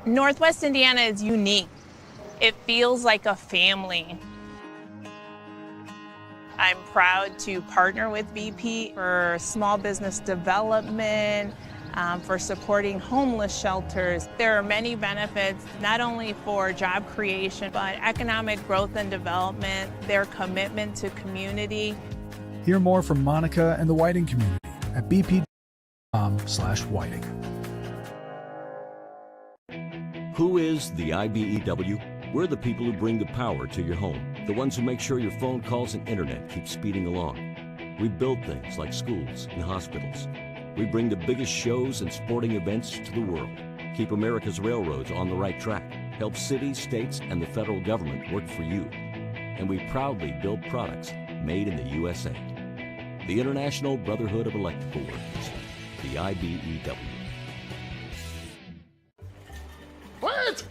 Northwest Indiana is unique. It feels like a family. I'm proud to partner with BP for small business development, for supporting homeless shelters. There are many benefits, not only for job creation, but economic growth and development, their commitment to community. Hear more from Monica and the Whiting community at bp.com/whiting. Who is the IBEW? We're the people who bring the power to your home, the ones who make sure your phone calls and internet keep speeding along. We build things like schools and hospitals. We bring the biggest shows and sporting events to the world, keep America's railroads on the right track, help cities, states, and the federal government work for you. And we proudly build products made in the USA. The International Brotherhood of Electrical Workers, the IBEW. Wait!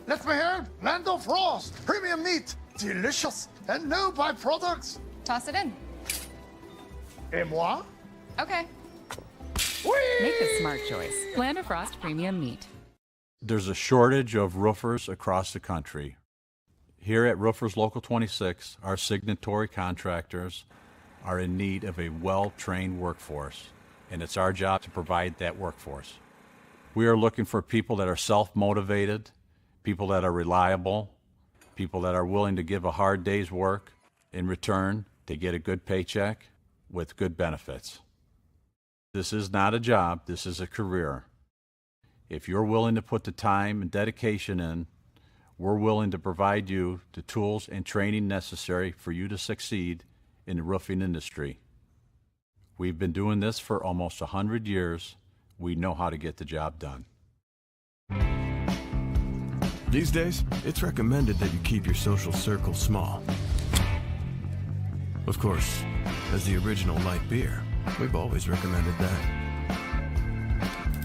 Let me help! Land of Frost! Premium meat! Delicious! And no byproducts! Toss it in. Et moi? Okay. Whee! Make a smart choice. Land of Frost Premium Meat. There's a shortage of roofers across the country. Here at Roofers Local 26, our signatory contractors are in need of a well-trained workforce, and it's our job to provide that workforce. We are looking for people that are self-motivated, people that are reliable, people that are willing to give a hard day's work in return to get a good paycheck with good benefits. This is not a job, this is a career. If you're willing to put the time and dedication in, we're willing to provide you the tools and training necessary for you to succeed in the roofing industry. We've been doing this for almost 100 years. We know how to get the job done. These days, it's recommended that you keep your social circle small. Of course, as the original light beer, we've always recommended that.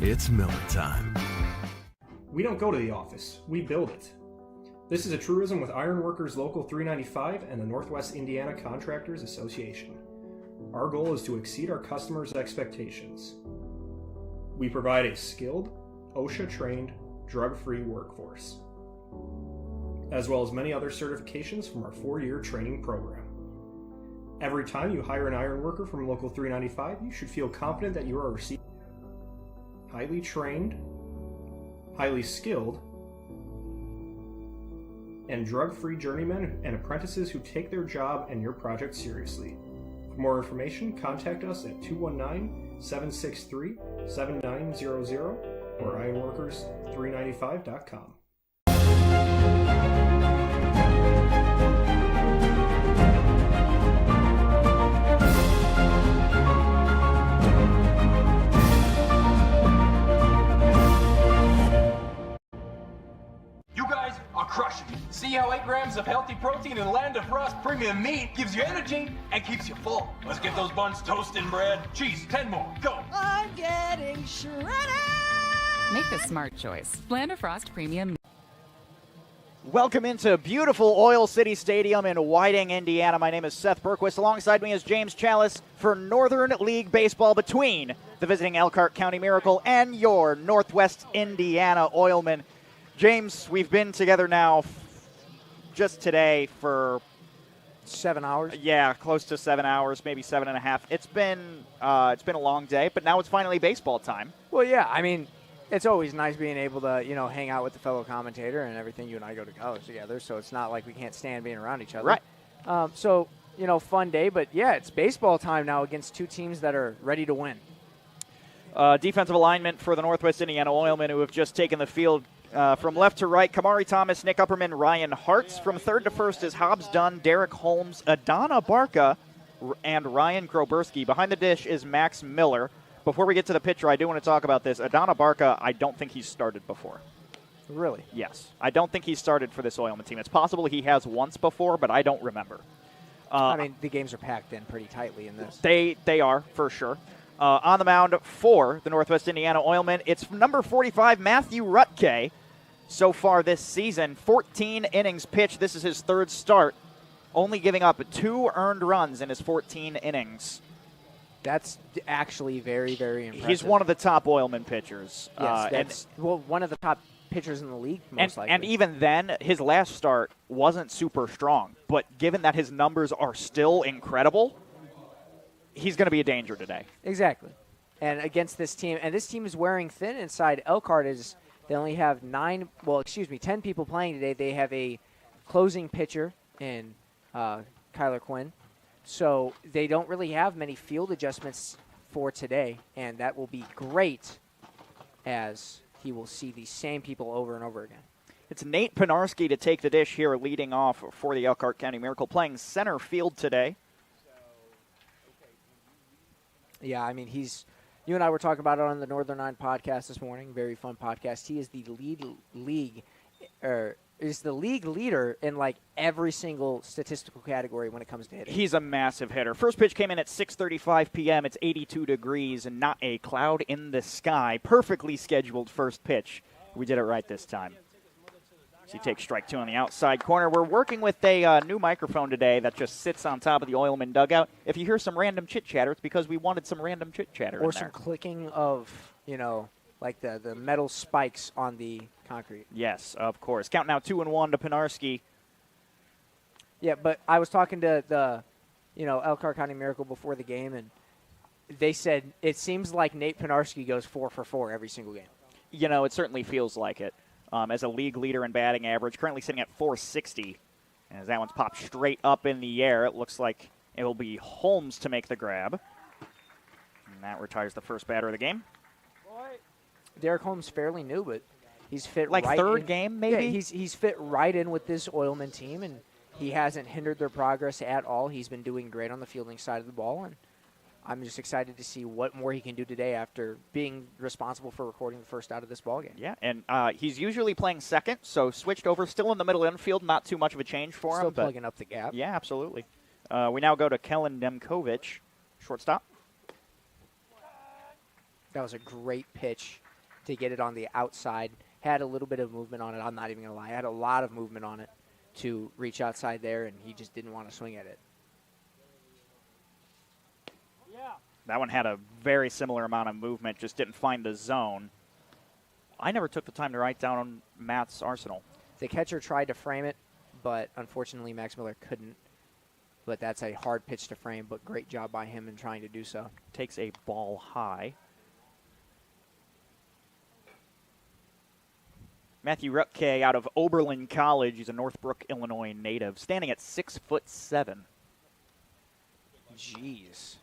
It's Miller time. We don't go to the office, we build it. This is a truism with Ironworkers Local 395 and the Northwest Indiana Contractors Association. Our goal is to exceed our customers' expectations. We provide a skilled, OSHA-trained, drug-free workforce, as well as many other certifications from our 4-year training program. Every time you hire an ironworker from Local 395, you should feel confident that you are receiving highly trained, highly skilled, and drug-free journeymen and apprentices who take their job and your project seriously. For more information, contact us at 219-763-7900 or ironworkers395.com. Crushing it. See how 8 grams of healthy protein in Land of Frost Premium Meat gives you energy and keeps you full. Let's get those buns toasting, Brad. Cheese, 10 more. Go. I'm getting shredded. Make a smart choice. Land of Frost Premium Meat. Welcome into beautiful Oil City Stadium in Whiting, Indiana. My name is Seth Berquist. Alongside me is James Chalice for Northern League Baseball between the visiting Elkhart County Miracle and your Northwest Indiana Oilmen. James, we've been together now just today for 7 hours. Yeah, close to 7 hours, maybe 7.5. It's been a long day, but now it's finally baseball time. Well, yeah, I mean, it's always nice being able to, hang out with the fellow commentator and everything. You and I go to college together, so it's not like we can't stand being around each other. Right. So, fun day, but yeah, it's baseball time now against two teams that are ready to win. Defensive alignment for the Northwest Indiana Oilmen, who have just taken the field. From left to right, Kamari Thomas, Nick Upperman, Ryan Hartz. From third to first is Hobbs Dunn, Derek Holmes, Adana Barca, and Ryan Groberski. Behind the dish is Max Miller. Before we get to the pitcher, I do want to talk about this. Adana Barca, I don't think he's started before. Really? Yes. I don't think he's started for this Oilman team. It's possible he has once before, but I don't remember. The games are packed in pretty tightly in this. They are, for sure. On the mound for the Northwest Indiana Oilmen, it's number 45, Matthew Rutke. So far this season, 14 innings pitched. This is his third start, only giving up 2 earned runs in his 14 innings. That's actually very, very impressive. He's one of the top Oilman pitchers. Yes, one of the top pitchers in the league, most likely. And even then, his last start wasn't super strong. But given that his numbers are still incredible, he's going to be a danger today. Exactly. And against this team, and this team is wearing thin inside. Elkhart they only have 10 people playing today. They have a closing pitcher in Kyler Quinn. So they don't really have many field adjustments for today, and that will be great as he will see these same people over and over again. It's Nate Pinarski to take the dish here, leading off for the Elkhart County Miracle, playing center field today. Yeah, I mean, you and I were talking about it on the Northern Nine podcast this morning. Very fun podcast. He is the league leader in like every single statistical category when it comes to hitting. He's a massive hitter. First pitch came in at 6:35 p.m. It's 82 degrees and not a cloud in the sky. Perfectly scheduled first pitch. We did it right this time. So he takes strike 2 on the outside corner. We're working with a new microphone today that just sits on top of the Oilmen dugout. If you hear some random chit-chatter, it's because we wanted some random chit-chatter or some clicking of, like the metal spikes on the concrete. Yes, of course. Count now 2-1 to Pinarski. Yeah, but I was talking to the, Elkhart County Miracle before the game, and they said it seems like Nate Pinarski goes 4 for 4 every single game. It certainly feels like it. As a league leader in batting average, currently sitting at 460. As that one's popped straight up in the air, it looks like it will be Holmes to make the grab. And that retires the first batter of the game. Derek Holmes fairly new, but he's fit like right third in. game, maybe? Yeah, he's fit right in with this Oilman team, and he hasn't hindered their progress at all. He's been doing great on the fielding side of the ball, and I'm just excited to see what more he can do today after being responsible for recording the first out of this ballgame. Yeah, and he's usually playing second, so switched over, still in the middle infield, not too much of a change for him. Still plugging up the gap. Yeah, absolutely. We now go to Kellen Demkovic, shortstop. That was a great pitch to get it on the outside. Had a little bit of movement on it. I'm not even going to lie. Had a lot of movement on it to reach outside there, and he just didn't want to swing at it. That one had a very similar amount of movement, just didn't find the zone. I never took the time to write down Matt's arsenal. The catcher tried to frame it, but unfortunately Max Miller couldn't. But that's a hard pitch to frame, but great job by him in trying to do so. Takes a ball high. Matthew Rutke out of Oberlin College. He's a Northbrook, Illinois native, standing at 6'7". Jeez.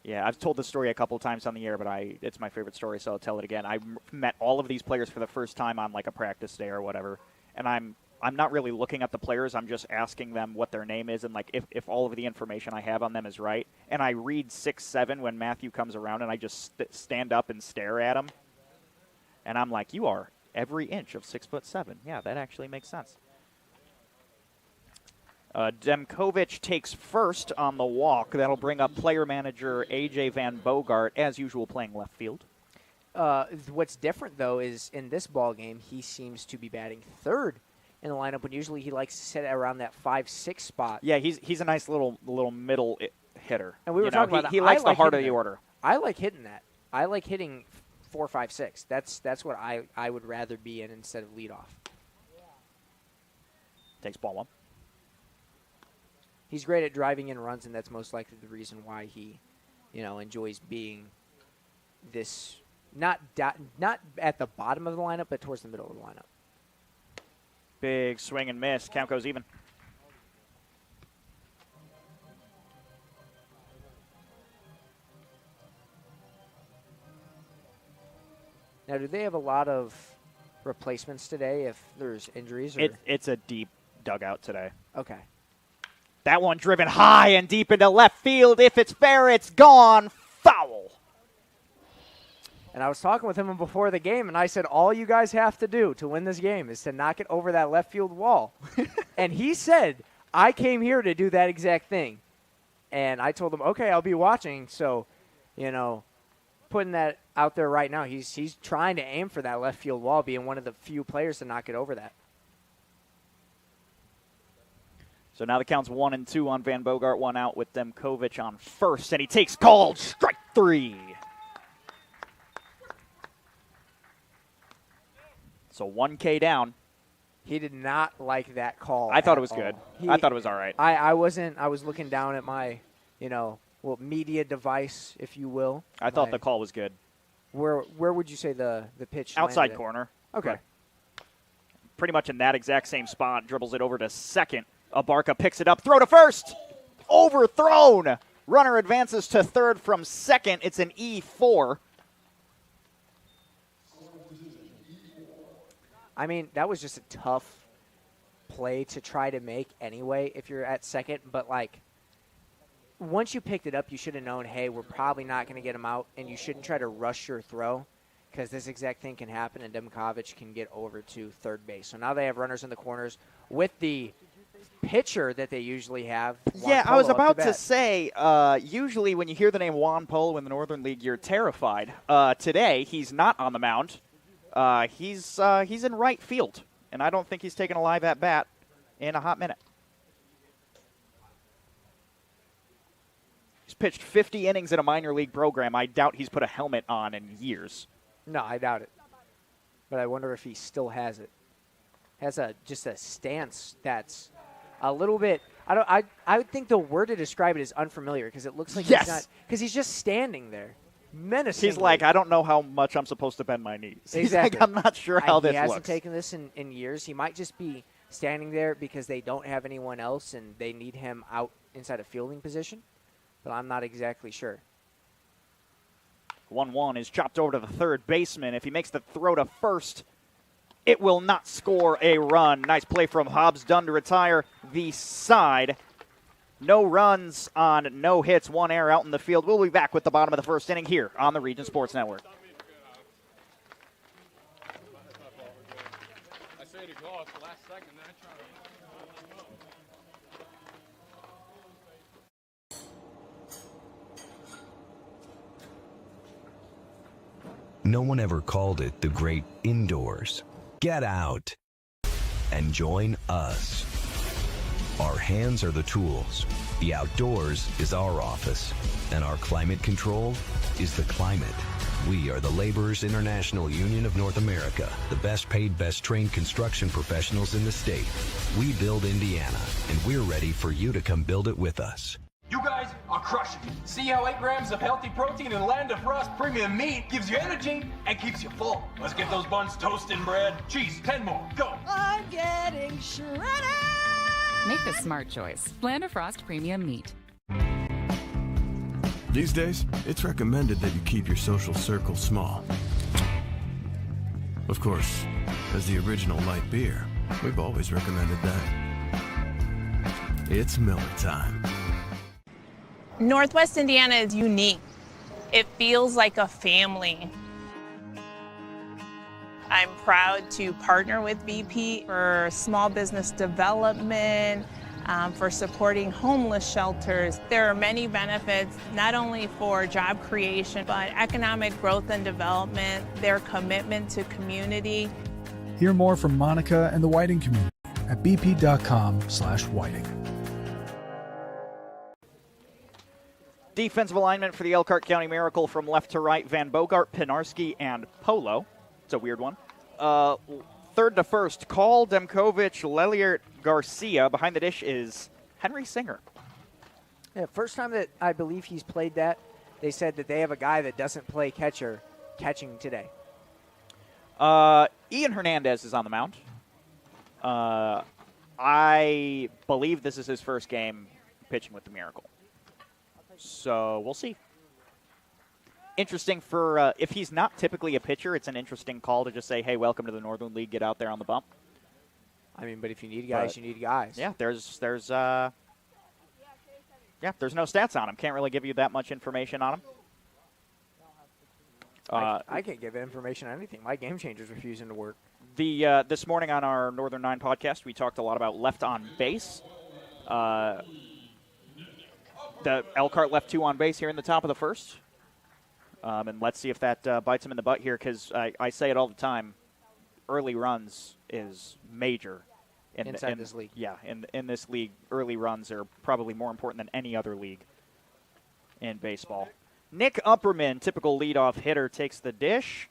Yeah, I've told this story a couple times on the air, but it's my favorite story, so I'll tell it again. I met all of these players for the first time on like a practice day or whatever, and I'm not really looking at the players. I'm just asking them what their name is and like if all of the information I have on them is right. And I read 6'7" when Matthew comes around, and I just stand up and stare at him, and I'm like, you are every inch of 6'7". Yeah, that actually makes sense. Demkovic takes first on the walk. That'll bring up player manager A.J. Van Bogart, as usual, playing left field. What's different, though, is in this ball game, he seems to be batting third in the lineup when usually he likes to sit around that 5-6 spot. Yeah, he's a nice little middle hitter. And we were talking about he likes the heart of the order. I like hitting that. I like hitting 4, 5, 6. That's what I would rather be in instead of leadoff. Takes ball 1. He's great at driving in runs, and that's most likely the reason why he, enjoys being this not at the bottom of the lineup, but towards the middle of the lineup. Big swing and miss. Count goes even. Now, do they have a lot of replacements today if there's injuries? Or? It's a deep dugout today. Okay. That one driven high and deep into left field. If it's fair, it's gone. Foul. And I was talking with him before the game, and I said, all you guys have to do to win this game is to knock it over that left field wall. And he said, I came here to do that exact thing. And I told him, okay, I'll be watching. So, putting that out there right now, he's trying to aim for that left field wall, being one of the few players to knock it over that. So now the count's 1-2 on Van Bogart, 1 out with Demkovic on first, and he takes called strike 3. So 1K down. He did not like that call. I thought it was good. I thought it was all right. I was looking down at my, media device, if you will. I thought the call was good. Where would you say the pitch Outside landed corner. Okay. Pretty much in that exact same spot. Dribbles it over to second. Abarca picks it up. Throw to first. Overthrown. Runner advances to third from second. It's an E4. I mean, that was just a tough play to try to make anyway if you're at second. But, once you picked it up, you should have known, hey, we're probably not going to get him out, and you shouldn't try to rush your throw because this exact thing can happen, and Demkovic can get over to third base. So now they have runners in the corners with the pitcher that they usually have. Yeah, I was about to say, usually when you hear the name Juan Polo in the Northern League, you're terrified. Today, he's not on the mound. He's in right field, and I don't think he's taken a live at-bat in a hot minute. He's pitched 50 innings in a minor league program. I doubt he's put a helmet on in years. No, I doubt it. But I wonder if he still has it. Has just a stance that's a little bit. I would think the word to describe it is unfamiliar because it looks like he's not, because he's just standing there, menacing. He's like, I don't know how much I'm supposed to bend my knees. Exactly. He's like, I'm not sure how this looks. He hasn't taken this in years. He might just be standing there because they don't have anyone else and they need him out inside a fielding position. But I'm not exactly sure. 1-1 is chopped over to the third baseman. If he makes the throw to first, it will not score a run. Nice play from Hobbs Dunn to retire the side. No runs on no hits, one error out in the field. We'll be back with the bottom of the first inning here on the Region Sports Network. No one ever called it the great indoors. Get out and join us. Our hands are the tools. The outdoors is our office. And our climate control is the climate. We are the Laborers International Union of North America, the best paid, best trained construction professionals in the state. We build Indiana, and we're ready for you to come build it with us. You guys are crushing it. See how 8 grams of healthy protein in Land of Frost premium meat gives you energy and keeps you full. Let's get those buns toasting, bread. Cheese, 10 more. Go. I'm getting shredded. Make the smart choice. Land of Frost premium meat. These days, it's recommended that you keep your social circle small. Of course, as the original light beer, we've always recommended that. It's Miller time. Northwest Indiana is unique. It feels like a family. I'm proud to partner with BP for small business development, for supporting homeless shelters. There are many benefits, not only for job creation, but economic growth and development, their commitment to community. Hear more from Monica and the Whiting community at bp.com/whiting. Defensive alignment for the Elkhart County Miracle from left to right, Van Bogart, Pinarski, and Polo. It's a weird one. Third to first, Call, Demkovic, Leliert, Garcia. Behind the dish is Henry Singer. Yeah, first time that I believe he's played that, they said that they have a guy that doesn't play catcher catching today. Ian Hernandez is on the mound. I believe this is his first game pitching with the Miracle. So we'll see. Interesting for if he's not typically a pitcher, it's an interesting call to just say, hey, welcome to the Northern League, get out there on the bump. I mean, but if you need guys, you need guys. Yeah, there's no stats on him. Can't really give you that much information on him. I can't give information on anything. My game changer's refusing to work. This morning on our Northern 9 podcast, we talked a lot about left on base. The Elkhart left 2 on base here in the top of the first. And let's see if that bites him in the butt here, because I say it all the time. Early runs is major. Inside this league. Yeah, in this league, early runs are probably more important than any other league in baseball. Nick Upperman, typical leadoff hitter, takes the dish.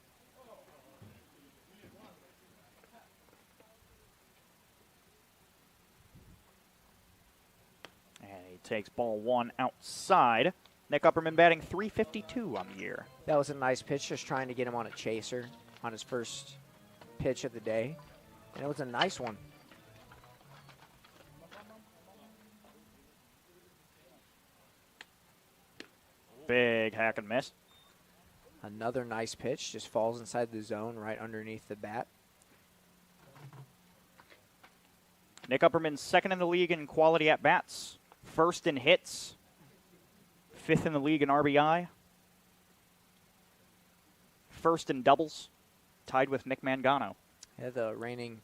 takes ball 1 outside. Nick Upperman batting .352 on the year. That was a nice pitch, just trying to get him on a chaser on his first pitch of the day. And it was a nice one. Big hack and miss. Another nice pitch, just falls inside the zone right underneath the bat. Nick Upperman's second in the league in quality at-bats, first in hits, fifth in the league in RBI, first in doubles, tied with Nick Mangano. Yeah, the reigning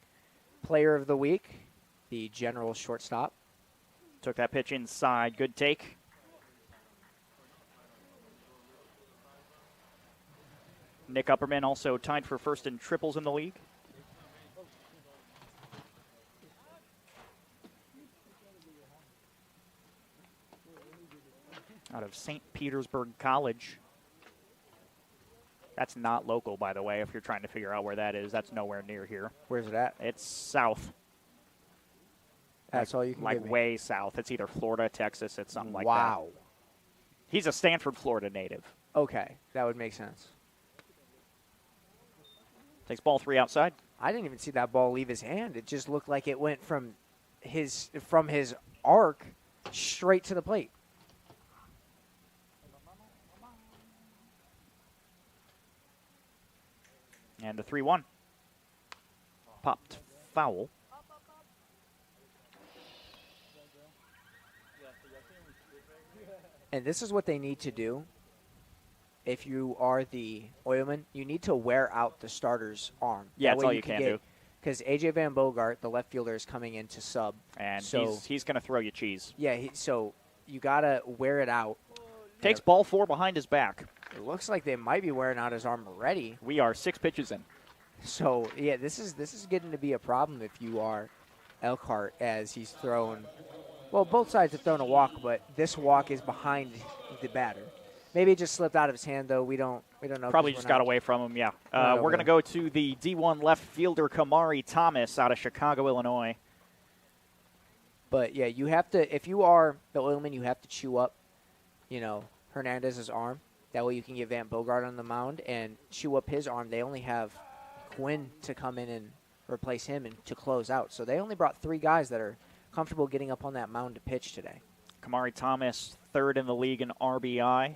player of the week, the general shortstop. Took that pitch inside, good take. Nick Upperman also tied for first in triples in the league. Out of St. Petersburg College. That's not local, by the way, if you're trying to figure out where that is. That's nowhere near here. Where's it at? It's south. That's all you can give me. Way south. It's either Florida, Texas. It's something like that. Wow. He's a Stanford, Florida native. Okay, that would make sense. Takes ball 3 outside. I didn't even see that ball leave his hand. It just looked like it went from his arc straight to the plate. And the 3-1. Popped foul. And this is what they need to do. If you are the Oilman, you need to wear out the starter's arm. Yeah, that's all you can do. Because A.J. Van Bogart, the left fielder, is coming in to sub. And so he's going to throw you cheese. Yeah, so you got to wear it out. Takes ball 4 behind his back. It looks like they might be wearing out his arm already. We are 6 pitches in. So, yeah, this is getting to be a problem if you are Elkhart, as he's thrown. Well, both sides have thrown a walk, but this walk is behind the batter. Maybe it just slipped out of his hand, though. We don't know. Probably just got away from him, yeah. We're going to go to the D1 left fielder, Kamari Thomas, out of Chicago, Illinois. But, yeah, you have to, if you are the Oilman, you have to chew up, Hernandez's arm. That way you can get Van Bogart on the mound and chew up his arm. They only have Quinn to come in and replace him and to close out. So they only brought 3 guys that are comfortable getting up on that mound to pitch today. Kamari Thomas, third in the league in RBI.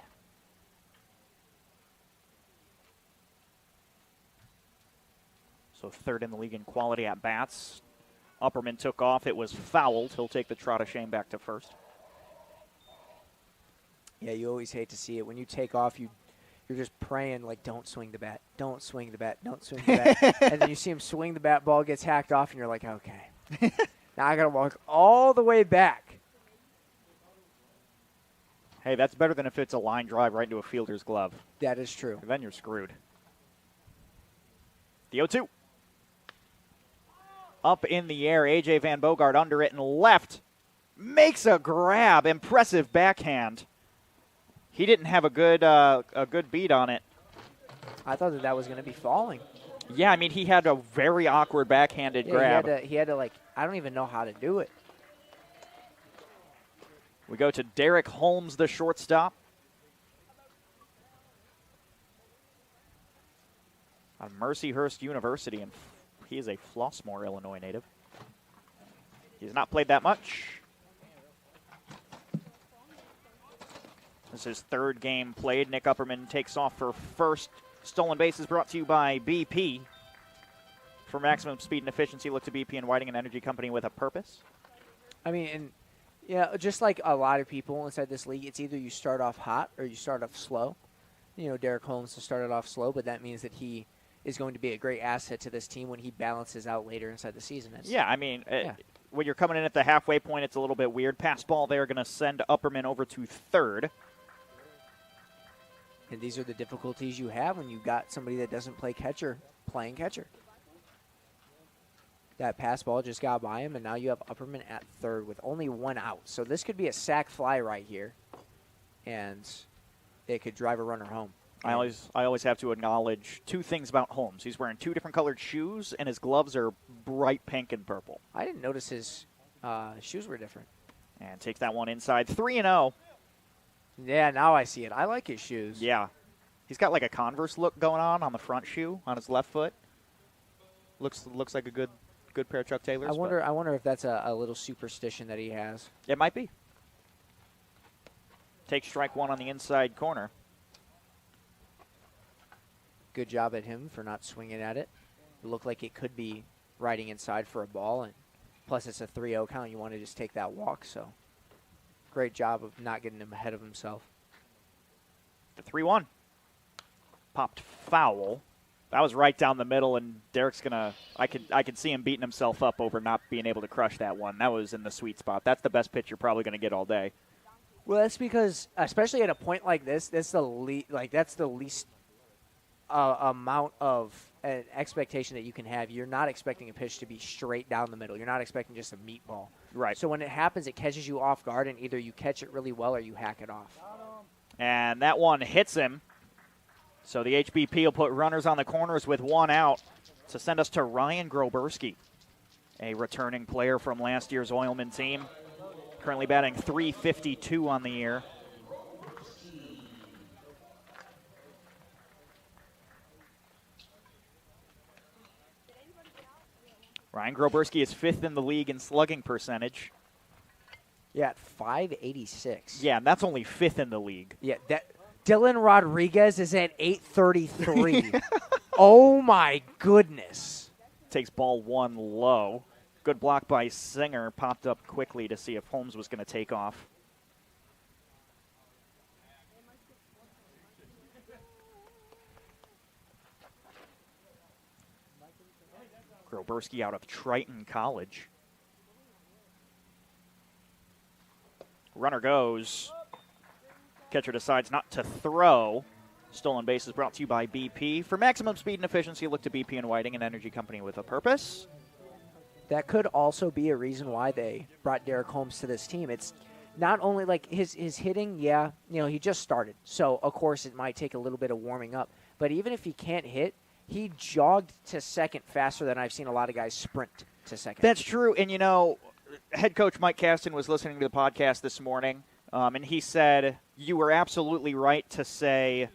So third in the league in quality at bats. Upperman took off. It was fouled. He'll take the trot of shame back to first. Yeah, you always hate to see it. When you take off, you're just praying, like, don't swing the bat, don't swing the bat, don't swing the bat. And then you see him swing the bat, ball gets hacked off, and you're like, okay. Now I got to walk all the way back. Hey, that's better than if it's a line drive right into a fielder's glove. That is true. Then you're screwed. The 0-2. Up in the air, A.J. Van Bogart under it and left. Makes a grab. Impressive backhand. He didn't have a good beat on it. I thought that was going to be falling. Yeah, I mean, he had a very awkward backhanded grab. He had to, like, I don't even know how to do it. We go to Derek Holmes, the shortstop. On Mercyhurst University, and he is a Flossmoor, Illinois native. He's not played that much. This is his third game played. Nick Upperman takes off for first. Stolen bases brought to you by BP. For maximum speed and efficiency, look to BP and Whiting, an energy company with a purpose. I mean, and yeah, just like a lot of people inside this league, it's either you start off hot or you start off slow. Derek Holmes has started off slow, but that means that he is going to be a great asset to this team when he balances out later inside the season. Yeah, I mean, when you're coming in at the halfway point, it's a little bit weird. Pass ball there, going to send Upperman over to third. And these are the difficulties you have when you got somebody that doesn't play catcher playing catcher. That pass ball just got by him, and now you have Upperman at third with only 1 out. So this could be a sac fly right here, and it could drive a runner home. I always have to acknowledge 2 things about Holmes. He's wearing 2 different colored shoes, and his gloves are bright pink and purple. I didn't notice his shoes were different. And takes that one inside. 3-0. Yeah, now I see it. I like his shoes. Yeah. He's got like a Converse look going on the front shoe on his left foot. Looks like a good pair of Chuck Taylors. I wonder if that's a little superstition that he has. It might be. Take strike one on the inside corner. Good job at him for not swinging at it. It looked like it could be riding inside for a ball, and plus it's a 3-0 count. You want to just take that walk, so great job of not getting him ahead of himself. The 3-1. Popped foul. That was right down the middle, and Derek's gonna. I could see him beating himself up over not being able to crush that one. That was in the sweet spot. That's the best pitch you're probably gonna get all day. Well, that's because, especially at a point like this, that's the least amount of an expectation that you can have. You're not expecting a pitch to be straight down the middle. You're not expecting just a meatball. Right. So when it happens, it catches you off guard, and either you catch it really well or you hack it off. And that one hits him. So the HBP will put runners on the corners with one out to send us to Ryan Groberski, a returning player from last year's Oilmen team. Currently batting .352 on the year. Ryan Groberski is 5th in the league in slugging percentage. Yeah, at .586. Yeah, and that's only 5th in the league. Yeah, that Dylan Rodriguez is at .833. Oh, my goodness. Takes ball one low. Good block by Singer. Popped up quickly to see if Holmes was going to take off. Groberski out of Triton College. Runner goes. Catcher decides not to throw. Stolen base is brought to you by BP. For maximum speed and efficiency, look to BP and Whiting, an energy company with a purpose. That could also be a reason why they brought Derek Holmes to this team. It's not only like his hitting, yeah, he just started. So, of course, it might take a little bit of warming up. But even if he can't hit, he jogged to second faster than I've seen a lot of guys sprint to second. That's true. And, head coach Mike Caston was listening to the podcast this morning, and he said, you were absolutely right to say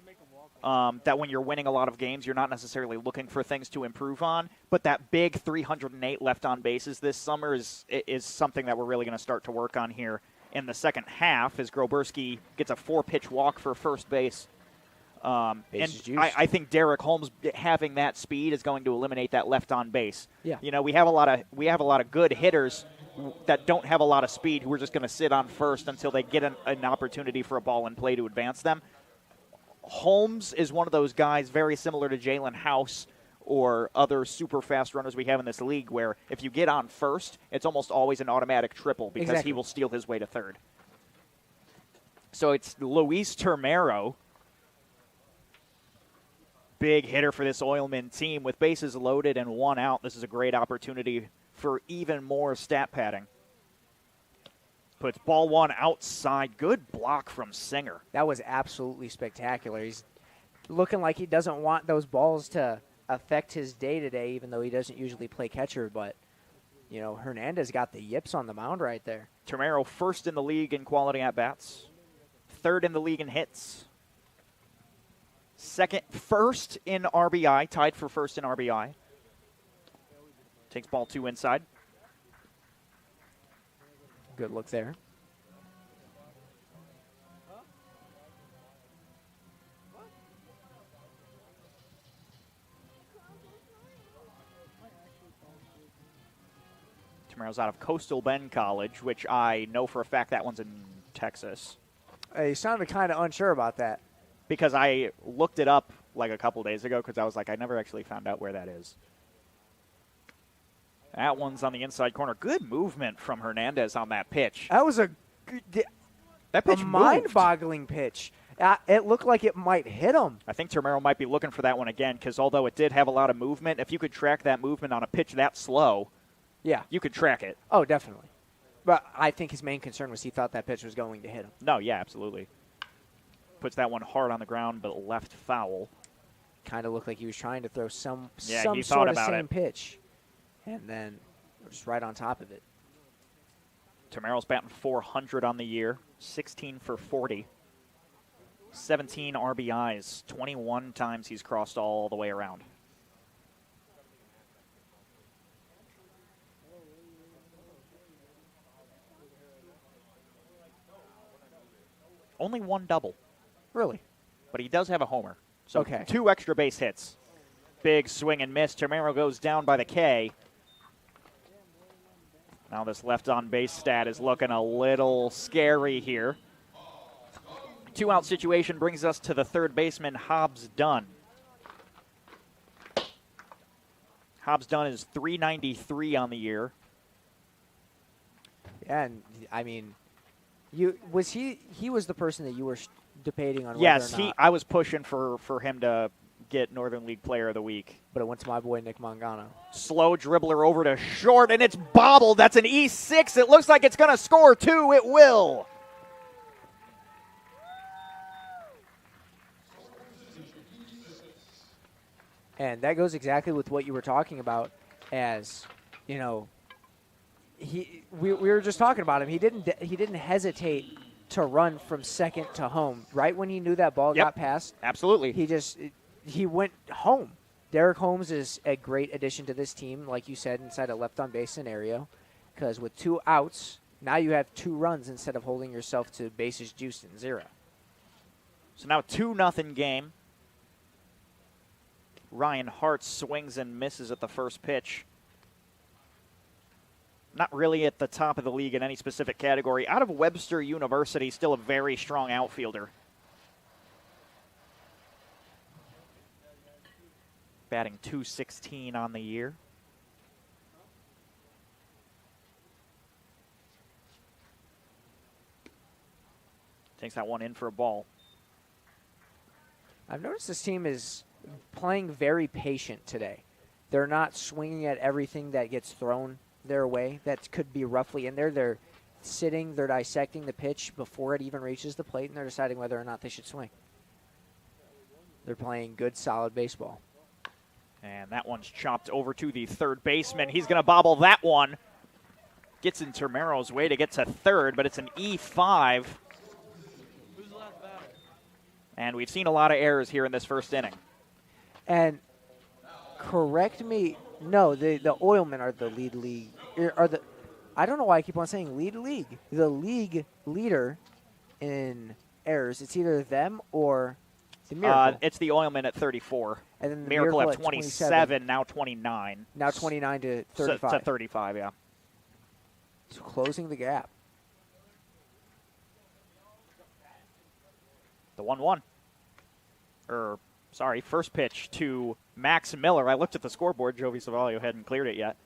that when you're winning a lot of games, you're not necessarily looking for things to improve on. But that big 308 left on bases this summer is something that we're really going to start to work on here in the second half as Groberski gets a 4-pitch walk for first base. And I think Derek Holmes having that speed is going to eliminate that left on base. Yeah. We have a lot of good hitters that don't have a lot of speed who are just going to sit on first until they get an opportunity for a ball in play to advance them. Holmes is one of those guys very similar to Jalen House or other super fast runners we have in this league where if you get on first, it's almost always an automatic triple because he will steal his way to third. So it's Luis Termero, big hitter for this Oilmen team with bases loaded and one out. This is a great opportunity for even more stat padding. Puts ball one outside. Good block from Singer. That was absolutely spectacular. He's looking like he doesn't want those balls to affect his day today, even though he doesn't usually play catcher. But, Hernandez got the yips on the mound right there. Termero first in the league in quality at-bats. Third in the league in hits. First in RBI, tied for first in RBI. Takes ball two inside. Good look there. Termero's out of Coastal Bend College, which I know for a fact that one's in Texas. You sounded kind of unsure about that. Because I looked it up like a couple days ago because I was like, I never actually found out where that is. That one's on the inside corner. Good movement from Hernandez on that pitch. That was a mind-boggling pitch. It looked like it might hit him. I think Termero might be looking for that one again because although it did have a lot of movement, if you could track that movement on a pitch that slow, you could track it. Oh, definitely. But I think his main concern was he thought that pitch was going to hit him. No, yeah, absolutely. Puts that one hard on the ground, but left foul. Kind of looked like he was trying to throw some he sort of about same it. pitch. And then just right on top of it. Tomero's batting .400 on the year, 16 for 40, 17 RBIs, 21 times he's crossed all the way around. Only one double. Really? But he does have a homer. So okay. 2 extra base hits. Big swing and miss. Tomero goes down by the K. Now this left on base stat is looking a little scary here. 2-out situation brings us to the third baseman, Hobbs Dunn. Hobbs Dunn is .393 on the year. Yeah, and I mean, he was the person that you were debating on. Yes, whether or not. I was pushing for him to get Northern League Player of the Week. But it went to my boy Nick Mangano. Slow dribbler over to short, and it's bobbled. That's an E6. It looks like it's going to score 2. It will. And that goes exactly with what you were talking about, as you know. We were just talking about him. He didn't hesitate to run from second to home right when he knew that ball got passed. Absolutely. He went home. Derek Holmes is a great addition to this team, like you said, inside a left on base scenario, because with 2 outs, now you have 2 runs instead of holding yourself to bases juiced and 0. So now 2-0 game. Ryan Hart swings and misses at the first pitch. Not really at the top of the league in any specific category. Out of Webster University, still a very strong outfielder. Batting .216 on the year. Takes that one in for a ball. I've noticed this team is playing very patient today. They're not swinging at everything that gets thrown their way that could be roughly in there. They're sitting, they're dissecting the pitch before it even reaches the plate, and they're deciding whether or not they should swing. They're playing good, solid baseball. And that one's chopped over to the third baseman. He's going to bobble that one. Gets in Tomero's way to get to third, but it's an E5. And we've seen a lot of errors here in this first inning. And correct me, no, the Oilmen are the league. I don't know why I keep on saying league. The league leader in errors. It's either them or the Miracle. It's the Oilmen at 34. And then the Miracle at 27, now 29. Now 29 to 35. To 35, yeah. So closing the gap. The 1-1. First pitch to Max Miller. I looked at the scoreboard. Jovi Savalio hadn't cleared it yet.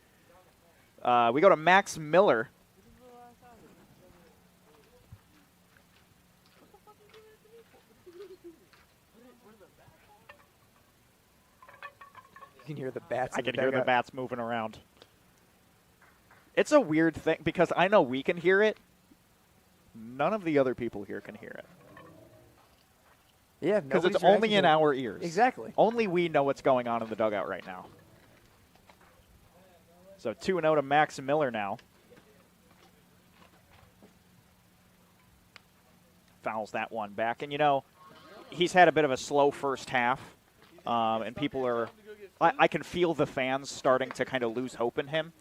We go to Max Miller. You can hear the bats. I can hear the bats moving around. It's a weird thing because I know we can hear it. None of the other people here can hear it. Yeah, because it's only in our ears. Exactly. Only we know what's going on in the dugout right now. So 2-0 to Max Miller now. Fouls that one back. And, he's had a bit of a slow first half. And people are – I can feel the fans starting to kind of lose hope in him.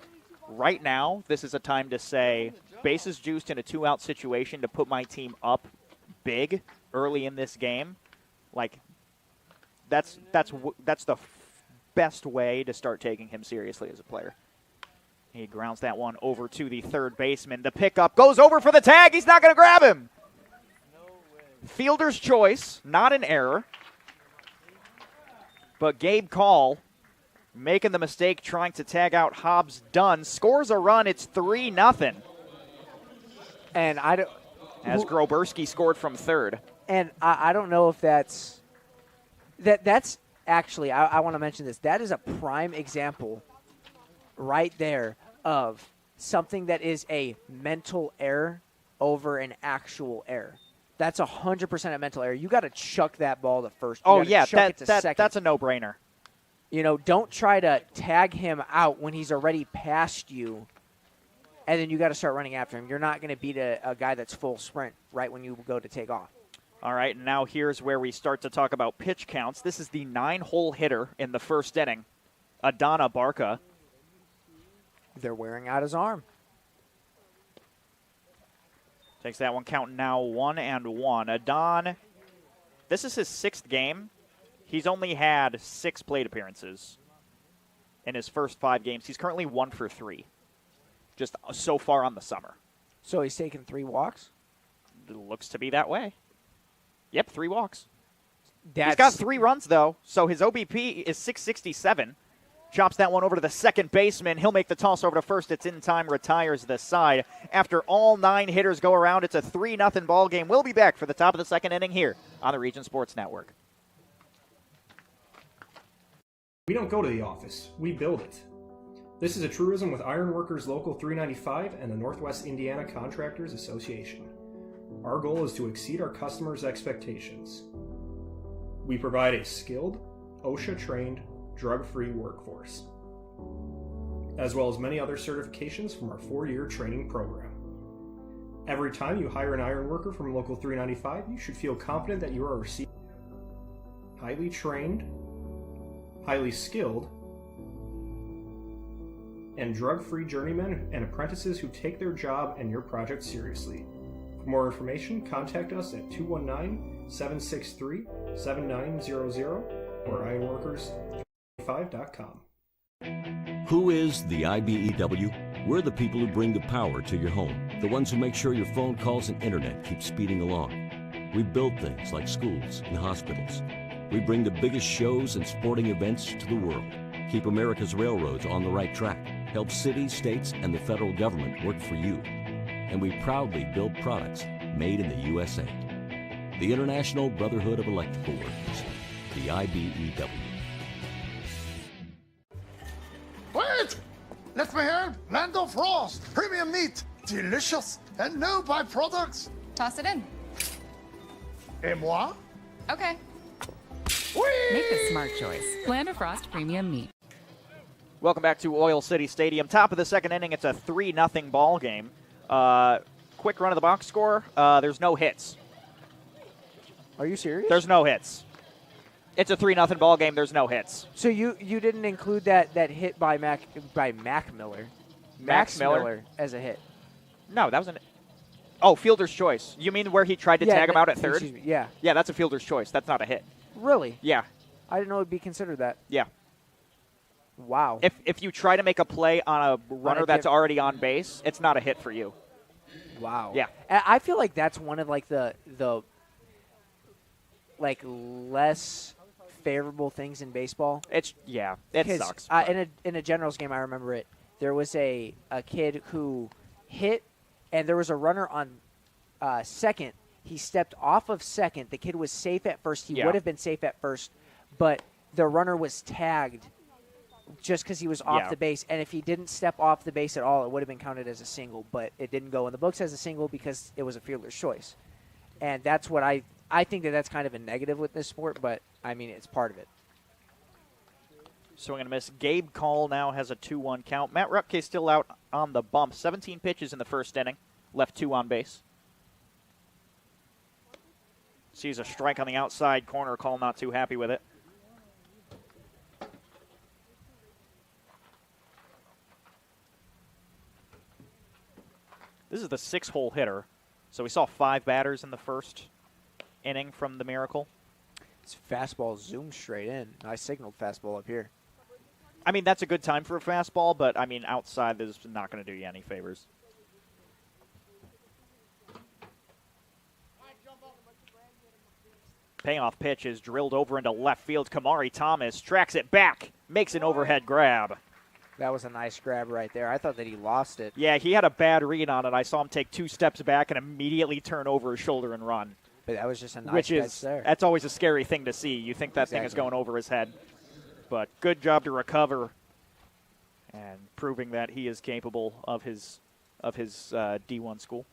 Right now, this is a time to say, bases juiced in a 2-out situation to put my team up big early in this game. Like, that's the best way to start taking him seriously as a player. He grounds that one over to the third baseman. The pickup goes over for the tag. He's not going to grab him. Fielder's choice, not an error. But Gabe Call making the mistake trying to tag out Hobbs Dunn. Scores a run. It's 3-0. And as Groberski scored from third. And I don't know if that's actually, I want to mention this. That is a prime example right there of something that is a mental error over an actual error. That's 100% a mental error. You got to chuck that ball to first. That's a no-brainer. Don't try to tag him out when he's already past you and then you got to start running after him. You're not going to beat a guy that's full sprint right when you go to take off. All right, and now here's where we start to talk about pitch counts. This is the 9-hole hitter in the first inning, Adana Barca. They're wearing out his arm. Takes that one count now 1-1. Adon, this is his 6th game. He's only had 6 plate appearances in his first 5 games. He's currently 1 for 3, just so far on the summer. So he's taken 3 walks? It looks to be that way. Yep, 3 walks. He's He's got 3 runs, though, so his OBP is 667. Chops that one over to the second baseman. He'll make the toss over to first. It's in time, retires the side. After all 9 hitters go around, it's a 3-0 ball game. We'll be back for the top of the second inning here on the Region Sports Network. We don't go to the office, we build it. This is a truism with Ironworkers Local 395 and the Northwest Indiana Contractors Association. Our goal is to exceed our customers' expectations. We provide a skilled, OSHA-trained, drug-free workforce, as well as many other certifications from our 4-year training program. Every time you hire an ironworker from Local 395, you should feel confident that you are receiving highly trained, highly skilled, and drug-free journeymen and apprentices who take their job and your project seriously. For more information, contact us at 219-763-7900 or ironworkers395.com. Who is the IBEW? We're the people who bring the power to your home, the ones who make sure your phone calls and internet keep speeding along. We build things like schools and hospitals. We bring the biggest shows and sporting events to the world, keep America's railroads on the right track, help cities, states, and the federal government work for you. And we proudly build products made in the USA. The International Brotherhood of Electrical Workers, the IBEW. Wait! Let me help! Land of Frost! Premium meat! Delicious! And no byproducts! Toss it in. Et moi? Okay. Make a smart choice. Land of Frost Premium Meat. Welcome back to Oil City Stadium. Top of the second inning, it's a 3-0 ball game. Quick run of the box score. There's no hits. Are you serious? There's no hits. It's a 3-0 ball game. There's no hits. So you didn't include that hit by Mac Miller. Max Miller as a hit. No, that wasn't. Oh, fielder's choice. You mean where he tried to tag him out at third? Excuse me, yeah. Yeah, that's a fielder's choice. That's not a hit. Really? Yeah. I didn't know it would be considered that. Yeah. Wow. If you try to make a play on a runner that's already on base, it's not a hit for you. Wow. Yeah. I feel like that's one of like the like less favorable things in baseball. It sucks. In a Generals game, I remember it. There was a kid who hit, and there was a runner on second. He stepped off of second. The kid was safe at first. He would have been safe at first, but the runner was tagged just because he was off the base. And if he didn't step off the base at all, it would have been counted as a single, but it didn't go in the books as a single because it was a fielder's choice. And that's what I think that's kind of a negative with this sport, but, I mean, it's part of it. Swing and a miss. Gabe Call now has a 2-1 count. Matt Rupke still out on the bump. 17 pitches in the first inning. Left 2 on base. Sees a strike on the outside corner. Call not too happy with it. This is the 6-hole hitter. So we saw 5 batters in the first inning from the Miracle. This fastball zoomed straight in. I signaled fastball up here. I mean, that's a good time for a fastball, but, I mean, outside this is not going to do you any favors. Payoff pitch is drilled over into left field. Kamari Thomas tracks it back, makes an overhead grab. That was a nice grab right there. I thought that he lost it. Yeah, he had a bad read on it. I saw him take 2 steps back and immediately turn over his shoulder and run. But that was just a nice catch there. That's always a scary thing to see. You think that thing is going over his head. But good job to recover and proving that he is capable of his D1 school.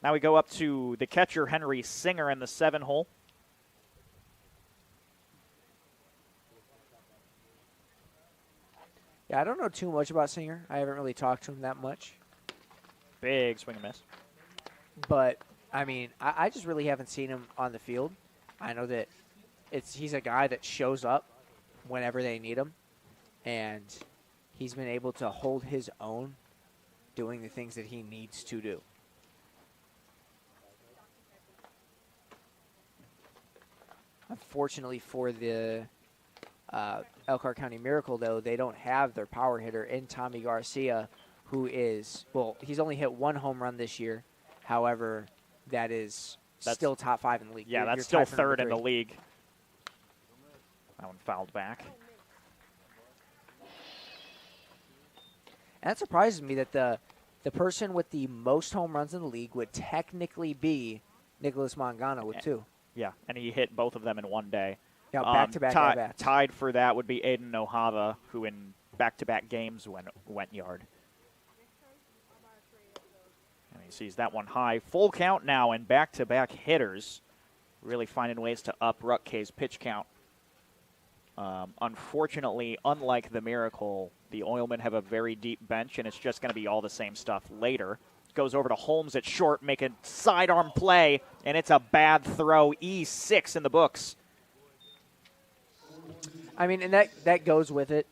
Now we go up to the catcher, Henry Singer, in the 7-hole. Yeah, I don't know too much about Singer. I haven't really talked to him that much. Big swing and miss. But, I mean, I just really haven't seen him on the field. I know that he's a guy that shows up whenever they need him, and he's been able to hold his own doing the things that he needs to do. Unfortunately for the Elkhart County Miracle, though, they don't have their power hitter in Tommy Garcia, who is, well, he's only hit 1 home run this year. However, that's still top 5 in the league. Yeah, You're that's still tied for number 3rd in the 3. league. That one fouled back. And that surprises me that the person with the most home runs in the league would technically be Nicholas Mangano with 2. Yeah, and he hit both of them in one day. Yeah, back-to-back at-bats. Tied for that would be Aiden Nojava, who in back-to-back games went yard. And he sees that one high. Full count now, and back-to-back hitters really finding ways to up Rutkay's pitch count. Unfortunately, unlike the Miracle, the Oilmen have a very deep bench, and it's just going to be all the same stuff later. Goes over to Holmes at short, make a sidearm play, and it's a bad throw. E6 in the books. I mean, and that goes with it.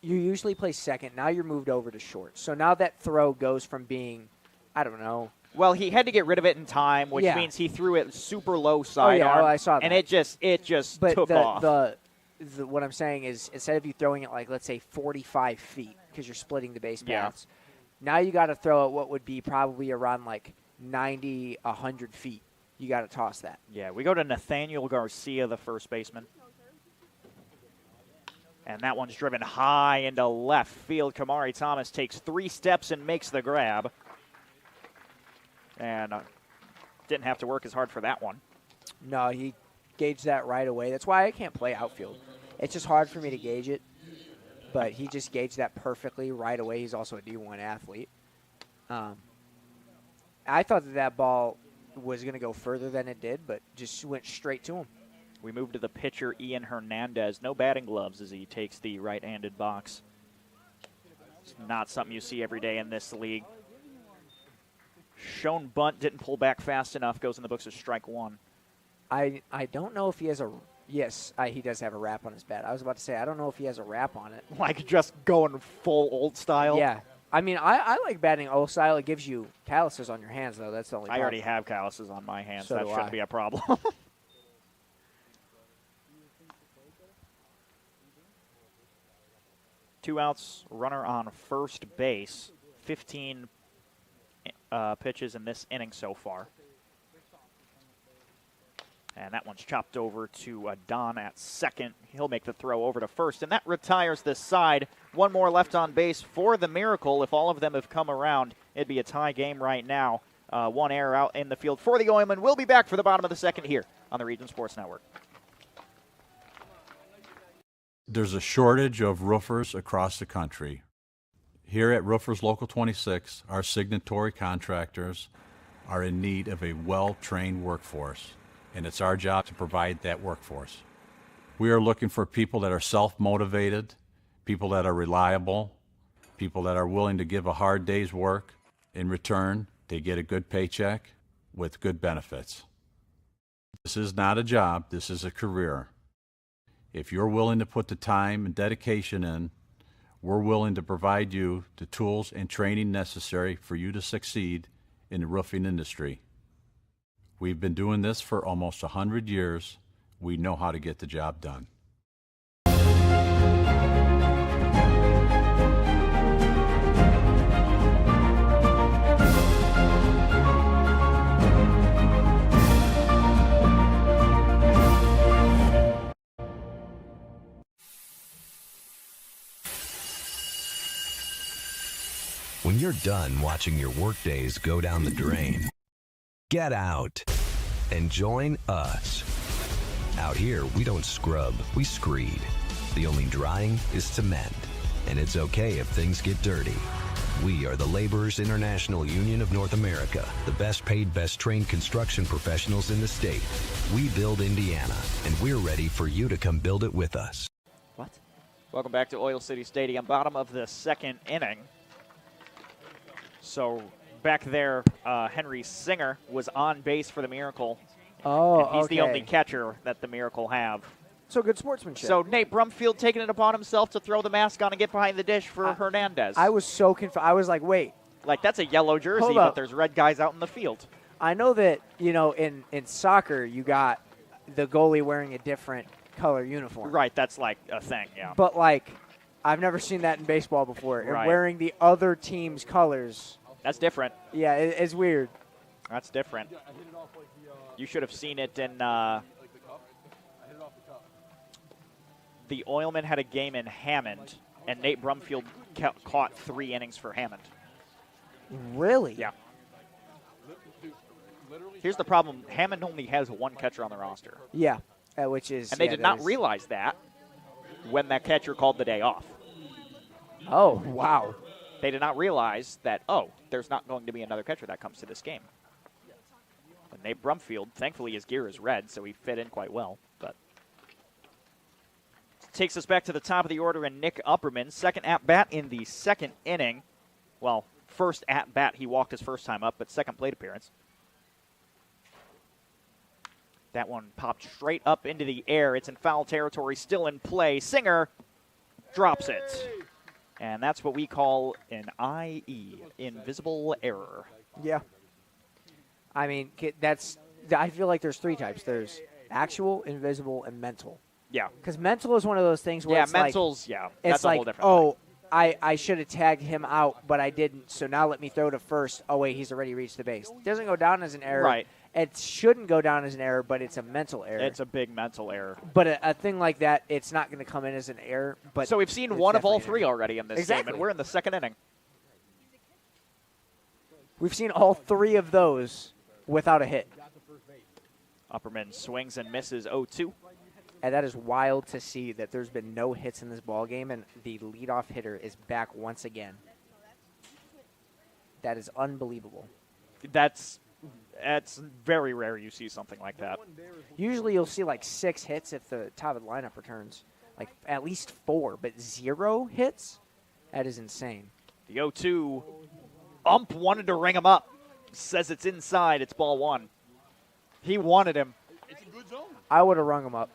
You usually play second. Now you're moved over to short. So now that throw goes from being, I don't know. Well, he had to get rid of it in time, which means he threw it super low sidearm. Oh, I saw that. And it just took off. What I'm saying is, instead of you throwing it like, let's say, 45 feet, because you're splitting the base paths, now you got to throw it what would be probably around like 90, 100 feet. You got to toss that. Yeah, we go to Nathaniel Garcia, the first baseman. And that one's driven high into left field. Kamari Thomas takes 3 steps and makes the grab. And didn't have to work as hard for that one. No, he gauged that right away. That's why I can't play outfield. It's just hard for me to gauge it. But he just gauged that perfectly right away. He's also a D1 athlete. I thought that ball was going to go further than it did, but just went straight to him. We move to the pitcher, Ian Hernandez. No batting gloves as he takes the right-handed box. It's not something you see every day in this league. Shown bunt, didn't pull back fast enough, goes in the books as strike 1. I don't know if he has a – yes, he does have a wrap on his bat. I was about to say, I don't know if he has a wrap on it. Like just going full old style? Yeah. I mean, I like batting old style. It gives you calluses on your hands, though. That's the only problem. I already have calluses on my hands. So that shouldn't be a problem. 2 outs, runner on first base. 15 pitches in this inning so far. And that one's chopped over to Don at second. He'll make the throw over to first, and that retires this side. 1 more left on base for the Miracle. If all of them have come around, it'd be a tie game right now. 1 error out in the field for the Oilmen. We'll be back for the bottom of the second here on the Region Sports Network. There's a shortage of roofers across the country. Here at Roofers Local 26, our signatory contractors are in need of a well-trained workforce, and it's our job to provide that workforce. We are looking for people that are self-motivated, people that are reliable, people that are willing to give a hard day's work. In return, they get a good paycheck with good benefits. This is not a job, this is a career. If you're willing to put the time and dedication in, we're willing to provide you the tools and training necessary for you to succeed in the roofing industry. We've been doing this for almost 100 years. We know how to get the job done. When you're done watching your workdays go down the drain, get out and join us. Out here, we don't scrub, we screed. The only drying is cement, and it's okay if things get dirty. We are the Laborers International Union of North America, the best paid, best trained construction professionals in the state. We build Indiana, and we're ready for you to come build it with us. What? Welcome back to Oil City Stadium, bottom of the second inning. So back there, Henry Singer was on base for the Miracle. Oh, and he's the only catcher that the Miracle have. So good sportsmanship. So Nate Brumfield taking it upon himself to throw the mask on and get behind the dish for Hernandez. I was so confused. I was like, wait. Like, that's a yellow jersey, Hold but up. there's red guys out in the field. I know that, in soccer, you got the goalie wearing a different color uniform. Right, that's like a thing, yeah. But, I've never seen that in baseball before. And Right. wearing the other team's colors. That's different. Yeah, it's weird. That's different. You should have seen it in the Oilmen had a game in Hammond, and Nate Brumfield caught 3 innings for Hammond. Really? Yeah. Here's the problem. Hammond only has 1 catcher on the roster. Yeah, which is... And they did not realize that when that catcher called the day off. Oh, wow. They did not realize that, there's not going to be another catcher that comes to this game. And Nate Brumfield, thankfully his gear is red, so he fit in quite well. But takes us back to the top of the order, and Nick Upperman, second at-bat in the second inning. Well, first at-bat, he walked his first time up, but second plate appearance. That one popped straight up into the air. It's in foul territory, still in play. Singer drops it. And that's what we call an IE, invisible error. Yeah. I mean, I feel like there's 3 types. There's actual, invisible, and mental. Yeah. Because mental is one of those things where it's mental's, that's it's a like, whole different thing. I should have tagged him out, but I didn't, so now let me throw to first. Oh, wait, he's already reached the base. It doesn't go down as an error. Right. It shouldn't go down as an error, but it's a mental error. It's a big mental error. But a thing like that, it's not going to come in as an error. But So we've seen one of all 3 already in this game, and we're in the second inning. We've seen all 3 of those without a hit. Upperman swings and misses 0-2. And that is wild to see that there's been no hits in this ball game, and the leadoff hitter is back once again. That is unbelievable. That's very rare you see something like that. Usually you'll see 6 hits if the top of the lineup returns. At least 4, but 0 hits? That is insane. The 0-2, Ump wanted to ring him up. Says it's inside, it's ball 1. He wanted him. It's a good zone. I would have rung him up.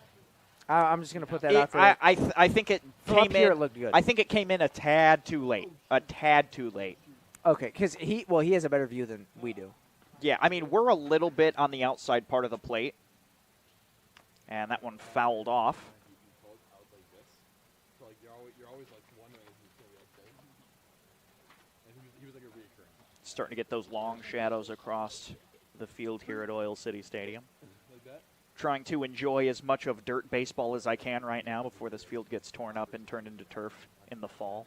I'm just going to put that out there. I think it From came up here in. it looked good. I think it came in a tad too late. Okay, because he has a better view than we do. Yeah, I mean, we're a little bit on the outside part of the plate. And that one fouled off. Starting to get those long shadows across the field here at Oil City Stadium. Trying to enjoy as much of dirt baseball as I can right now before this field gets torn up and turned into turf in the fall.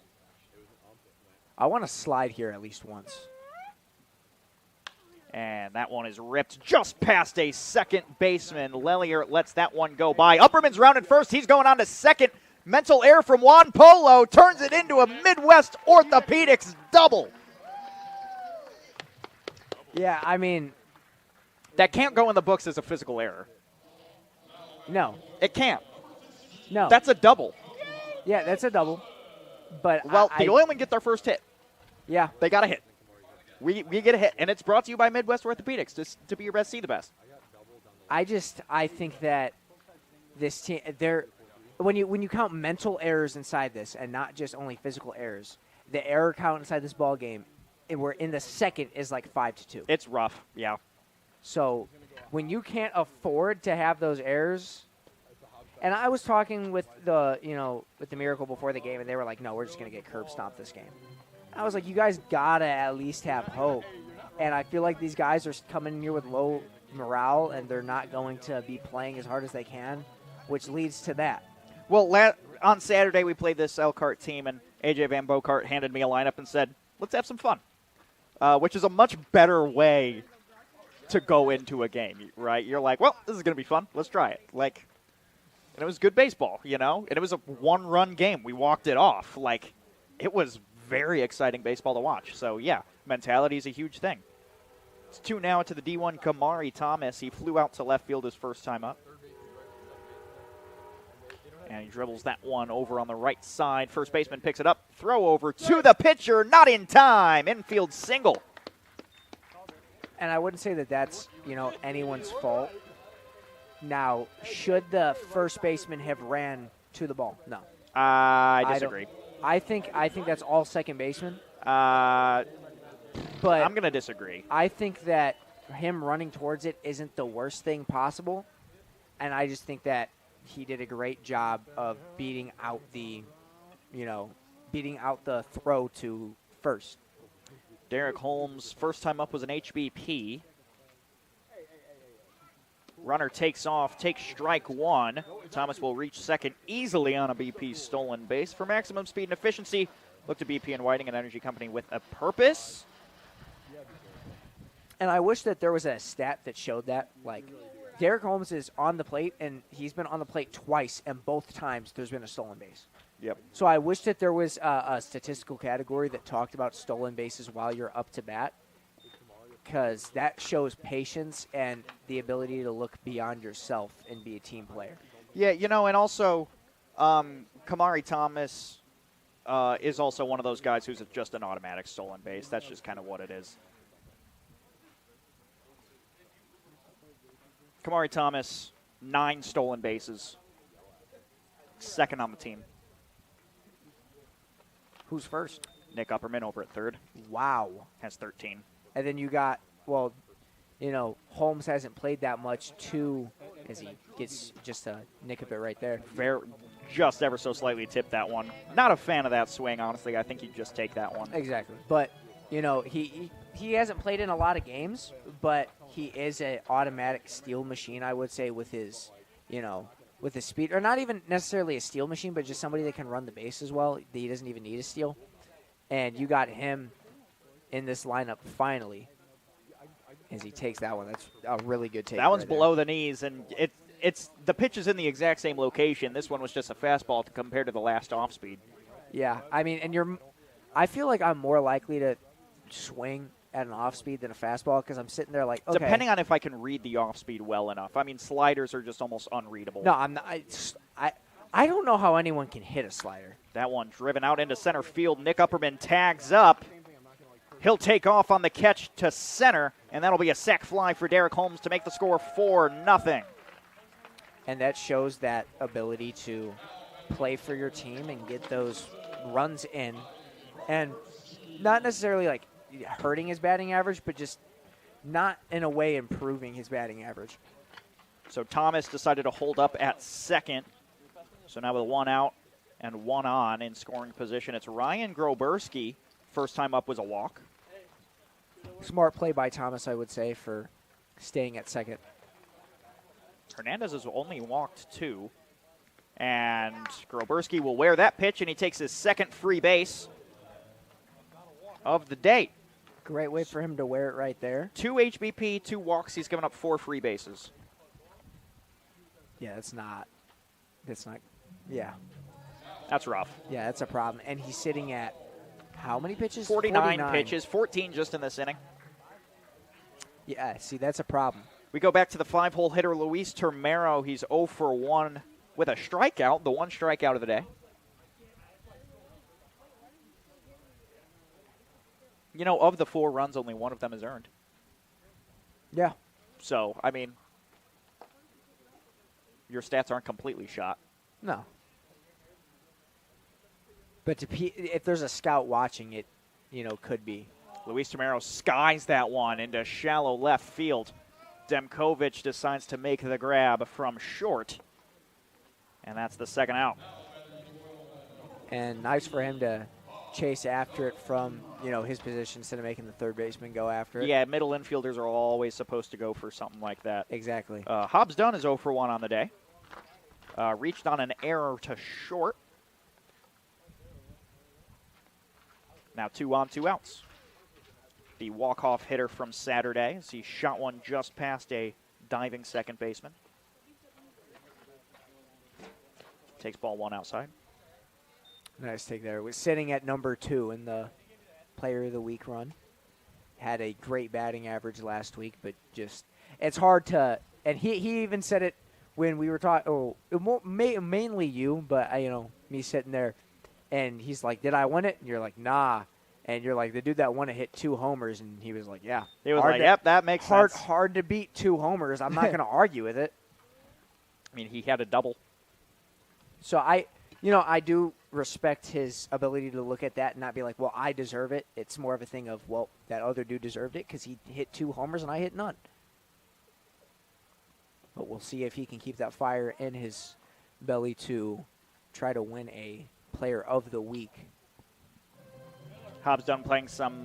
I want to slide here at least once. And that one is ripped just past a second baseman. Lellier lets that one go by. Upperman's rounded first. He's going on to second. Mental error from Juan Polo turns it into a Midwest Orthopedics double. Yeah, I mean, that can't go in the books as a physical error. No. It can't. No. That's a double. Yeah, that's a double. But the Oilmen get their first hit. Yeah. They got a hit. We get a hit, and it's brought to you by Midwest Orthopedics to be your best, see the best. I think that this team, when you count mental errors inside this and not just only physical errors, the error count inside this ball game, and we're in the second, is 5-2. It's rough, yeah. So when you can't afford to have those errors, and I was talking with the Miracle before the game, and they were like, no, we're just going to get curb stomped this game. I was like, you guys got to at least have hope. And I feel like these guys are coming in here with low morale, and they're not going to be playing as hard as they can, which leads to that. Well, on Saturday we played this Elkhart team, and AJ Van Bokart handed me a lineup and said, let's have some fun, which is a much better way to go into a game, right? You're like, well, this is going to be fun. Let's try it. And it was good baseball, and it was a one-run game. We walked it off. It was very exciting baseball to watch. So, yeah, mentality is a huge thing. It's 2 now to the D1, Kamari Thomas. He flew out to left field his first time up. And he dribbles that one over on the right side. First baseman picks it up. Throw over to the pitcher. Not in time. Infield single. And I wouldn't say that that's, anyone's fault. Now, should the first baseman have ran to the ball? No. I disagree. I think that's all second baseman. But I'm going to disagree. I think that him running towards it isn't the worst thing possible. And I just think that he did a great job of beating out the throw to first. Derek Holmes' first time up was an HBP. Runner takes off, takes strike one. Thomas will reach second easily on a BP stolen base. For maximum speed and efficiency, look to BP and Whiting, an energy company with a purpose. And I wish that there was a stat that showed that. Like, Derek Holmes is on the plate, and he's been on the plate twice, and both times there's been a stolen base. Yep. So I wish that there was a statistical category that talked about stolen bases while you're up to bat, because that shows patience and the ability to look beyond yourself and be a team player. Yeah, and also Kamari Thomas is also one of those guys who's just an automatic stolen base. That's just kind of what it is. Kamari Thomas, 9 stolen bases, second on the team. Who's first? Nick Upperman over at third. Wow. Has 13. And then you got, Holmes hasn't played that much too, as he gets just a nick of it right there. Just ever so slightly tipped that one. Not a fan of that swing, honestly. I think you'd just take that one. Exactly. But, he hasn't played in a lot of games, but he is an automatic steal machine, I would say, with his, with his speed. Or not even necessarily a steal machine, but just somebody that can run the base as well. He doesn't even need a steal. And you got him in this lineup finally as he takes that one. That's a really good take. That one's right below there. the knees, and it's the pitch is in the exact same location. This one was just a fastball compared to the last off speed. Yeah, I mean, and I feel like I'm more likely to swing at an off speed than a fastball because I'm sitting there like, okay. Depending on if I can read the off speed well enough. I mean, sliders are just almost unreadable. No, I'm not. I don't know how anyone can hit a slider. That one driven out into center field. Nick Upperman tags up. He'll take off on the catch to center, and that'll be a sac fly for Derek Holmes to make the score 4-0. And that shows that ability to play for your team and get those runs in, and not necessarily like hurting his batting average, but just not in a way improving his batting average. So Thomas decided to hold up at second. So now with 1 out and 1 on in scoring position, it's Ryan Groberski. First time up was a walk. Smart play by Thomas, I would say, for staying at second. Hernandez has only walked 2. And Groberski will wear that pitch, and he takes his second free base of the day. Great way for him to wear it right there. 2 HBP, 2 walks. He's given up 4 free bases. Yeah, that's rough. Yeah, that's a problem. And he's sitting at how many pitches? 49 pitches, 14 just in this inning. Yeah, see, that's a problem. We go back to the 5-hole hitter, Luis Termero. He's 0 for 1 with a strikeout, the 1 strikeout of the day. Of the 4 runs, only 1 of them is earned. Yeah. So, I mean, your stats aren't completely shot. No. But if there's a scout watching it, could be. Luis Termero skies that one into shallow left field. Demkovic decides to make the grab from short. And that's the second out. And nice for him to chase after it from, his position instead of making the third baseman go after it. Yeah, middle infielders are always supposed to go for something like that. Exactly. Hobbs Dunn is 0 for 1 on the day. Reached on an error to short. Now 2 on, 2 outs. The walk-off hitter from Saturday as he shot one just past a diving second baseman. Takes ball 1 outside. Nice take there. Was sitting at number 2 in the Player of the Week run. Had a great batting average last week, but just it's hard to. And he even said it when we were talking, mainly you, but me sitting there, and he's like, "Did I win it?" And you're like, "Nah." And you're like, "The dude that won it hit 2 homers," and he was like, "Yeah." He was like, "Yep, that makes sense." Hard to beat 2 homers. I'm not going to argue with it. I mean, he had a double. So I do respect his ability to look at that and not be like, "Well, I deserve it." It's more of a thing of, well, that other dude deserved it because he hit 2 homers and I hit none. But we'll see if he can keep that fire in his belly to try to win a Player of the Week. Hobbs done playing some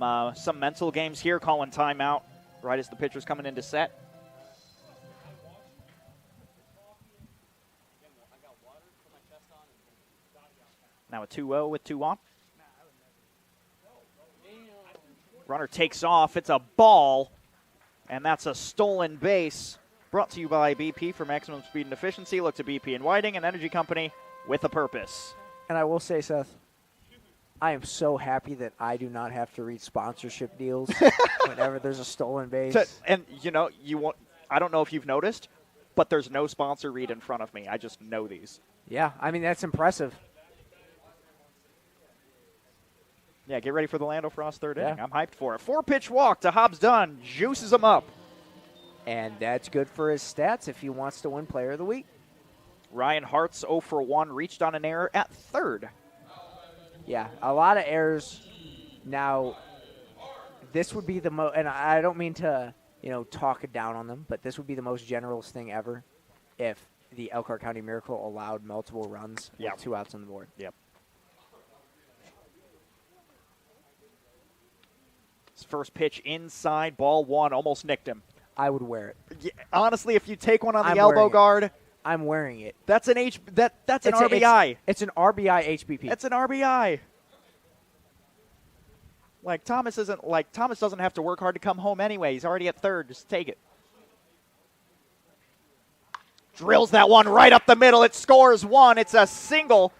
mental games here, calling timeout right as the pitcher's coming into set. Now a 2-0 with 2 on. Runner takes off. It's a ball, and that's a stolen base. Brought to you by BP for maximum speed and efficiency. Look to BP and Whiting, an energy company with a purpose. And I will say, Seth, I am so happy that I do not have to read sponsorship deals whenever there's a stolen base. And, I don't know if you've noticed, but there's no sponsor read in front of me. I just know these. Yeah, I mean, that's impressive. Yeah, get ready for the Lando Frost third inning. I'm hyped for it. 4-pitch walk to Hobbs Dunn. Juices him up. And that's good for his stats if he wants to win Player of the Week. Ryan Hart's 0 for 1, reached on an error at third. Yeah, a lot of errors. Now, this would be the most, and I don't mean to, talk it down on them, but this would be the most generous thing ever if the Elkhart County Miracle allowed multiple runs with 2 outs on the board. Yep. His first pitch inside, ball 1, almost nicked him. I would wear it. Yeah, honestly, if you take one on the elbow guard, I'm wearing it. That's an that's an RBI. It's an RBI HBP. It's an RBI. Thomas doesn't have to work hard to come home anyway. He's already at third. Just take it. Drills that one right up the middle. It scores 1. It's a single.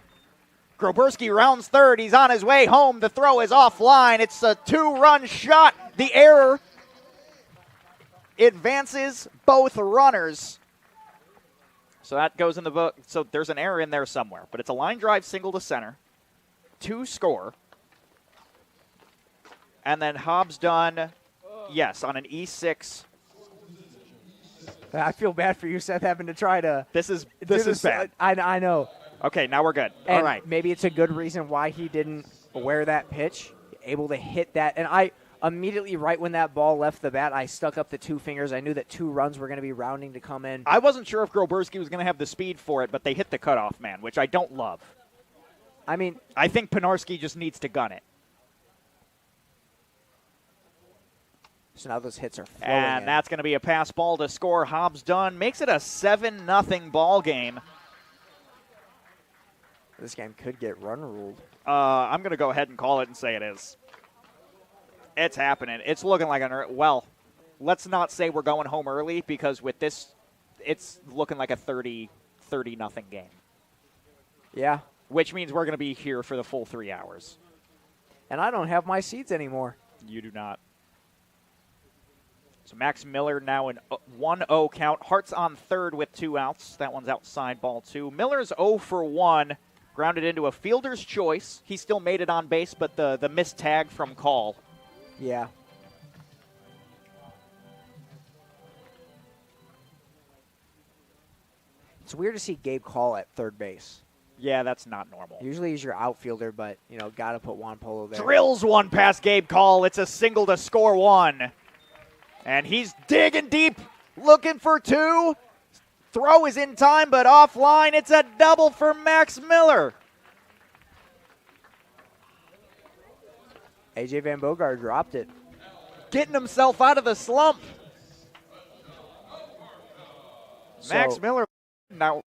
Groberski rounds third. He's on his way home. The throw is offline. It's a 2-run shot. The error advances both runners. So that goes in the book. So there's an error in there somewhere. But it's a line drive single to center. 2 score. And then Hobbs Dunn, yes, on an E6. I feel bad for you, Seth, having to try to. This is bad. I know. Okay, now we're good. And all right. Maybe it's a good reason why he didn't wear that pitch, able to hit that. And I immediately, right when that ball left the bat, I stuck up the 2 fingers. I knew that 2 runs were going to be rounding to come in. I wasn't sure if Groberski was going to have the speed for it, but they hit the cutoff man, which I don't love. I think Pinarski just needs to gun it. So now those hits are flowing And that's going to be a pass ball to score. Hobbs Dunn makes it a 7-0 ball game. This game could get run ruled. I'm going to go ahead and call it and say it is. It's happening. It's looking like let's not say we're going home early because with this, it's looking like a 30-0 game. Yeah. Which means we're going to be here for the full 3 hours. And I don't have my seats anymore. You do not. So Max Miller now in 1-0 count. Hart's on third with 2 outs. That one's outside, ball 2. Miller's 0 for 1. Grounded into a fielder's choice. He still made it on base, but the missed tag from call. Yeah. It's weird to see Gabe Call at third base. Yeah, that's not normal. Usually he's your outfielder, but, got to put Juan Polo there. Drills one past Gabe Call. It's a single to score 1. And he's digging deep, looking for 2. Throw is in time, but offline. It's a double for Max Miller. A.J. Van Bogart dropped it. Getting himself out of the slump. Max Miller now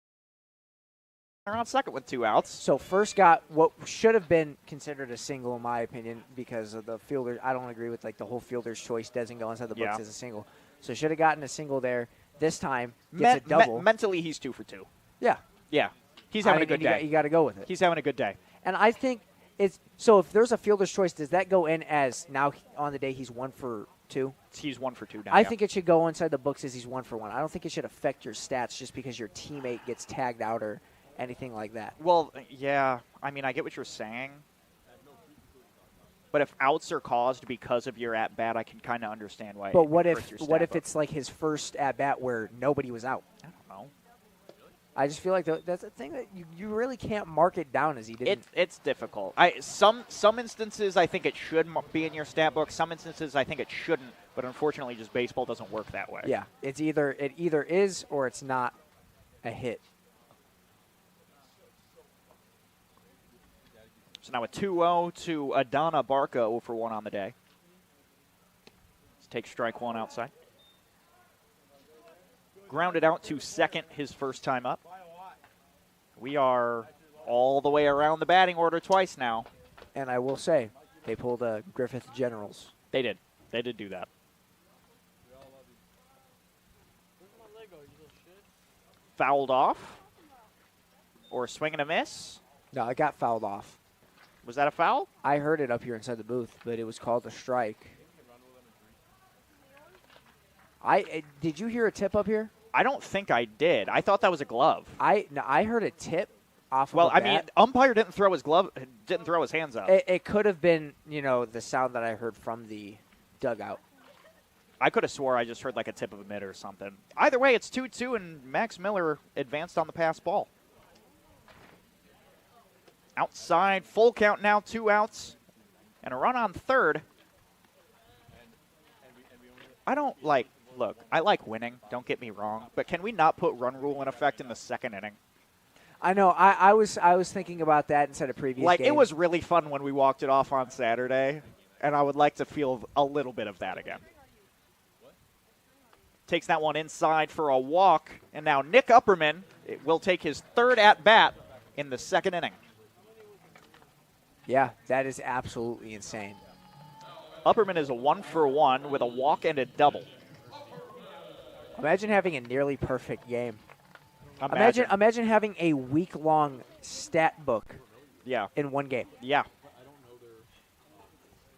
on second with 2 outs. So first got what should have been considered a single, in my opinion, because of the fielder. I don't agree with the whole fielder's choice doesn't go inside the books as a single. So should have gotten a single there. This time gets a double. Mentally, he's 2 for 2. Yeah. Yeah. He's having a good day. You got to go with it. He's having a good day. And I think So if there's a fielder's choice, does that go in as now on the day he's 1 for 2? He's 1 for 2 now. I think it should go inside the books as he's 1 for 1. I don't think it should affect your stats just because your teammate gets tagged out or anything like that. Well, yeah. I mean, I get what you're saying. But if outs are caused because of your at-bat, I can kind of understand why. But what if it's like his first at-bat where nobody was out? I don't know. I just feel like that's a thing that you really can't mark it down as he didn't. It's difficult. Some instances I think it should be in your stat book. Some instances I think it shouldn't. But unfortunately, just baseball doesn't work that way. Yeah, it either is or it's not a hit. So now a 2-0 to Adana Barca, 0 for 1 on the day. Let's take strike 1 outside. Grounded out to second his first time up. We are all the way around the batting order twice now. And I will say, they pulled a Griffith Generals. They did. They did do that. Fouled off. Or a swing and a miss. No, it got fouled off. Was that a foul? I heard it up here inside the booth, but it was called a strike. Did you hear a tip up here? I don't think I did. I thought that was a glove. I heard a tip off. Well, of a bat. I mean, umpire didn't throw his glove, didn't throw his hands up. It could have been, the sound that I heard from the dugout. I could have swore I just heard like a tip of a mitt or something. Either way, it's 2-2, and Max Miller advanced on the pass ball. Outside, full count now, 2 outs, and a run on third. I don't look, I like winning, don't get me wrong, but can we not put run rule in effect in the second inning? I know, I was thinking about that instead of previous games. It was really fun when we walked it off on Saturday, and I would like to feel a little bit of that again. Takes that one inside for a walk, and now Nick Upperman will take his third at-bat in the second inning. Yeah, that is absolutely insane. Upperman is a 1 for 1 with a walk and a double. Imagine having a nearly perfect game. Imagine having a week-long stat book. Yeah. In one game. Yeah.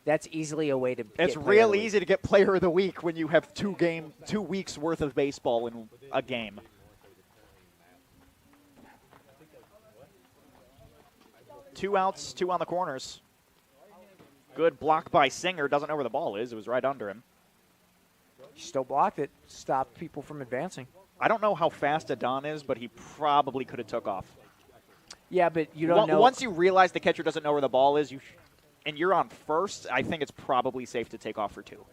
That's easily a way to. It's real easy to get player of the week when you have 2 weeks worth of baseball in a game. Two outs, 2 on the corners. Good block by Singer. Doesn't know where the ball is. It was right under him. He still blocked it. Stopped people from advancing. I don't know how fast Adon is, but he probably could have took off. Yeah, but you don't know. Once you realize the catcher doesn't know where the ball is, and you're on first, I think it's probably safe to take off for 2.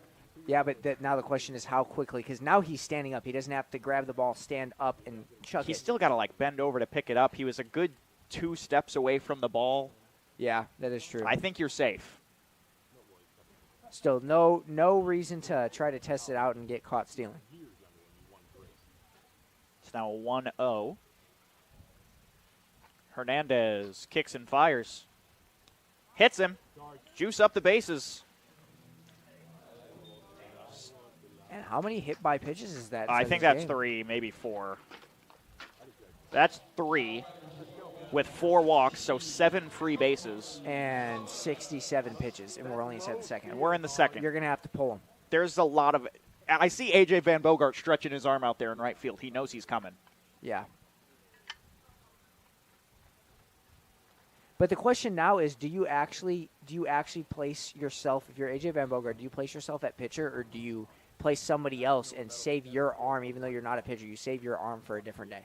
Yeah, but now the question is how quickly, because now he's standing up. He doesn't have to grab the ball, stand up, and chuck it. He's still got to bend over to pick it up. He was a good 2 steps away from the ball. Yeah, that is true. I think you're safe. Still, no reason to try to test it out and get caught stealing. It's now a 1-0. Hernandez kicks and fires. Hits him. Juice up the bases. And how many hit by pitches is that? I think that's 3, maybe 4. That's 3 with 4 walks, so 7 free bases. And 67 pitches, and we're only inside the second. And we're in the second. You're going to have to pull him. There's a lot of – I see A.J. Van Bogart stretching his arm out there in right field. He knows he's coming. Yeah. But the question now is, do you actually place yourself, if you're A.J. Van Bogart, do you place yourself at pitcher, or do you place somebody else and save your arm, even though you're not a pitcher, you save your arm for a different day?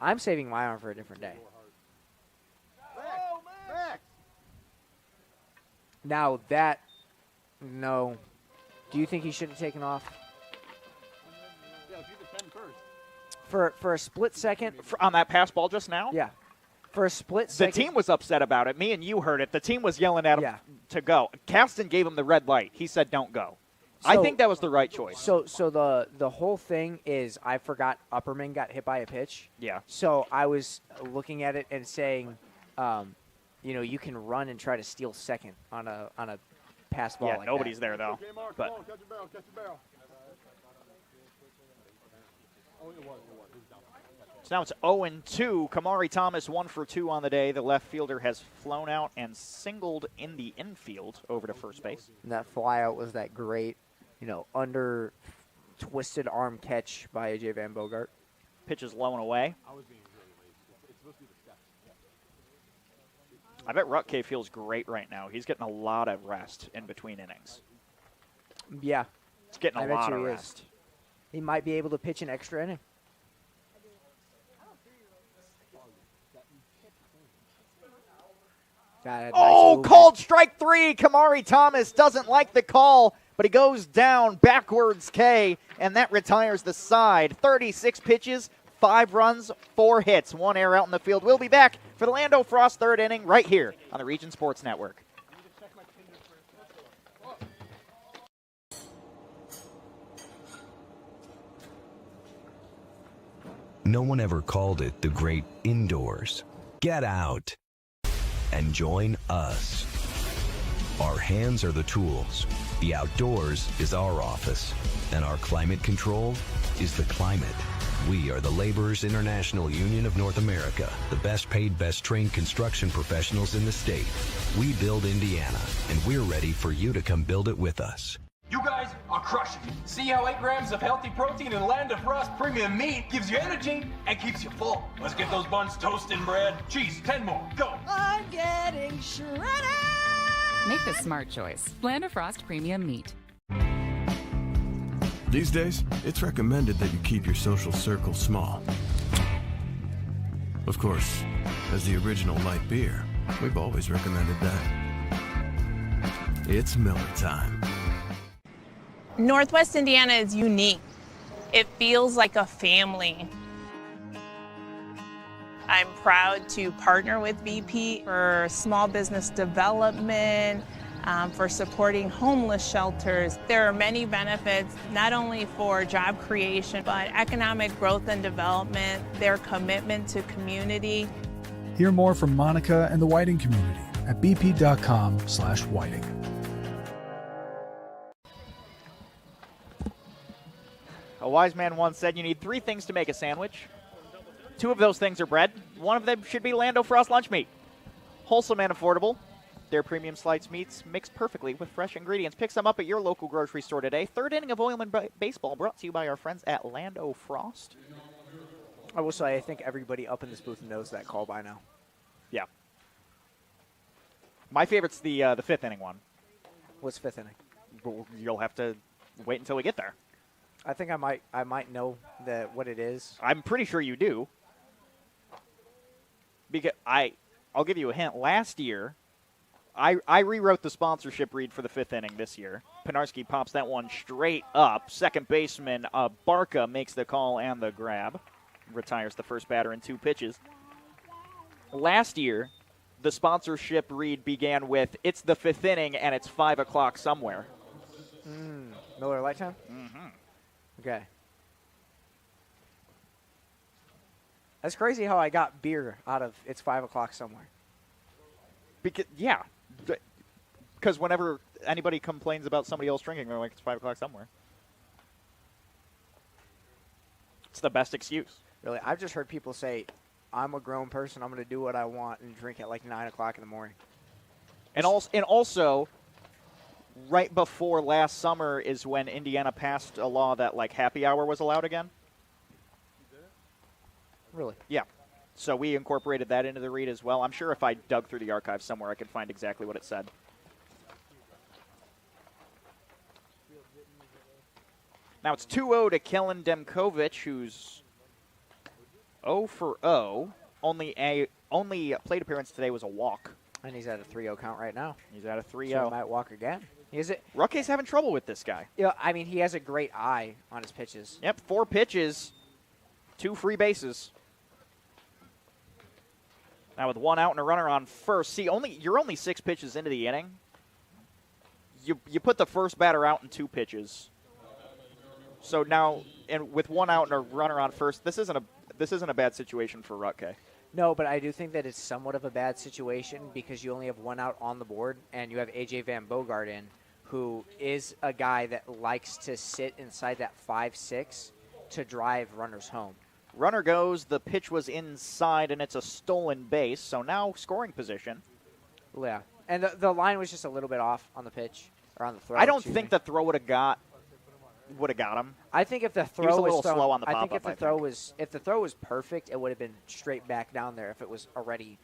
I'm saving my arm for a different day. Now no. Do you think he should have taken off? For a split second? On that pass ball just now? Yeah. For a split second. The team was upset about it. Me and you heard it. The team was yelling at him to go. Caston gave him the red light. He said, don't go. So, I think that was the right choice. So the whole thing is, I forgot Upperman got hit by a pitch. Yeah. So I was looking at it and saying, you can run and try to steal second on a pass ball. Yeah, like nobody's that. there though. But So now it's 0-2. Kamari Thomas 1 for 2 on the day. The left fielder has flown out and singled in the infield over to first base. And that flyout was that great, under twisted arm catch by A.J. Van Bogart. Pitch is low and away. I bet Rutke feels great right now. He's getting a lot of rest in between innings. Yeah. He's getting a lot of rest. He might be able to pitch an extra inning. Called strike 3. Kamari Thomas doesn't like the call, but he goes down backwards K, and that retires the side. 36 pitches, 5 runs, 4 hits, 1 error out in the field. We'll be back for the Lando Frost third inning right here on the Region Sports Network. No one ever called it the great indoors. Get out and join us. Our hands are the tools. The outdoors is our office. And our climate control is the climate. We are the Laborers International Union of North America, the best paid, best trained construction professionals in the state. We build Indiana, and we're ready for you to come build it with us. You guys are crushing it. See how 8 grams of healthy protein in Land of Frost premium meat gives you energy and keeps you full. Let's get those buns toasted and bread. Cheese, 10 more. Go. I'm getting shredded. Make the smart choice. Land of Frost Premium Meat. These days, it's recommended that you keep your social circle small. Of course, as the original light beer, we've always recommended that. It's Miller time. Northwest Indiana is unique. It feels like a family. I'm proud to partner with BP for small business development, for supporting homeless shelters. There are many benefits, not only for job creation, but economic growth and development, their commitment to community. Hear more from Monica and the Whiting community at bp.com/whiting. A wise man once said you need 3 things to make a sandwich. 2 of those things are bread. 1 of them should be Lando Frost lunch meat. Wholesome and affordable. Their premium sliced meats mixed perfectly with fresh ingredients. Pick some up at your local grocery store today. Third inning of Oilmen baseball brought to you by our friends at Lando Frost. I will say, I think everybody up in this booth knows that call by now. Yeah. My favorite's the 5th inning one. What's 5th inning? You'll have to wait until we get there. I think I might know what it is. I'm pretty sure you do. Because I'll give you a hint. Last year, I rewrote the sponsorship read for the 5th inning this year. Pinarski pops that one straight up. Second baseman Barca makes the call and the grab. Retires the first batter in 2 pitches. Last year, the sponsorship read began with, it's the 5th inning and it's 5 o'clock somewhere. Miller Lite time? Mm-hmm. Okay. That's crazy how I got beer out of it's 5 o'clock somewhere. Because whenever anybody complains about somebody else drinking, they're like, it's 5 o'clock somewhere. It's the best excuse. Really, I've just heard people say, I'm a grown person, I'm going to do what I want and drink at like 9 o'clock in the morning. And also, right before last summer is when Indiana passed a law that like happy hour was allowed again. Really? Yeah. So we incorporated that into the read as well. I'm sure if I dug through the archives somewhere, I could find exactly what it said. Now it's 2-0 to Kellen Demkovic, who's 0 for 0. Only plate appearance today was a walk. And he's at a 3-0 count right now. He's at a 3-0. So he might walk again. Rutke's having trouble with this guy. Yeah, I mean, he has a great eye on his pitches. Yep, 4 pitches, 2 free bases. Now with 1 out and a runner on first. See, you're only 6 pitches into the inning. You put the first batter out in 2 pitches. So now, and with 1 out and a runner on first, this isn't a bad situation for Rutke. No, but I do think that it's somewhat of a bad situation because you only have 1 out on the board, and you have A.J. Van Bogart in, who is a guy that likes to sit inside that 5-6 to drive runners home. Runner goes. The pitch was inside, and it's a stolen base. So now scoring position. Yeah. And the line was just a little bit off on the pitch, or on the throw. I don't think the throw would have got him. I think if the throw was a little thrown, slow on the I pop-up, think if the throw was perfect, it would have been straight back down there if it was already,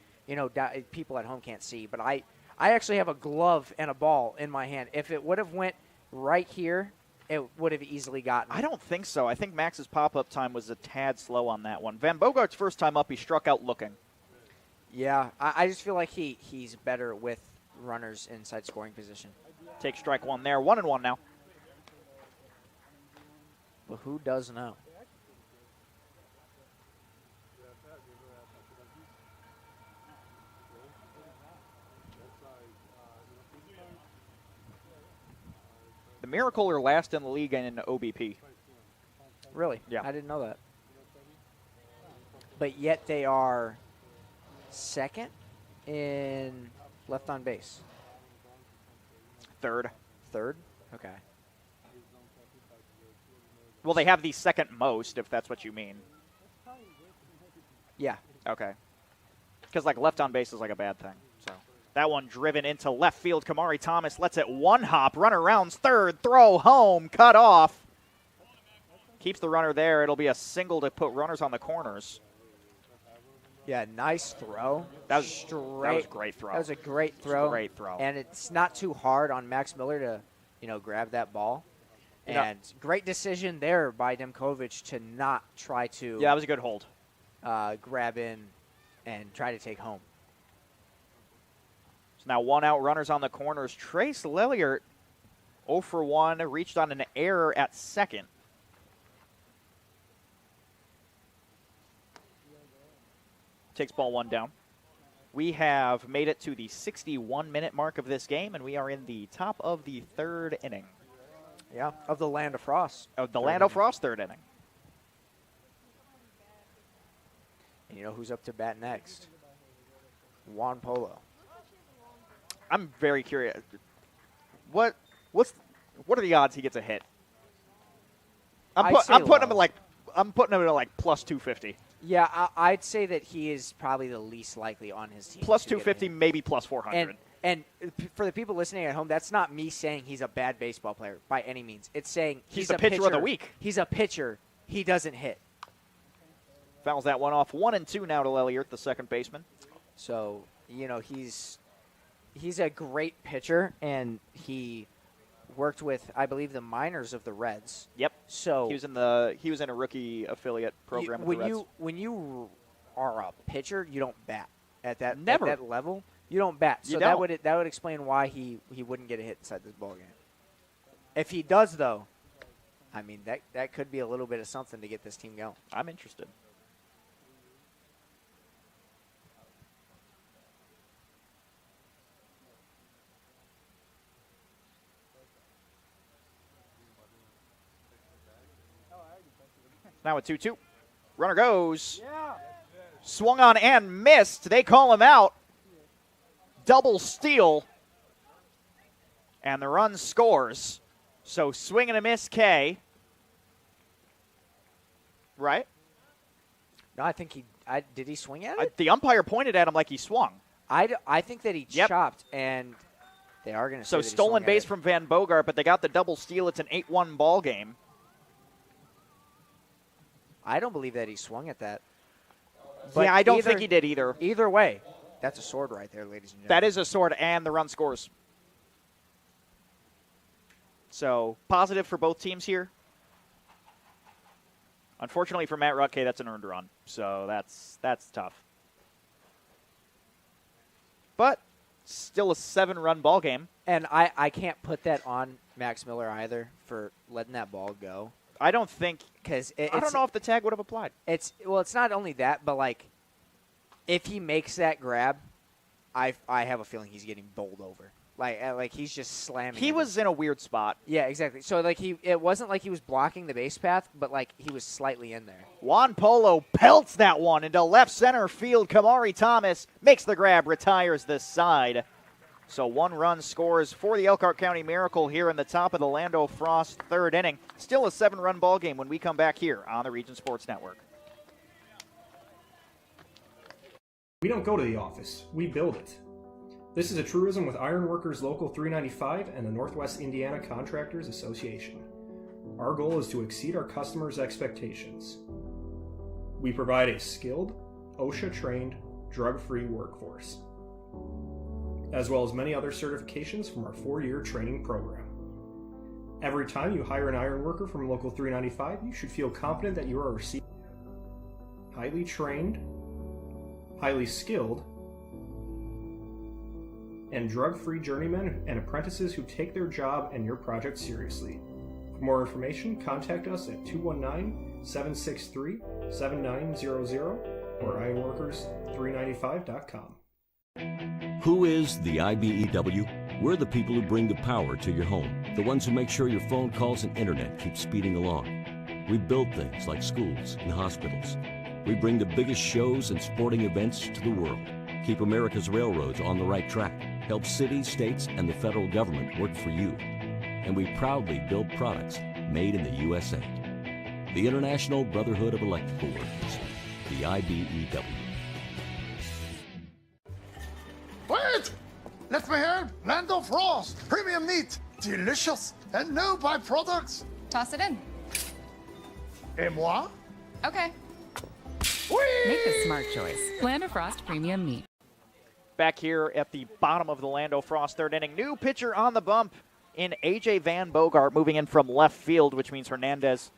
people at home can't see. But I actually have a glove and a ball in my hand. If it would have went right here, it would have easily gotten. I don't think so. I think Max's pop-up time was a tad slow on that one. Van Bogart's first time up, he struck out looking. Yeah, I just feel like he's better with runners inside scoring position. Take strike one there. 1-1 now. Well, who does know? The Miracle are last in the league in OBP. Really? Yeah. I didn't know that. But yet they are second in left on base. Third. Third? Okay. Well, they have the second most, if that's what you mean. Yeah. Okay. Because, left on base is a bad thing. So that one driven into left field. Kamari Thomas lets it one hop. Runner rounds third. Throw home. Cut off. Keeps the runner there. It'll be a single to put runners on the corners. Yeah, nice throw. That was a great throw. That was a great throw. Great throw. And it's not too hard on Max Miller to, grab that ball. And great decision there by Demkovic to not try to. Yeah, that was a good hold. Grab in and try to take home. So now 1 out, runners on the corners. Trace Lilliard, 0 for 1, reached on an error at second. Takes ball 1 down. We have made it to the 61-minute mark of this game, and we are in the top of the third inning. Yeah, of the Land of Frost. Of the Land of Frost third inning. And you know who's up to bat next? Juan Polo. I'm very curious. What are the odds he gets a hit? I'm putting him at plus 250. Yeah, I'd say that he is probably the least likely on his team. Plus 250, maybe plus 400. And for the people listening at home, that's not me saying he's a bad baseball player by any means. It's saying he's a pitcher of the week. He's a pitcher. He doesn't hit. Fouls that one off. 1-2 now to Lilliard, the second baseman. So, he's a great pitcher, and he worked with, I believe, the minors of the Reds. Yep. So he was in a rookie affiliate program with the Reds. When you are a pitcher, you don't bat at that Never. At that level. You don't bat. So that would explain why he wouldn't get a hit inside this ball game. If he does, though, I mean that could be a little bit of something to get this team going. I'm interested. Now a 2-2. Runner goes. Yeah. Swung on and missed. They call him out. Double steal. And the run scores. So swing and a miss, K. Right? No, I think did he swing at it? The umpire pointed at him like he swung. I think that he chopped, and they are going to say So stolen base from Van Bogart, but they got the double steal. It's an 8-1 ball game. I don't believe that he swung at that. But yeah, I don't think he did either. Either way, that's a sword right there, ladies and gentlemen. That is a sword, and the run scores. So positive for both teams here. Unfortunately for Matt Rutke, that's an earned run. So that's tough. But still a 7-run ball game. And I can't put that on Max Miller either for letting that ball go. I don't think because I don't know if the tag would have applied. It's not only that, but if he makes that grab, I have a feeling he's getting bowled over. Like he's just slamming. He was in a weird spot. Yeah, exactly. So it wasn't like he was blocking the base path, but he was slightly in there. Juan Polo pelts that one into left center field. Kamari Thomas makes the grab, retires this side. So 1 run scores for the Elkhart County Miracle here in the top of the Lando Frost third inning. Still a 7-run ball game when we come back here on the Region Sports Network. We don't go to the office, we build it. This is a truism with Ironworkers Local 395 and the Northwest Indiana Contractors Association. Our goal is to exceed our customers' expectations. We provide a skilled, OSHA-trained, drug-free workforce, as well as many other certifications from our 4-year training program. Every time you hire an ironworker from Local 395, you should feel confident that you are receiving highly trained, highly skilled, and drug-free journeymen and apprentices who take their job and your project seriously. For more information, contact us at 219-763-7900 or ironworkers395.com. Who is the IBEW? We're the people who bring the power to your home, the ones who make sure your phone calls and internet keep speeding along. We build things like schools and hospitals. We bring the biggest shows and sporting events to the world, keep America's railroads on the right track, help cities, states, and the federal government work for you. And we proudly build products made in the USA. The International Brotherhood of Electrical Workers, the IBEW. Wait! Let me help! Land of Frost! Premium meat! Delicious! And no byproducts! Toss it in. Et moi? Okay. Make a smart choice. Land of Frost Premium Meat. Back here at the bottom of the Lando Frost third inning. New pitcher on the bump in A.J. Van Bogart, moving in from left field, which means Hernandez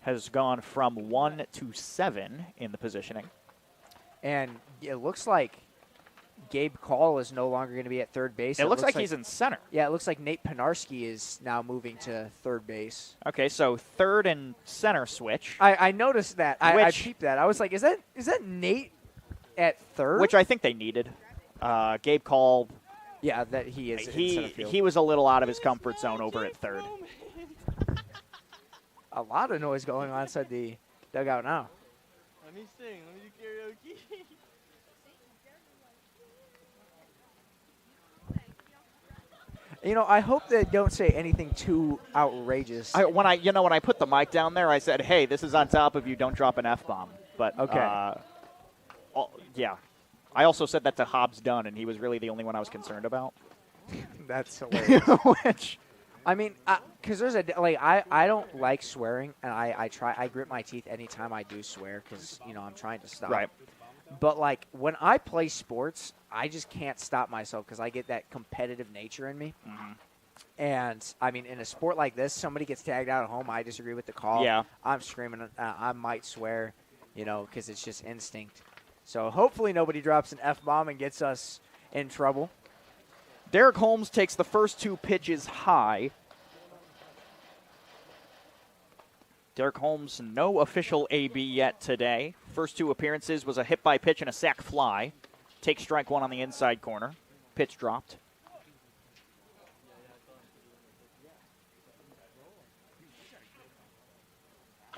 has gone from 1 to 7 in the positioning. And it looks like Gabe Call is no longer going to be at third base. It looks like he's in center. Yeah, it looks like Nate Pinarski is now moving to third base. Okay, so third and center switch. I noticed that. I peeped that. I was like, is that Nate at third? Which I think they needed. Gabe Call. Yeah, that he is in center field. He was a little out of his comfort zone over at third. A lot of noise going on inside the dugout now. Let me sing. Let me do karaoke. You know, I hope they don't say anything too outrageous. When I put the mic down there, I said, "Hey, this is on top of you. Don't drop an F-bomb." But okay. Yeah. I also said that to Hobbs Dunn, and he was really the only one I was concerned about. That's hilarious. Which, I mean, because there's I don't like swearing, and I grit my teeth anytime I do swear because I'm trying to stop. Right. But like when I play sports, I just can't stop myself because I get that competitive nature in me. Mm-hmm. And I mean, in a sport like this, somebody gets tagged out at home. I disagree with the call. Yeah. I'm screaming. I might swear, because it's just instinct. So hopefully nobody drops an F-bomb and gets us in trouble. Derek Holmes takes the first 2 pitches high. Derek Holmes, no official AB yet today. First 2 appearances was a hit by pitch and a sac fly. Take strike 1 on the inside corner. Pitch dropped.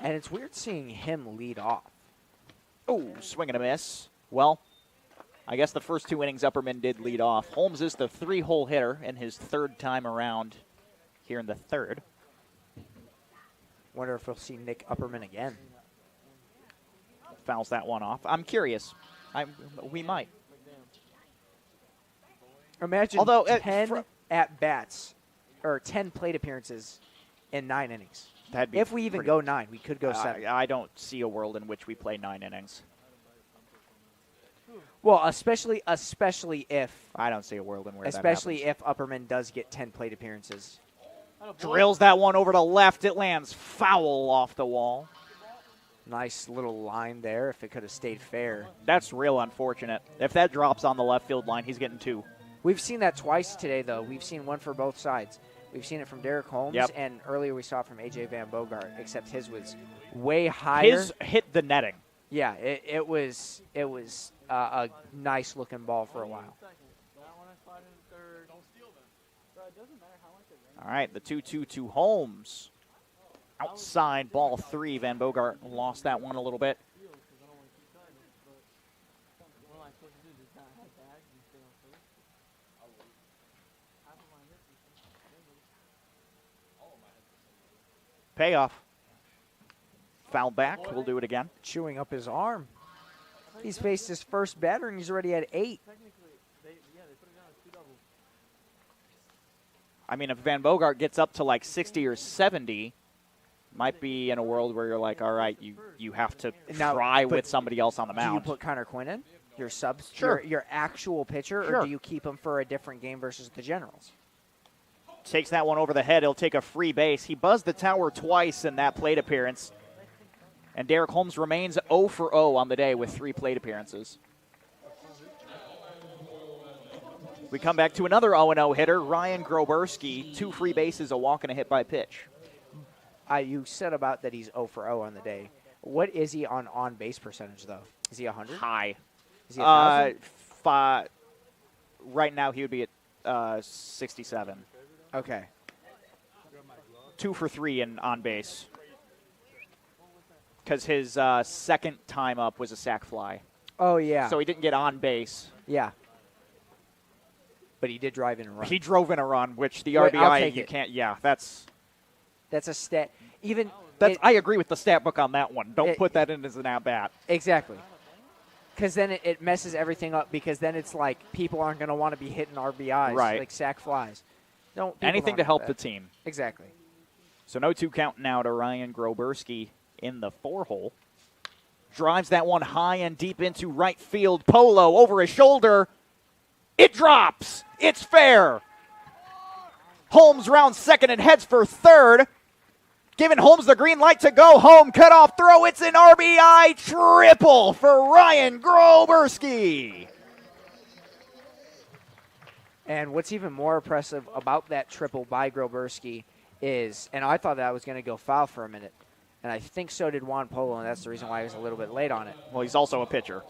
And it's weird seeing him lead off. Oh, swing and a miss. Well, I guess the first 2 innings Upperman did lead off. Holmes is the 3-hole hitter in his 3rd time around here in the 3rd. Wonder if we'll see Nick Upperman again. Fouls that one off. I'm curious. We might. Imagine 10 at-bats, or 10 plate appearances in 9 innings. That'd be if we even go 9, we could go 7. I don't see a world in which we play 9 innings. Well, especially if I don't see a world in which especially if Upperman does get 10 plate appearances. Drills that one over to left. It lands foul off the wall. Nice little line there. If it could have stayed fair. That's real unfortunate. If that drops on the left field line, he's getting 2. We've seen that twice today, though. We've seen one for both sides. We've seen it from Derek Holmes, and earlier we saw it from A.J. Van Bogart, except his was way higher. His hit the netting. Yeah, it was a nice-looking ball for a while. All right, the 2-2 to Holmes. Outside ball 3. Van Bogart lost that one a little bit. Payoff. Foul back. We'll do it again. Chewing up his arm. He's faced his first batter, and he's already at 8. I mean, if Van Bogart gets up to like 60 or 70, might be in a world where you're like, all right, you have to try with somebody else on the mound. Do you put Connor Quinn in? Your subs? Sure. Your actual pitcher? Sure. Or do you keep him for a different game versus the Generals? Takes that one over the head. He'll take a free base. He buzzed the tower twice in that plate appearance. And Derek Holmes remains 0 for 0 on the day with 3 plate appearances. We come back to another 0-0 hitter, Ryan Groberski. 2 free bases, a walk, and a hit by pitch. You said about that he's 0 for 0 on the day. What is he on base percentage, though? Is he 100? High. Is he 1,000? Right now, he would be at 67. Okay. 2 for 3 on base. Because his second time up was a sac fly. Oh, yeah. So he didn't get on base. Yeah. But he did drive in a run. He drove in a run, which the Wait, I'll RBI, take you it. can't, yeah, that's a stat. I agree with the stat book on that one. Don't put that in as an at-bat. Exactly. Because then it messes everything up, because then it's like people aren't going to want to be hitting RBIs, Right. like sac flies. Anything to help the team. Exactly. So 0-2 count now to Ryan Groberski in the 4-hole. Drives that one high and deep into right field. Polo over his shoulder. It drops. It's fair. Holmes rounds second and heads for third. Giving Holmes the green light to go home. Cutoff throw. It's an RBI triple for Ryan Groberski. And what's even more impressive about that triple by Groberski is, and I thought that was going to go foul for a minute, and I think so did Juan Polo, and that's the reason why I was a little bit late on it. Well, he's also a pitcher.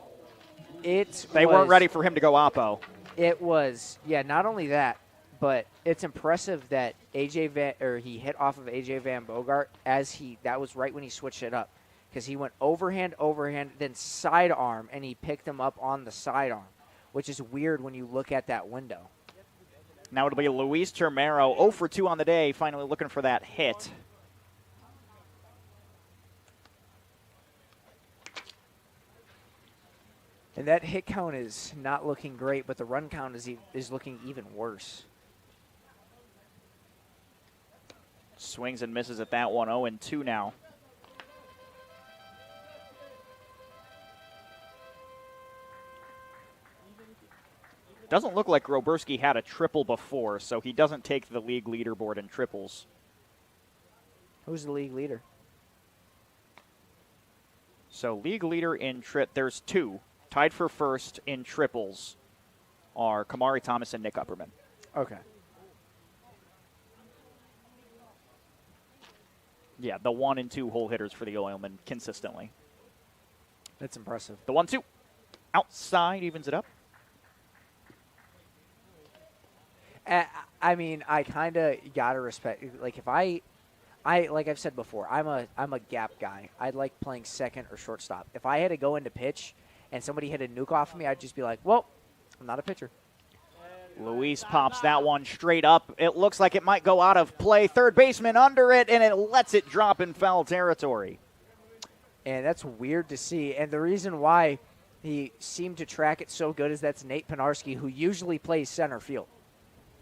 They weren't ready for him to go oppo. It was, not only that, but it's impressive that he hit off of AJ Van Bogart that was right when he switched it up, because he went overhand, then sidearm, and he picked him up on the sidearm, which is weird when you look at that window. Now it'll be Luis Termero, 0 for 2 on the day, finally looking for that hit. And that hit count is not looking great, but the run count is looking even worse. Swings and misses at that one, 0-2 now. Doesn't look like Groberski had a triple before, so he doesn't take the league leaderboard in triples. Who's the league leader? So league leader in there's 2. Tied for first in triples are Kamari Thomas and Nick Upperman. Okay. Yeah, the 1 and 2 hole hitters for the Oilmen consistently. That's impressive. The 1-2. Outside evens it up. I mean, I kind of gotta respect. Like, if I like I've said before, I'm a gap guy. I like playing second or shortstop. If I had to go into pitch and somebody hit a nuke off of me, I'd just be like, well, I'm not a pitcher. Luis pops that one straight up. It looks like it might go out of play. Third baseman under it, and it lets it drop in foul territory. And that's weird to see. And the reason why he seemed to track it so good is that's Nate Pinarski, who usually plays center field.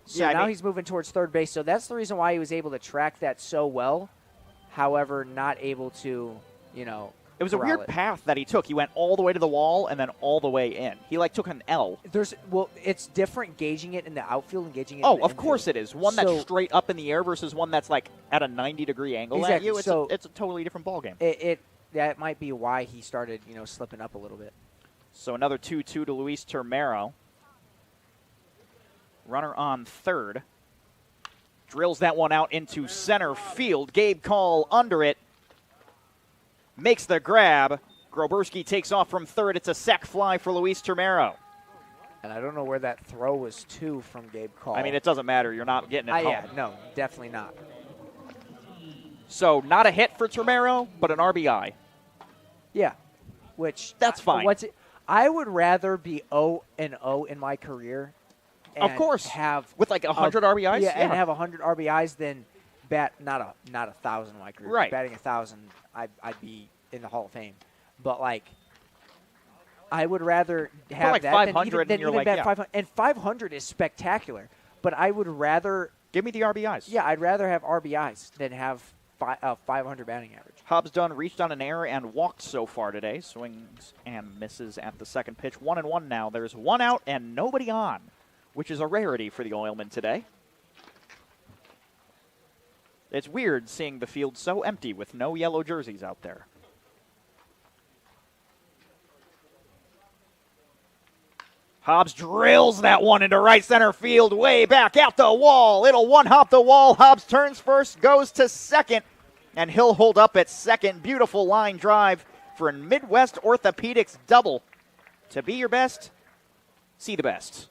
So now he's moving towards third base. So that's the reason why he was able to track that so well. However, not able to, It was a weird path that he took. He went all the way to the wall and then all the way in. He took an L. It's different gauging it in the outfield and gauging it. Oh, in the of course infield. it is. One that's straight up in the air versus one that's at a 90-degree angle Exactly. at you. So it's a totally different ballgame. That might be why he started, slipping up a little bit. So another 2-2 to Luis Termero. Runner on third. Drills that one out into center field. Gabe Call under it. Makes the grab. Groberski takes off from third. It's a sac fly for Luis Termero. And I don't know where that throw was to from Gabe Call. I mean, it doesn't matter. You're not getting it home. Yeah, no, definitely not. So not a hit for Termero, but an RBI. Yeah, which that's fine. I would rather be 0-0 in my career. Of course, with 100 RBIs. Yeah, and have 100 RBIs than bat not 1,000 in my career. Right, batting 1,000, I'd be in the Hall of Fame. But I would rather have like that 500 than and you're even like, bet yeah. 500. And 500 is spectacular, but I would rather give me the RBIs. Yeah, I'd rather have RBIs than have 500 batting average. Hobbs Dunn reached on an error and walked so far today. Swings and misses at the second pitch. 1-1 now. There's one out and nobody on, which is a rarity for the Oilmen today. It's weird seeing the field so empty with no yellow jerseys out there. Hobbs drills that one into right center field, way back at the wall. It'll one-hop the wall. Hobbs turns first, goes to second, and he'll hold up at second. Beautiful line drive for a Midwest Orthopedics double. To be your best, see the best.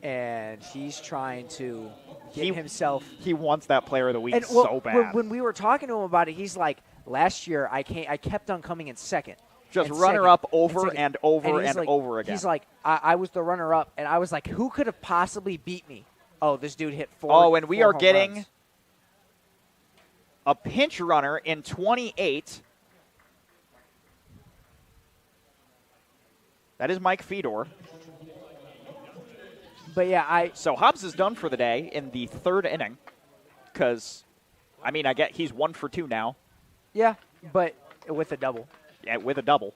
And he's trying to get himself. He wants that player of the week so bad. When we were talking to him about it, he's like, last year I kept on coming in second. Just and runner-up second, over and over and and over again. He's like, I was the runner-up, and I was like, who could have possibly beat me? Oh, this dude hit 4. Oh, and we are home getting runs. a pinch runner in 28. That is Mike Fedor. But yeah, So Hobbs is done for the day in the third inning, because, I mean, I get he's 1 for 2 now. Yeah, but with a double. Yeah, with a double.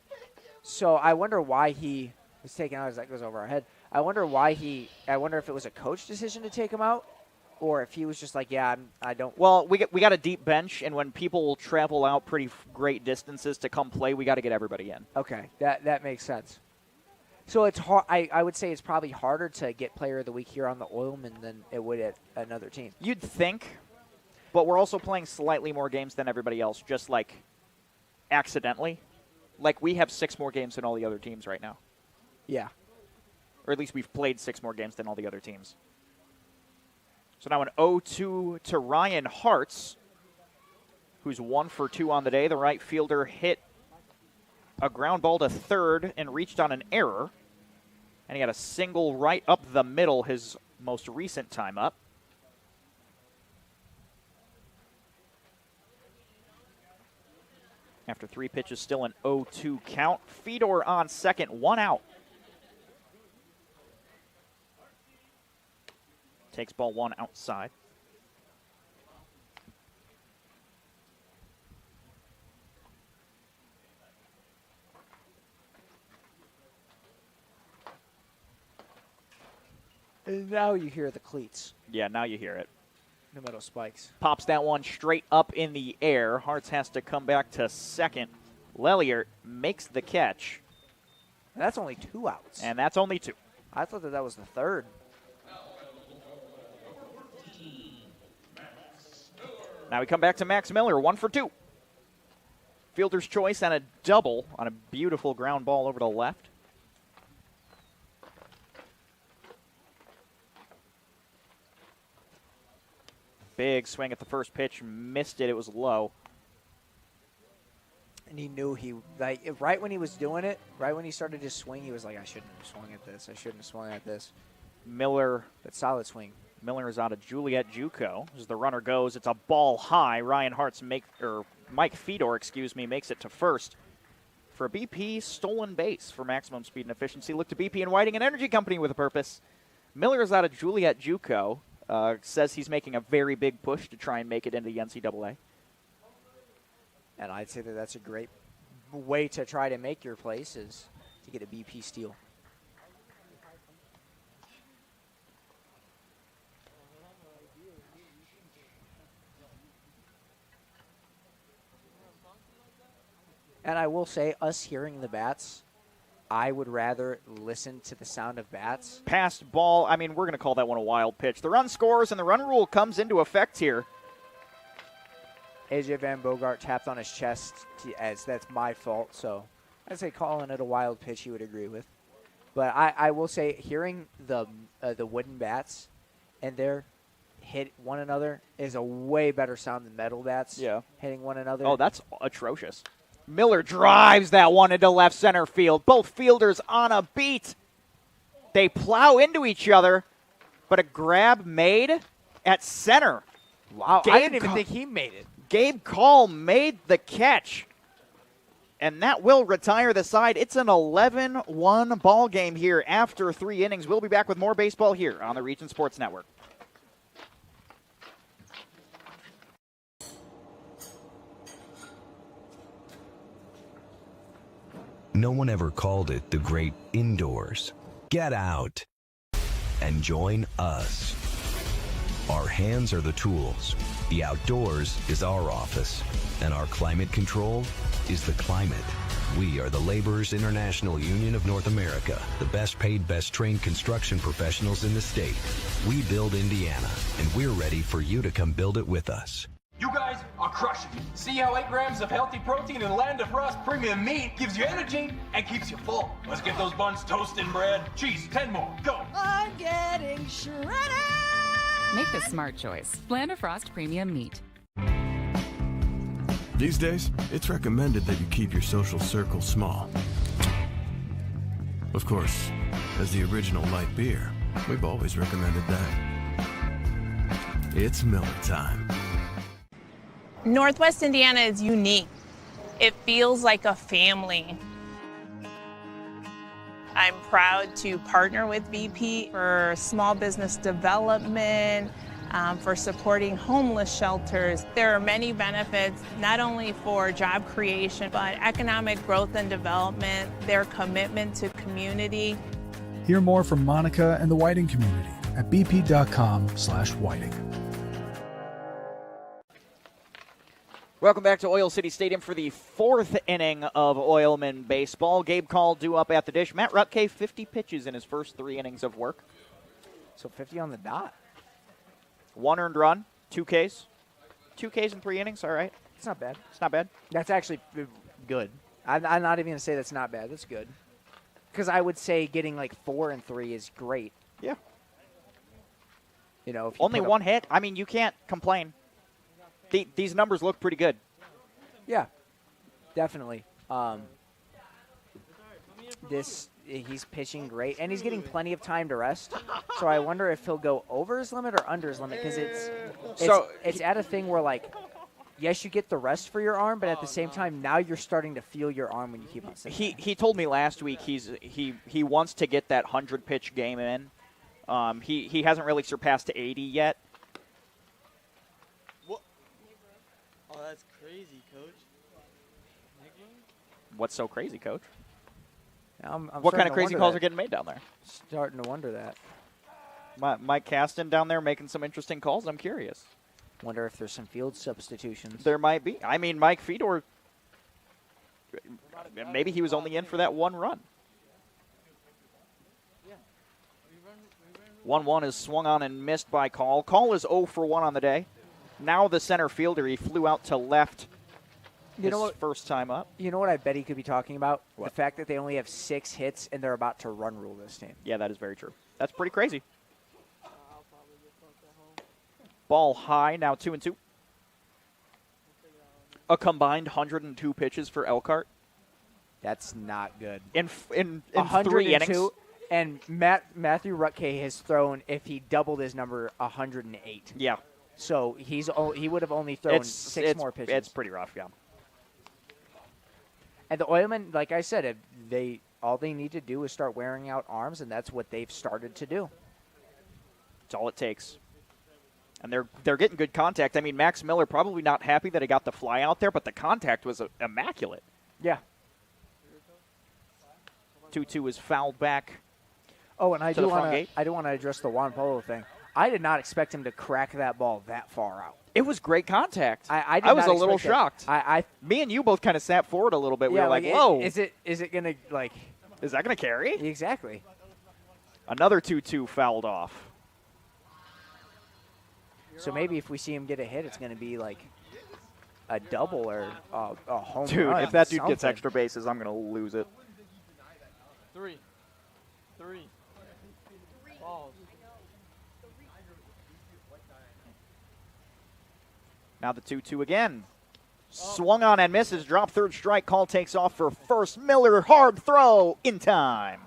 So I wonder why he was taken out as that goes over our head. I wonder if it was a coach decision to take him out, or if he was just like, yeah, I don't. Well, we got a deep bench, and when people travel out pretty great distances to come play, we got to get everybody in. Okay, that makes sense. So it's hard. I would say it's probably harder to get Player of the Week here on the Oilmen than it would at another team. You'd think, but we're also playing slightly more games than everybody else, just like accidentally. Like, we have 6 more games than all the other teams right now. Yeah. Or at least we've played 6 more games than all the other teams. So now an 0-2 to Ryan Hartz, who's 1 for 2 on the day. The right fielder hit a ground ball to third and reached on an error. And he had a single right up the middle his most recent time up. After 3 pitches, still an 0-2 count. Fedor on second, 1 out. Takes ball 1 outside. And now you hear the cleats. Yeah, now you hear it. No metal spikes. Pops that one straight up in the air. Hartz has to come back to second. Lelliert makes the catch. That's only 2 outs. And that's only 2. I thought that was the third. Now we come back to Max Miller, 1 for 2. Fielder's choice and a double on a beautiful ground ball over to left. Big swing at the first pitch, missed it, it was low. And he knew right when he was doing it, right when he started his swing, he was like, I shouldn't have swung at this. I shouldn't have swung at this. Miller. But solid swing. Miller is out of Juliet JUCO. As the runner goes, it's a ball high. Ryan Hartz Mike Fedor, makes it to first for a BP stolen base for maximum speed and efficiency. Look to BP and Whiting, an energy company with a purpose. Miller is out of Juliet JUCO. Says he's making a very big push to try and make it into the NCAA. And I'd say that that's a great way to try to make your place is to get a BP steal. And I will say, us hearing the bats, I would rather listen to the sound of bats. Passed ball. I mean, we're going to call that one a wild pitch. The run scores, and the run rule comes into effect here. AJ Van Bogart tapped on his chest as that's my fault, so I'd say calling it a wild pitch he would agree with. But I will say, hearing the wooden bats and their hit one another is a way better sound than metal bats hitting one another. Oh, that's atrocious. Miller drives that one into left center field. Both fielders on a beat. They plow into each other, but a grab made at center. Wow, I didn't even think he made it. Gabe Call made the catch. and that will retire the side. It's an 11-1 ball game here after 3 innings. We'll be back with more baseball here on the Region Sports Network. No one ever called it the great indoors. Get out and join us. Our hands are the tools. The outdoors is our office. And our climate control is the climate. We are the Laborers International Union of North America, the best paid, best trained construction professionals in the state. We build Indiana, and we're ready for you to come build it with us. You guys are crushing it. See how 8 grams of healthy protein in Land of Frost premium meat gives you energy and keeps you full. Let's get those buns toasted and bread. Cheese, 10 more. Go. I'm getting shredded. Make the smart choice. Land of Frost Premium Meat. These days, it's recommended that you keep your social circle small. Of course, as the original light beer, we've always recommended that. It's Miller time. Northwest Indiana is unique. It feels like a family. I'm proud to partner with BP for small business development, for supporting homeless shelters. There are many benefits, not only for job creation, but economic growth and development, their commitment to community. Hear more from Monica and the Whiting community at bp.com/whiting. Welcome back to Oil City Stadium for the 4th inning of Oilmen baseball. Gabe Call due up at the dish. Matt Rutke, 50 pitches in his first 3 innings of work. So 50 on the dot. 1 earned run, 2 Ks. 2 Ks in 3 innings, all right. It's not bad. It's not bad. That's actually good. I'm not even going to say that's not bad. That's good. Because I would say getting like 4 and 3 is great. Yeah. You know, if you only 1 hit. I mean, you can't complain. These numbers look pretty good. Yeah, definitely. He's pitching great, and he's getting plenty of time to rest. So I wonder if he'll go over his limit or under his limit, because it's at a thing where, like, yes, you get the rest for your arm, but at the same time, now you're starting to feel your arm when you keep on sitting. He told me last week he wants to get that 100-pitch game in. He hasn't really surpassed 80 yet. Oh, that's crazy, Coach. What's so crazy, Coach? I'm what kind of crazy calls are getting made down there? Starting to wonder that. Mike Caston down there making some interesting calls. I'm curious. Wonder if there's some field substitutions. There might be. I mean, Mike Fedor, maybe he was only in for that 1 run. 1-1 is swung on and missed by Call. Call is 0 for 1 on the day. Now the center fielder, he flew out to left his first time up. You know what I bet he could be talking about? What? The fact that they only have 6 hits and they're about to run rule this team. Yeah, that is very true. That's pretty crazy. Ball high, now 2-2. A combined 102 pitches for Elkhart. That's not good. In 3 innings. And Matthew Rutke has thrown, if he doubled his number, 108. Yeah. So he would have only thrown 6 more pitches. It's pretty rough, yeah. And the Oilmen, like I said, all they need to do is start wearing out arms, and that's what they've started to do. That's all it takes. And they're getting good contact. I mean, Max Miller probably not happy that he got the fly out there, but the contact was immaculate. Yeah. 2-2 is fouled back. Oh, and I do want to address the Juan Polo thing. I did not expect him to crack that ball that far out. It was great contact. I was a little shocked. I Me and you both kind of sat forward a little bit. We were like, whoa. whoa. Is it going to, like... Is that going to carry? Exactly. Another 2-2 fouled off. So maybe if we see him get a hit, it's going to be like a double or a home Dude, run. if that dude gets extra bases, I'm going to lose it. 3. Balls. Now the 2-2 again. Swung on and misses. Drop third strike. Call takes off for first. Miller, hard throw in time.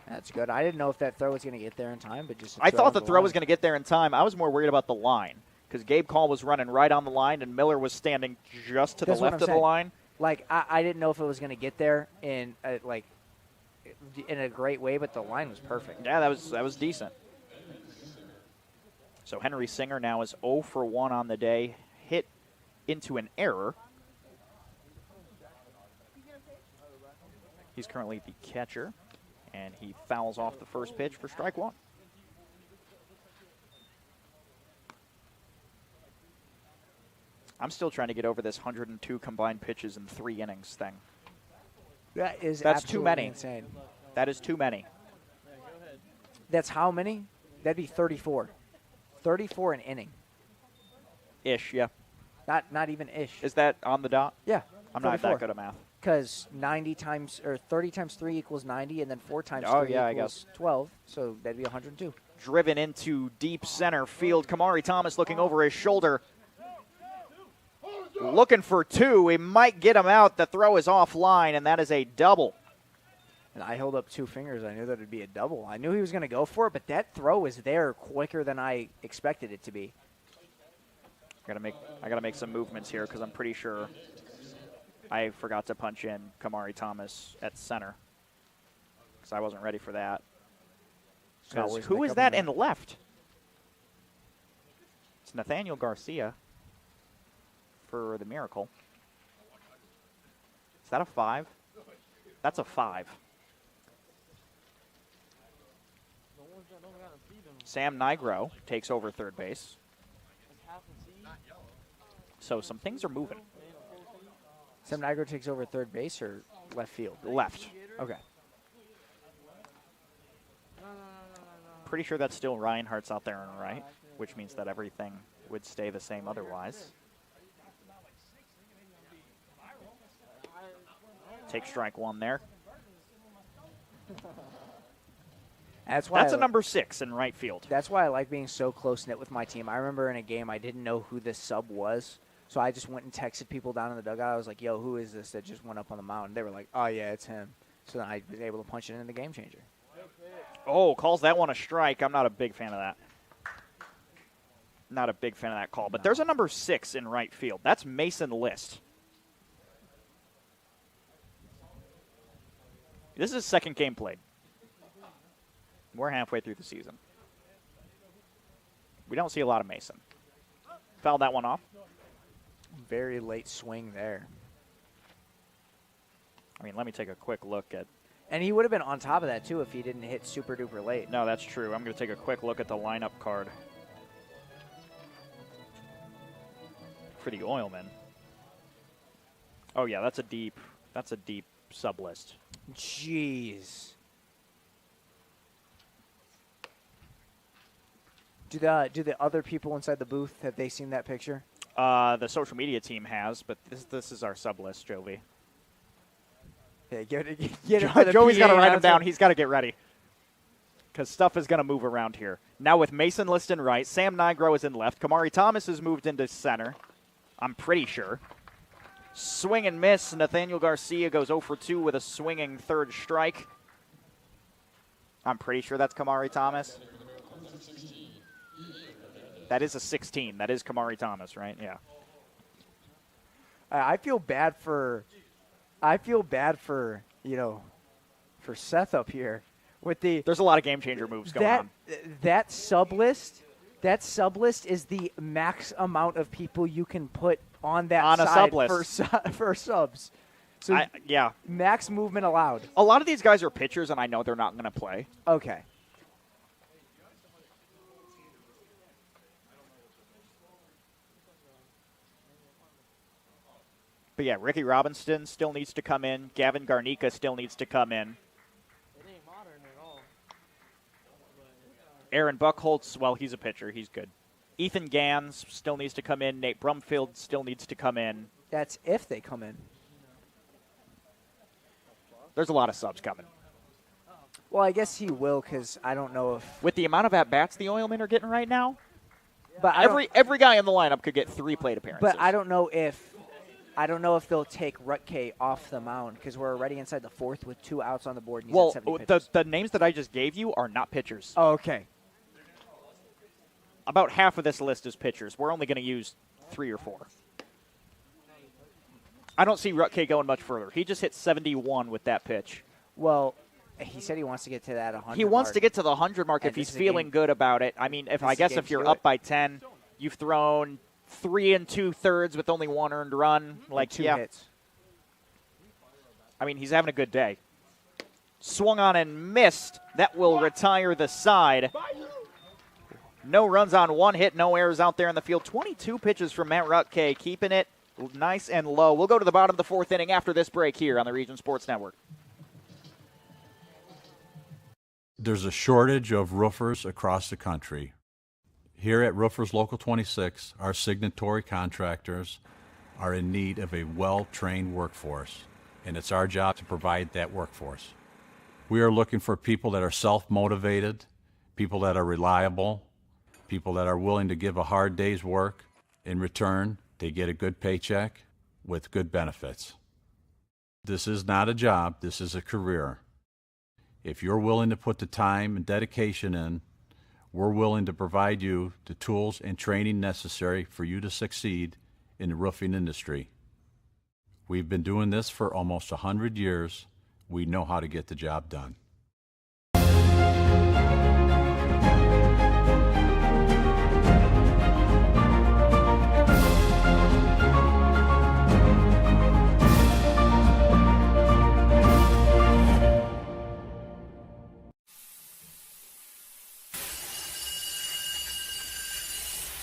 That's good. I didn't know if that throw was going to get there in time, but just I thought the throw was going to get there in time. I was more worried about the line because Gabe Call was running right on the line and Miller was standing just to the left of the line. Like, I didn't know if it was going to get there in a great way, but the line was perfect. Yeah, that was decent. So Henry Singer now is 0 for 1 on the day, hit into an error. He's currently the catcher, and he fouls off the first pitch for strike one. I'm still trying to get over this 102 combined pitches in 3 innings thing. That's too many. Insane. That is too many. That's how many? That'd be 34. 34 an inning. Ish, yeah. Not even ish. Is that on the dot? Yeah. I'm not that good at math. Because 30 times 3 equals 90, and then 4 times 3 equals 12, so that'd be 102. Driven into deep center field. Kamari Thomas looking over his shoulder. Looking for 2. He might get him out. The throw is offline, and that is a double. And I held up 2 fingers. I knew that would be a double. I knew he was going to go for it, but that throw was there quicker than I expected it to be. I gotta make some movements here because I'm pretty sure I forgot to punch in Kamari Thomas at center because I wasn't ready for that. Who is that in left? It's Nathaniel Garcia for the Miracle. Is that a 5? That's a 5. Sam Nigro takes over third base. So some things are moving. Sam Nigro takes over third base or left field? Left. Okay. Pretty sure that's still Ryan Hart's out there on right, which means that everything would stay the same otherwise. Take strike 1 there. That's a number 6 in right field. That's why I like being so close-knit with my team. I remember in a game I didn't know who this sub was, so I just went and texted people down in the dugout. I was like, yo, who is this that just went up on the mound? They were like, oh, yeah, it's him. So then I was able to punch it in the game changer. Oh, calls that one a strike. I'm not a big fan of that. Not a big fan of that call. But there's a number 6 in right field. That's Mason List. This is his second game played. We're halfway through the season. We don't see a lot of Mason. Fouled that one off. Very late swing there. I mean, let me take a quick look at... And he would have been on top of that, too, if he didn't hit super duper late. No, that's true. I'm going to take a quick look at the lineup card for the Oilmen. Oh, yeah, that's a deep sub list. Jeez. Do the other people inside the booth, have they seen that picture? The social media team has, but this is our sub list, Jovi. Yeah, get it. Joey's got to write him down. He's got to get ready because stuff is going to move around here. Now with Mason List in right, Sam Nigro is in left. Kamari Thomas has moved into center, I'm pretty sure. Swing and miss. Nathaniel Garcia goes 0 for 2 with a swinging third strike. I'm pretty sure that's Kamari Thomas. That is a 16. That is Kamari Thomas, right? Yeah. I feel bad for for Seth up here with the. There's a lot of game changer moves going on. That sub list is the max amount of people you can put on that on a side sub list for subs. So yeah, max movement allowed. A lot of these guys are pitchers, and I know they're not going to play. Okay. But yeah, Ricky Robinson still needs to come in. Gavin Garnica still needs to come in. It ain't modern at all. Aaron Buchholz, well, he's a pitcher. He's good. Ethan Gans still needs to come in. Nate Brumfield still needs to come in. That's if they come in. There's a lot of subs coming. Well, I guess he will because I don't know if... With the amount of at-bats the Oilmen are getting right now, but every guy in the lineup could get 3 plate appearances. But I don't know if they'll take Rutke off the mound because we're already inside the 4th with 2 outs on the board. And he's at 70 pitches. The names that I just gave you are not pitchers. Oh, okay. About half of this list is pitchers. We're only going to use 3 or 4. I don't see Rutke going much further. He just hit 71 with that pitch. Well, he said he wants to get to that 100 He wants mark. to get to the 100 mark if he's feeling good about it. I mean, if you're up by 10, you've thrown 3 2/3 with only 1 earned run. Like, 2 hits. I mean, he's having a good day. Swung on and missed. That will retire the side. No runs on 1 hit, no errors out there in the field. 22 pitches from Matt Rutke, keeping it nice and low. We'll go to the bottom of the 4th inning after this break here on the Region Sports Network. There's a shortage of roofers across the country. Here at Roofers Local 26, our signatory contractors are in need of a well-trained workforce, and it's our job to provide that workforce. We are looking for people that are self-motivated, people that are reliable, people that are willing to give a hard day's work. In return, they get a good paycheck with good benefits. This is not a job, this is a career. If you're willing to put the time and dedication in, we're willing to provide you the tools and training necessary for you to succeed in the roofing industry. We've been doing this for almost 100 years. We know how to get the job done.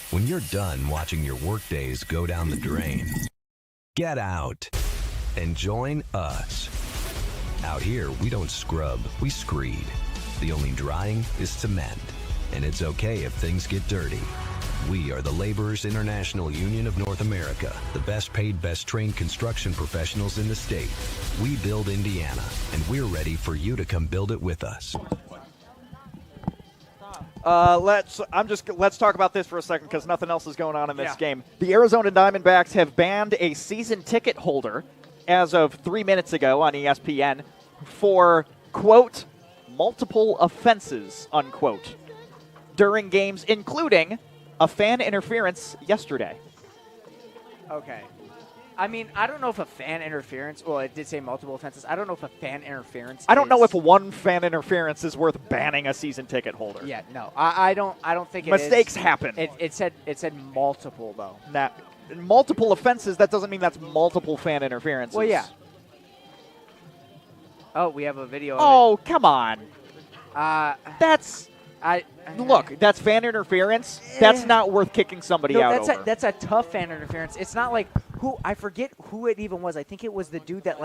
When you're done watching your workdays go down the drain, get out and join us. Out here, we don't scrub, we screed. The only drying is cement, and it's okay if things get dirty. We are the Laborers International Union of North America, the best paid, best trained construction professionals in the state. We build Indiana, and we're ready for you to come build it with us. Let's talk about this for a second because nothing else is going on in this game. The Arizona Diamondbacks have banned a season ticket holder as of 3 minutes ago on ESPN for, quote, multiple offenses, unquote, during games, including a fan interference yesterday. Okay. I mean, I don't know if a fan interference, well, it did say multiple offenses. I don't know if a fan interference I don't know if one fan interference is worth banning a season ticket holder. Yeah, no. I don't think it Mistakes is. happen. It said multiple, though. Now, multiple offenses, that doesn't mean that's multiple fan interferences. Well, yeah. Oh, we have a video of it. Come on. That's... Look, that's fan interference. That's not worth kicking somebody out over. That's a tough fan interference. It's not like I forget who it even was. I think it was the dude that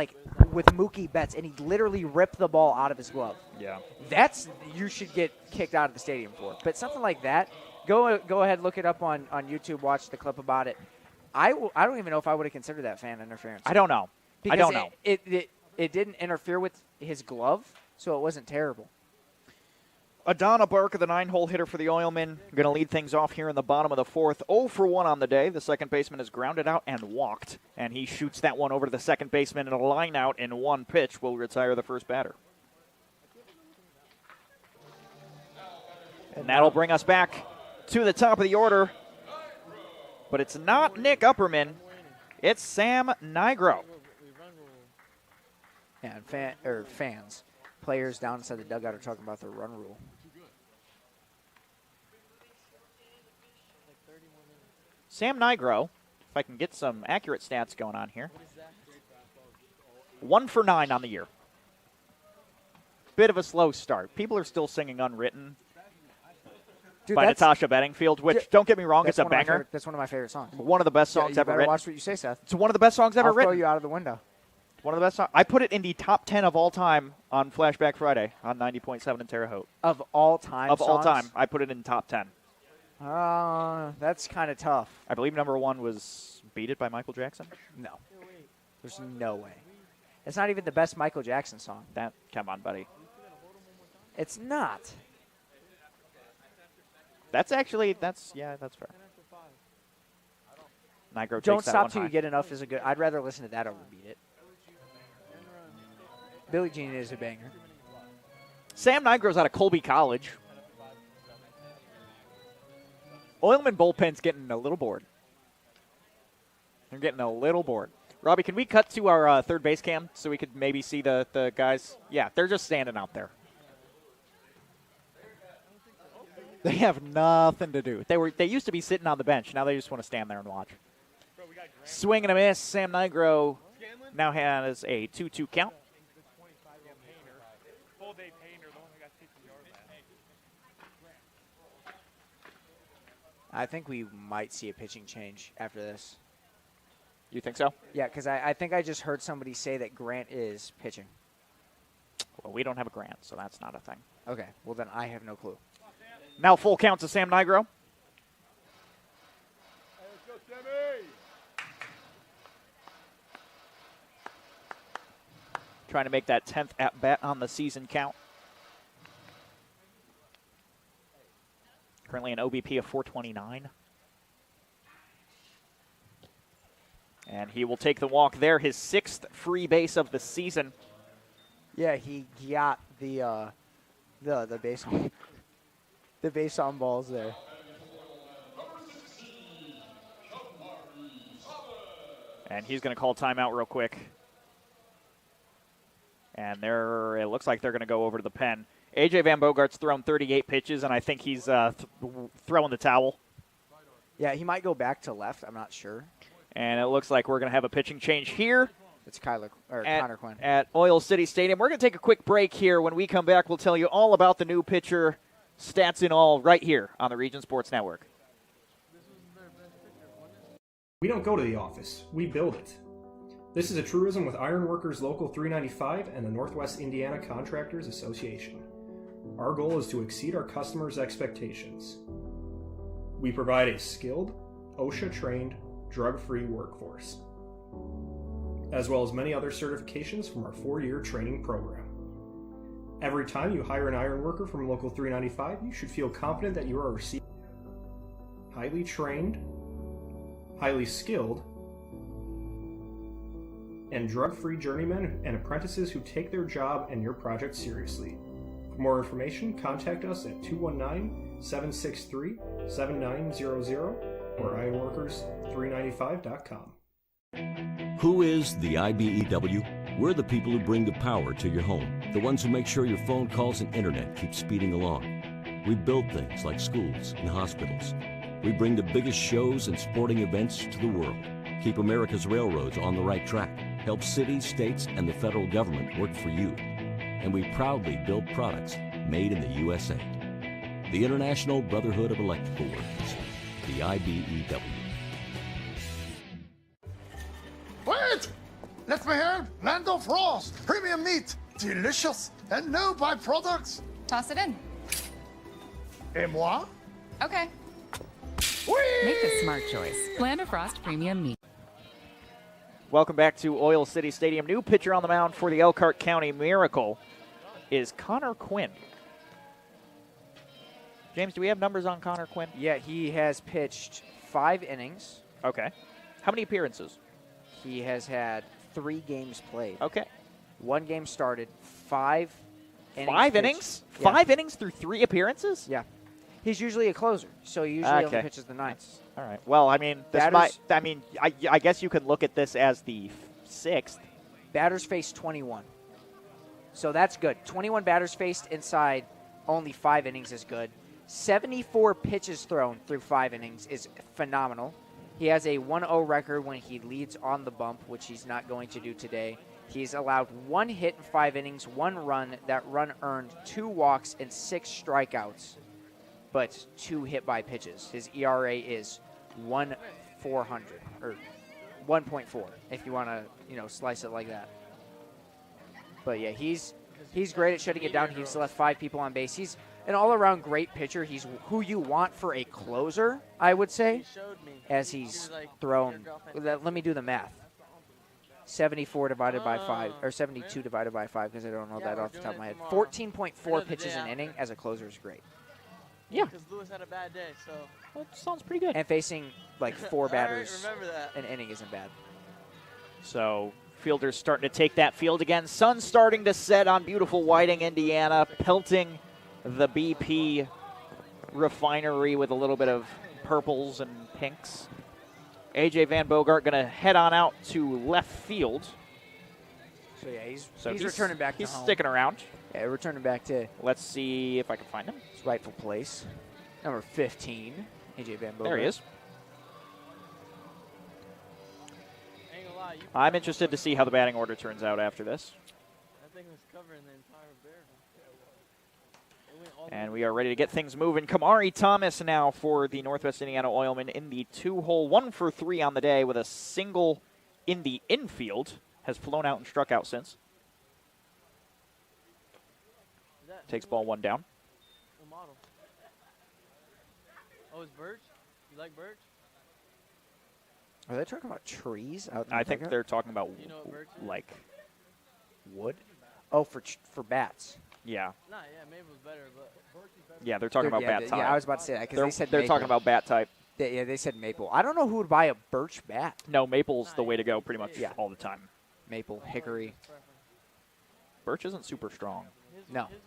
with Mookie Betts, and he literally ripped the ball out of his glove. Yeah. You should get kicked out of the stadium for. But something like that, go ahead, look it up on YouTube, watch the clip about it. I don't even know if I would have considered that fan interference. I don't know. Because I don't know. It didn't interfere with his glove, so it wasn't terrible. Adana Barker, the 9-hole hitter for the Oilmen, going to lead things off here in the bottom of the 4th. 0 for 1 on the day. The second baseman is grounded out and walked, and he shoots that one over to the second baseman, and a line out in 1 pitch will retire the first batter. And that'll bring us back to the top of the order. But it's not Nick Upperman. It's Sam Nigro. Yeah, and fans. Players down inside the dugout are talking about the run rule. Sam Nigro, if I can get some accurate stats going on here. 1 for 9 on the year. Bit of a slow start. People are still singing Unwritten by Natasha Bedingfield, which, don't get me wrong, it's a banger. That's one of my favorite songs. One of the best songs ever written. Watch what you say, Seth. It's one of the best songs ever written. I'll throw you out of the window. One of the best songs. I put it in the top 10 of all time on Flashback Friday on 90.7 in Terre Haute. Of all time Of songs? all time. I put it in top 10. That's kind of tough. I believe number 1 was Beat It by Michael Jackson. No. There's no way. It's not even the best Michael Jackson song. Come on, buddy. It's not. That's fair. Nigro Don't takes that Stop one Till high. You Get Enough is a good. I'd rather listen to that over Beat It. Billie Jean is a banger. Sam Nigro's out of Colby College. Oilman bullpen's getting a little bored. They're getting a little bored. Robbie, can we cut to our third base cam so we could maybe see the guys? Yeah, they're just standing out there. They have nothing to do. They used to be sitting on the bench. Now they just want to stand there and watch. Swing and a miss. Sam Nigro now has a 2-2 count. I think we might see a pitching change after this. You think so? Yeah, because I think I just heard somebody say that Grant is pitching. Well, we don't have a Grant, so that's not a thing. Okay, well then I have no clue. Now full count to Sam Nigro. Trying to make that 10th at-bat on the season count. Currently an OBP of 429. And he will take the walk there, his 6th free base of the season. Yeah, he got the base the base on balls there. And he's going to call timeout real quick. And it looks like they're going to go over to the pen. A.J. Van Bogart's thrown 38 pitches, and I think he's throwing the towel. Yeah, he might go back to left. I'm not sure. And it looks like we're going to have a pitching change here. It's Connor Quinn. At Oil City Stadium. We're going to take a quick break here. When we come back, we'll tell you all about the new pitcher, stats and all, right here on the Region Sports Network. We don't go to the office. We build it. This is a truism with Ironworkers Local 395 and the Northwest Indiana Contractors Association. Our goal is to exceed our customers' expectations. We provide a skilled, OSHA-trained, drug-free workforce, as well as many other certifications from our 4-year training program. Every time you hire an ironworker from Local 395, you should feel confident that you are receiving highly trained, highly skilled, and drug-free journeymen and apprentices who take their job and your project seriously. For more information, contact us at 219-763-7900 or ironworkers395.com. Who is the IBEW? We're the people who bring the power to your home, the ones who make sure your phone calls and internet keep speeding along. We build things like schools and hospitals. We bring the biggest shows and sporting events to the world, keep America's railroads on the right track, help cities, states, and the federal government work for you. And we proudly build products made in the USA. The International Brotherhood of Electrical Workers, the IBEW. Wait! Let me help! Land of Frost! Premium meat! Delicious! And no byproducts! Toss it in. Et moi? Okay. Whee! Make the smart choice. Land of Frost Premium Meat. Welcome back to Oil City Stadium. New pitcher on the mound for the Elkhart County Miracle is Connor Quinn. James, do we have numbers on Connor Quinn? Yeah, he has pitched 5 innings. Okay. How many appearances? He has had 3 games played. Okay. 1 game started, 5 innings. 5 innings? Yeah. 5 innings through 3 appearances? Yeah. He's usually a closer, so he usually only pitches the 9th. All right. Well, I mean, I guess you could look at this as the 6th. Batters faced 21. So that's good. 21 batters faced inside only 5 innings is good. 74 pitches thrown through 5 innings is phenomenal. He has a 1-0 record when he leads on the bump, which he's not going to do today. He's allowed 1 hit in 5 innings, 1 run. That run earned 2 walks and 6 strikeouts, but 2 hit by pitches. His ERA is 1.400 or 1.4 if you want to, slice it like that. But yeah, he's great at shutting it down. He's left 5 people on base. He's an all-around great pitcher. He's who you want for a closer, I would say, as he's thrown. Let me do the math. 74 divided by 5, or 72 divided by 5, because I don't know that off the top of my head. 14.4 pitches an inning as a closer is great. Yeah. Because Lewis had a bad day, so. That sounds pretty good. And facing like 4 batters that. an inning isn't bad. So fielders starting to take that field again. Sun starting to set on beautiful Whiting, Indiana, pelting the BP refinery with a little bit of purples and pinks. A.J. Van Bogart going to head on out to left field. So, yeah, he's returning back to He's home. sticking around. Yeah, returning back to Let's see if I can find him. his rightful place. Number 15, A.J. Van Bogart. There he is. Ain't gonna lie, I'm interested to see how the batting order turns out after this. that thing was covering the entire bear. And we are ready to get things moving. Kamari Thomas now for the Northwest Indiana Oilmen in the 2-hole, 1 for 3 on the day with a single in the infield. Has flown out and struck out since. Takes ball 1 down. What model? Oh, it's birch? You like birch? Are they talking about trees out in I the think dugout? they're talking about You know what birch is? like wood. Oh, for bats. yeah. Nah, yeah, maple's better, but birch is better. Yeah, they're talking about bat type. Yeah, I was about to say that because they said they're maple. talking about bat type. They said maple. I don't know who would buy a birch bat. No, maple's the way to go pretty much all the time. Maple, hickory. Birch isn't super strong. No. His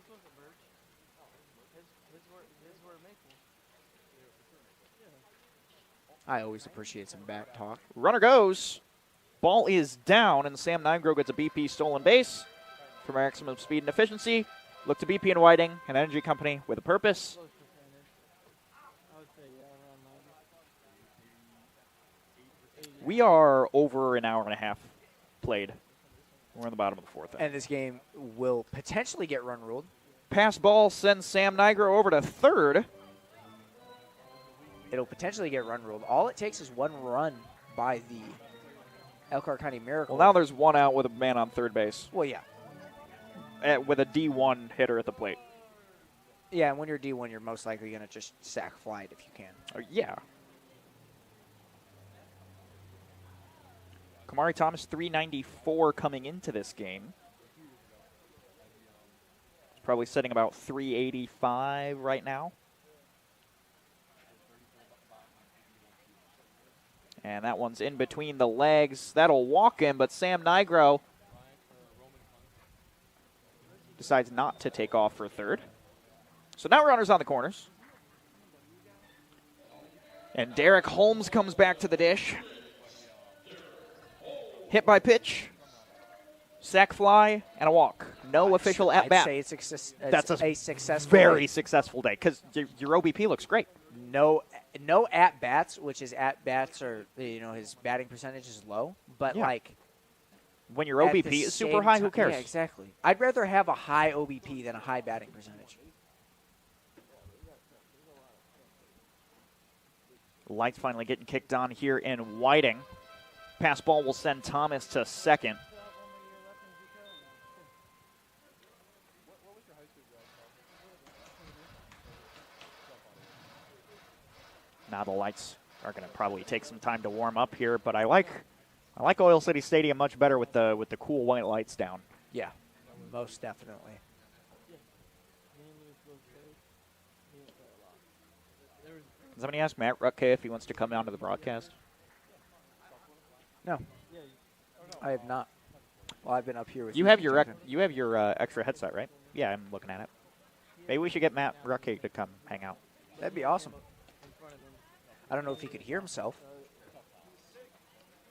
was a birch. His were maple. I always appreciate some bat talk. Runner goes. Ball is down, and Sam Nigro gets a BP stolen base for maximum speed and efficiency. Look to BP and Whiting, an energy company with a purpose. I would say, yeah, around 90. We are over an hour and a half played. We're in the bottom of the 4th. And this game will potentially get run ruled. Pass ball sends Sam Nigro over to third. It'll potentially get run ruled. All it takes is one run by the Elkhart County Miracle. Well, now there's one out with a man on third base. Well, yeah. With a D1 hitter at the plate. Yeah, and when you're D1, you're most likely going to just sack fly it if you can. Yeah. Kamari Thomas, 394 coming into this game. He's probably sitting about 385 right now. And that one's in between the legs. That'll walk him, but Sam Nigro decides not to take off for third. So now runners on the corners. And Derek Holmes comes back to the dish. Hit by pitch, sack fly, and a walk. No official at bat. I'd say it's That's a successful very day. successful day because your OBP looks great. No at bats, which is at bats or his batting percentage is low. But Yeah. like When your at the OBP is super same high, who time- cares? Yeah, exactly. I'd rather have a high OBP than a high batting percentage. Lights finally getting kicked on here in Whiting. Pass ball will send Thomas to second. Now the Lights are going to probably take some time to warm up here, but I like Oil City Stadium much better with the cool white lights down. Yeah, most definitely. Does somebody ask Matt Rutke if he wants to come down to the broadcast? No, I have not. Well, I've been up here with You have your extra headset, right? Yeah, I'm looking at it. Maybe we should get Matt Rutke to come hang out. That'd be awesome. I don't know if he could hear himself.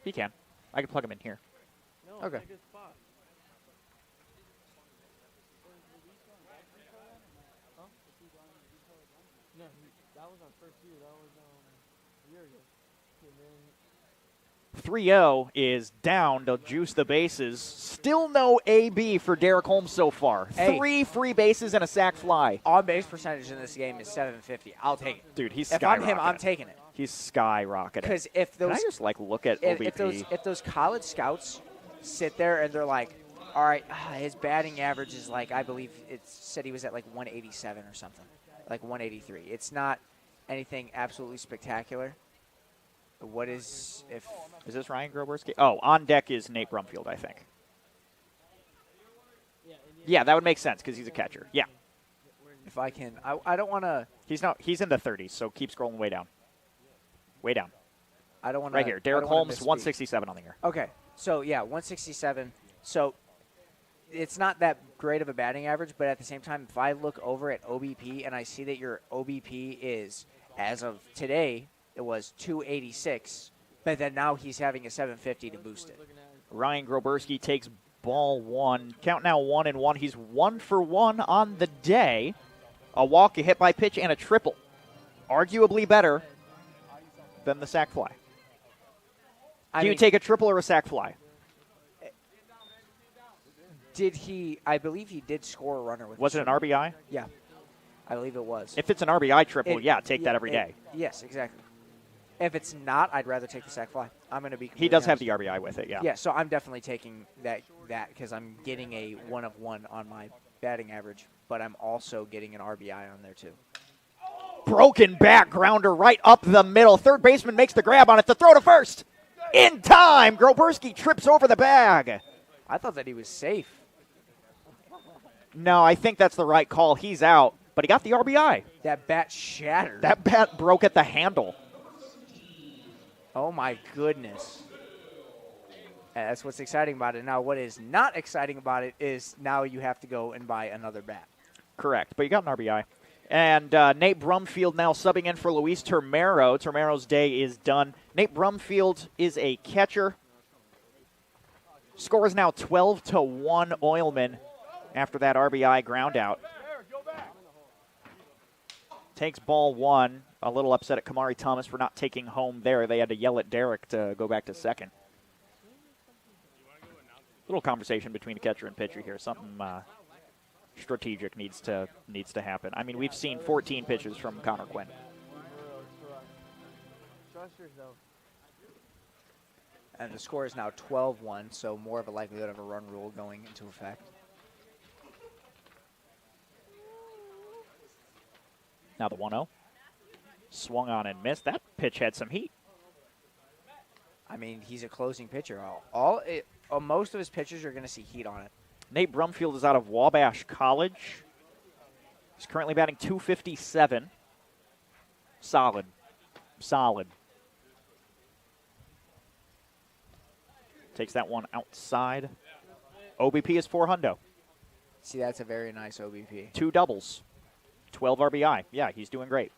He can. I can plug him in here. Okay. No, that was our first year. That was a year ago. And then 3-0 is down to juice the bases. Still no AB for Derek Holmes so far. Hey. 3 free bases and a sac fly. On base percentage in this game is 750. I'll take it. Dude, he's If skyrocketing. I'm him, I'm taking it. He's skyrocketing. Because if Can those I just look at OBP? if those college scouts sit there and they're like, all right, his batting average is like, I believe it said he was at like 187 or something, like 183. It's not anything absolutely spectacular. What is if? Is this Ryan Groberski? Oh, on deck is Nate Brumfield, I think. Yeah, that would make sense because he's a catcher. Yeah. If I can, I don't want to. He's in the 30s, so keep scrolling way down. Way down. I don't want to. Right here, Derek Holmes, 167 on the year. Okay, so yeah, 167. So it's not that great of a batting average, but at the same time, if I look over at OBP and I see that your OBP is, as of today, it was 286. But then now he's having a 750 to boost it. Ryan Groberski takes ball 1. Count now 1-1. He's 1 for 1 on the day. A walk, a hit by pitch, and a triple. Arguably better than the sac fly. Do you take a triple or a sac fly? Did he? I believe he did score a runner with. Was it an RBI? Yeah, I believe it was. If it's an RBI triple, take that every day. Yes, exactly. If it's not, I'd rather take the sac fly. I'm going to be. He does have the RBI with it, yeah. Yeah, so I'm definitely taking that because I'm getting a 1 of 1 on my batting average, but I'm also getting an RBI on there too. Broken back grounder right up the middle. Third baseman makes the grab on it. The throw to first. In time, Groberski trips over the bag. I thought that he was safe. No, I think that's the right call. He's out, but he got the RBI. That bat shattered. That bat broke at the handle. Oh, my goodness. And that's what's exciting about it. Now, what is not exciting about it is now you have to go and buy another bat. Correct, but you got an RBI. And Nate Brumfield now subbing in for Luis Termero. Termero's day is done. Nate Brumfield is a catcher. Score is now 12-1 Oilmen after that RBI ground out. Takes ball 1. A little upset at Kamari Thomas for not taking home there. They had to yell at Derek to go back to second. Little conversation between the catcher and pitcher here. Something strategic needs to happen. I mean, we've seen 14 pitches from Connor Quinn. And the score is now 12-1, so more of a likelihood of a run rule going into effect. Now the 1-0. Swung on and missed. That pitch had some heat. I mean, he's a closing pitcher. Most of his pitchers are going to see heat on it. Nate Brumfield is out of Wabash College. He's currently batting .257. Solid. Takes that one outside. OBP is 400. See, that's a very nice OBP. 2 doubles. 12 RBI. Yeah, he's doing great.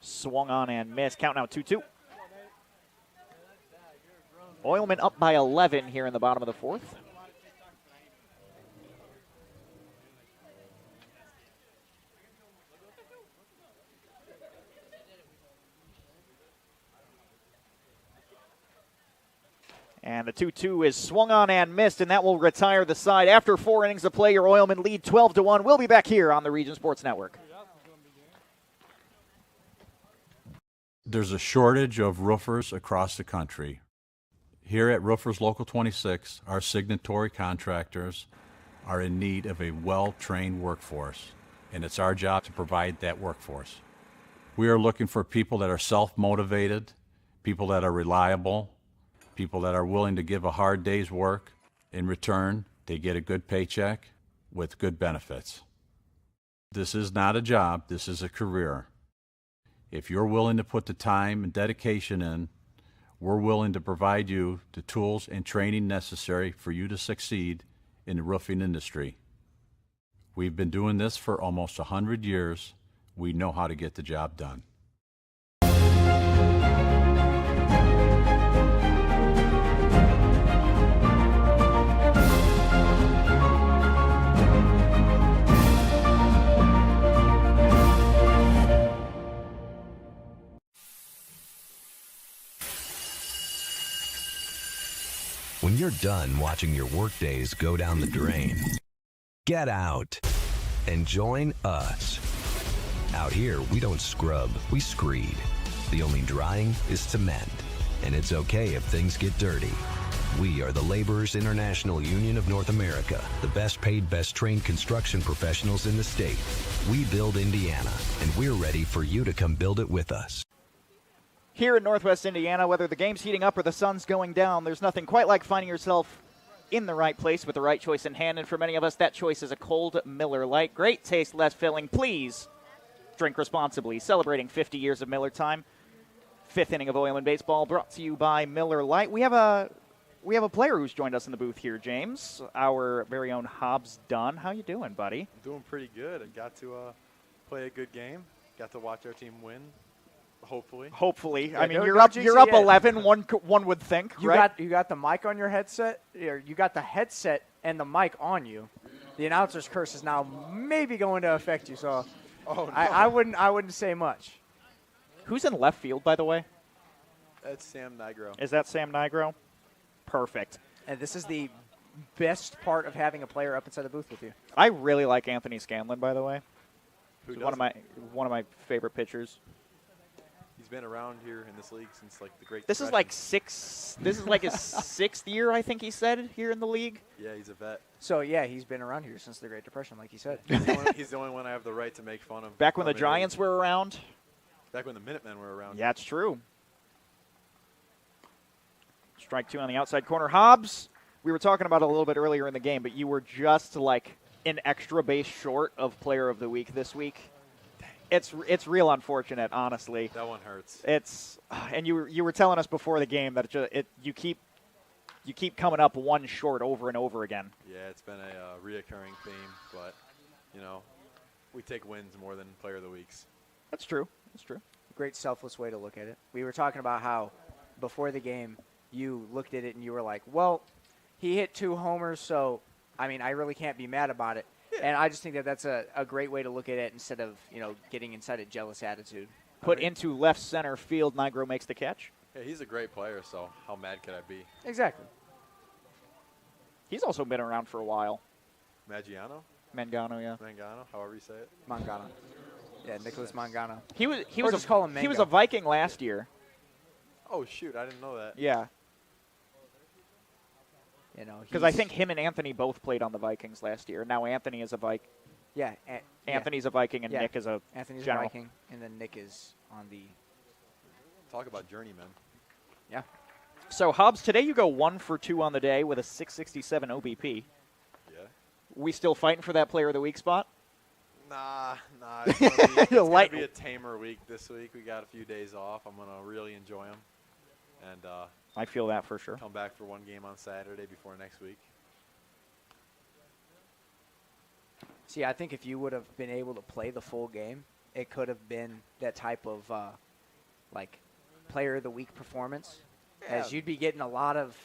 Swung on and missed. Count now 2-2. Oilmen up by 11 here in the bottom of the 4th. And the 2-2 is swung on and missed, and that will retire the side. After 4 innings of play, your Oilmen lead 12-1. We'll be back here on the Region Sports Network. There's a shortage of roofers across the country. Here at Roofers Local 26, our signatory contractors are in need of a well-trained workforce, and it's our job to provide that workforce. We are looking for people that are self-motivated, people that are reliable, people that are willing to give a hard day's work. In return, they get a good paycheck with good benefits. This is not a job, this is a career. If you're willing to put the time and dedication in, we're willing to provide you the tools and training necessary for you to succeed in the roofing industry. We've been doing this for almost 100 years. We know how to get the job done. When you're done watching your workdays go down the drain, get out and join us. Out here, we don't scrub, we screed. The only drying is cement, and it's okay if things get dirty. We are the Laborers International Union of North America, the best paid, best trained construction professionals in the state. We build Indiana, and we're ready for you to come build it with us. Here in Northwest Indiana, whether the game's heating up or the sun's going down, there's nothing quite like finding yourself in the right place with the right choice in hand. And for many of us, that choice is a cold Miller Lite. Great taste, less filling. Please drink responsibly. Celebrating 50 years of Miller time. 5th inning of Oilmen baseball brought to you by Miller Lite. We have a we have a player who's joined us in the booth here, James, our very own Hobbs Dunn. How you doing, buddy? I'm doing pretty good. I got to play a good game. Got to watch our team win. Hopefully. I mean, you're up 11. One would think, right? You got the mic on your headset. Or you got the headset and the mic on you. The announcer's curse is now maybe going to affect you. So, no. I wouldn't say much. Who's in left field, by the way? That's Sam Nigro. Is that Sam Nigro? Perfect. And this is the best part of having a player up inside the booth with you. I really like Anthony Scanlon, by the way. Who He's one of my favorite pitchers. He's been around here in this league since like the Great This is like This is like his 6th year, I think he said, here in the league. Yeah, he's a vet. So yeah, he's been around here since the Great Depression, like he said. He's the only one I have the right to make fun of. Back when the Giants were around. Back when the Minutemen were around. Yeah, it's true. Strike 2 on the outside corner. Hobbs, we were talking about it a little bit earlier in the game, but you were just like an extra base short of Player of the Week this week. It's real unfortunate, honestly. That one hurts. And you were telling us before the game that you keep coming up one short over and over again. Yeah, it's been a reoccurring theme, but we take wins more than Player of the Weeks. That's true. That's true. Great selfless way to look at it. We were talking about how before the game you looked at it and you were like, well, he hit 2 homers, so I mean I really can't be mad about it. Yeah. And I just think that that's a great way to look at it instead of, getting inside a jealous attitude. Put into left center field, Nigro makes the catch. Yeah, he's a great player, so how mad could I be? Exactly. He's also been around for a while. Mangano, yeah. Mangano, however you say it. Mangano. Yeah, Nicholas Mangano. He was just call him Mango. He was a Viking last year. Oh shoot, I didn't know that. Yeah. Because I think him and Anthony both played on the Vikings last year. Now Anthony is a Viking. Yeah. Anthony's a Viking and Nick is a Anthony's general. a Viking, and then Nick is on the. Talk about journeyman. Yeah. So Hobbs, today you go 1 for 2 on the day with a 667 OBP. Yeah. We still fighting for that Player of the Week spot? Nah. It's gonna be a tamer week this week. We got a few days off. I'm gonna really enjoy them, and I feel that for sure. Come back for one game on Saturday before next week. See, I think if you would have been able to play the full game, it could have been that type of Player of the Week performance, as you'd be getting a lot of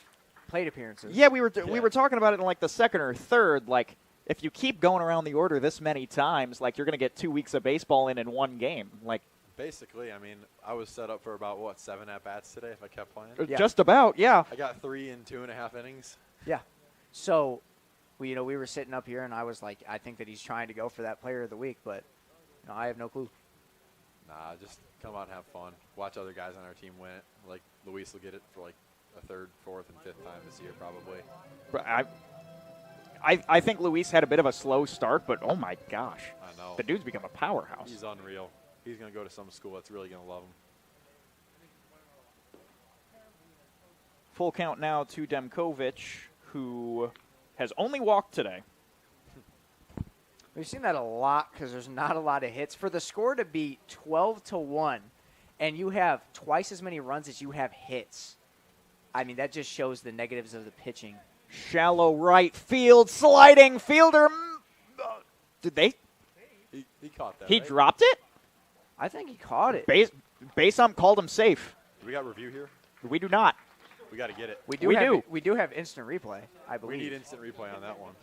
plate appearances. Yeah, we were talking about it in like the second or third. Like, if you keep going around the order this many times, like you're going to get 2 weeks of baseball in one game. Like, basically, I mean, I was set up for about 7 at bats today if I kept playing. Yeah. Just about, yeah. I got 3 in 2.5 innings. Yeah. So, we were sitting up here, and I was like, I think that he's trying to go for that Player of the Week, but I have no clue. Nah, just come out and have fun. Watch other guys on our team win it. Like Luis will get it for like a 3rd, 4th, and 5th time this year probably. I think Luis had a bit of a slow start, but oh my gosh. I know. The dude's become a powerhouse. He's unreal. He's going to go to some school that's really going to love him. Full count now to Demkovic, who has only walked today. We've seen that a lot because there's not a lot of hits. For the score to be 12-1, and you have twice as many runs as you have hits, I mean, that just shows the negatives of the pitching. Shallow right field, sliding fielder. Did they? He caught that. He right? dropped it? I think he caught it. Base ump called him safe. Do we got review here? We do not. We got to get it. We do have instant replay, I believe. We need instant replay on that one.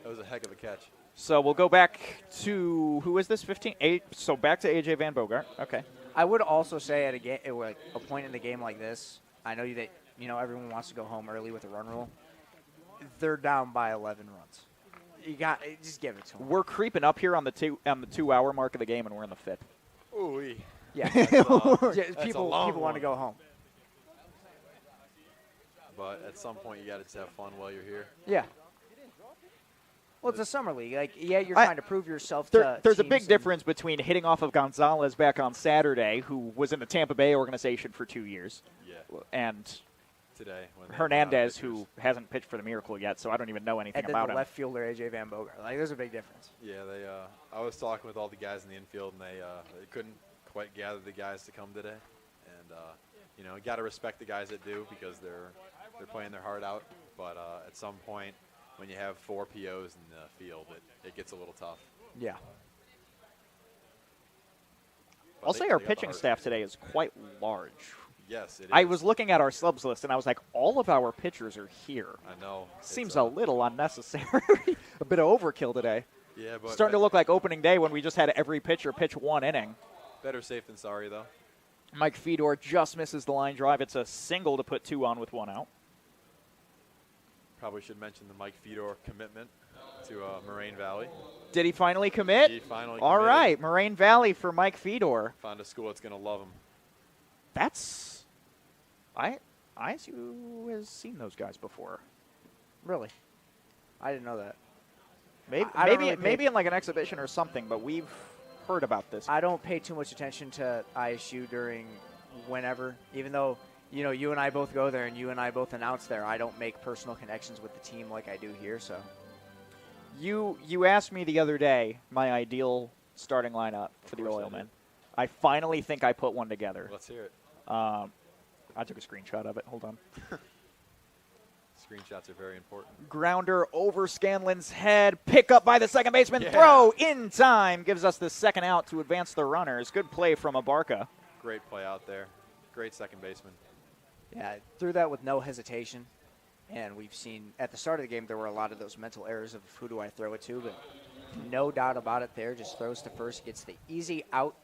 That was a heck of a catch. So we'll go back to, who is this, 15? So back to A.J. Van Bogart. Okay. I would also say at a point in the game like this, I know that everyone wants to go home early with a run rule. They're down by 11 runs. You got just give it to them. We're creeping up here on the 2-hour mark of the game, and we're in the 5th. Ooh, yeah. People want to go home. But at some point, you got to just have fun while you're here. Yeah. Well, it's a summer league. You're trying to prove yourself to There's a big difference between hitting off of Gonzalez back on Saturday, who was in the Tampa Bay organization for 2 years, and today Hernandez, who hasn't pitched for the Miracle yet, so I don't even know anything about him. And left fielder, A.J. Van Bogart. There's a big difference. Yeah, I was talking with all the guys in the infield, and they couldn't quite gather the guys to come today. And, you got to respect the guys that do because they're They're playing their heart out, but at some point, when you have 4 POs in the field, it gets a little tough. Yeah. But I'll they- say they our got the pitching heart. staff today is quite large. Yes, it is. I was looking at our subs list, and I was like, all of our pitchers are here. I know. Seems a little unnecessary. A bit of overkill today. Yeah, but Starting to look like opening day when we just had every pitcher pitch 1 inning. better safe than sorry, though. Mike Fedor just misses the line drive. It's a single to put 2 on with 1 out. Probably should mention the Mike Fedor commitment to Moraine Valley. Did he finally commit? He finally All committed. right, Moraine Valley for Mike Fedor. Found a school that's going to love him. That's... ISU has seen those guys before. Really? I didn't know that. Maybe in like an exhibition or something, but we've heard about this. I don't pay too much attention to ISU during whenever, even though, you know, you and I both go there and you and I both announce there. I don't make personal connections with the team like I do here, so. You asked me the other day my ideal starting lineup for the Oilmen. I finally think I put one together. Let's hear it. I took a screenshot of it. Hold on. Screenshots are very important. Grounder over Scanlon's head. Pick up by the second baseman. Yeah. Throw in time. Gives us the second out to advance the runners. Good play from Abarca. Great play out there. Great second baseman. Yeah, threw that with no hesitation. And we've seen at the start of the game there were a lot of those mental errors of who do I throw it to, but no doubt about it there. Just throws to first, gets the easy out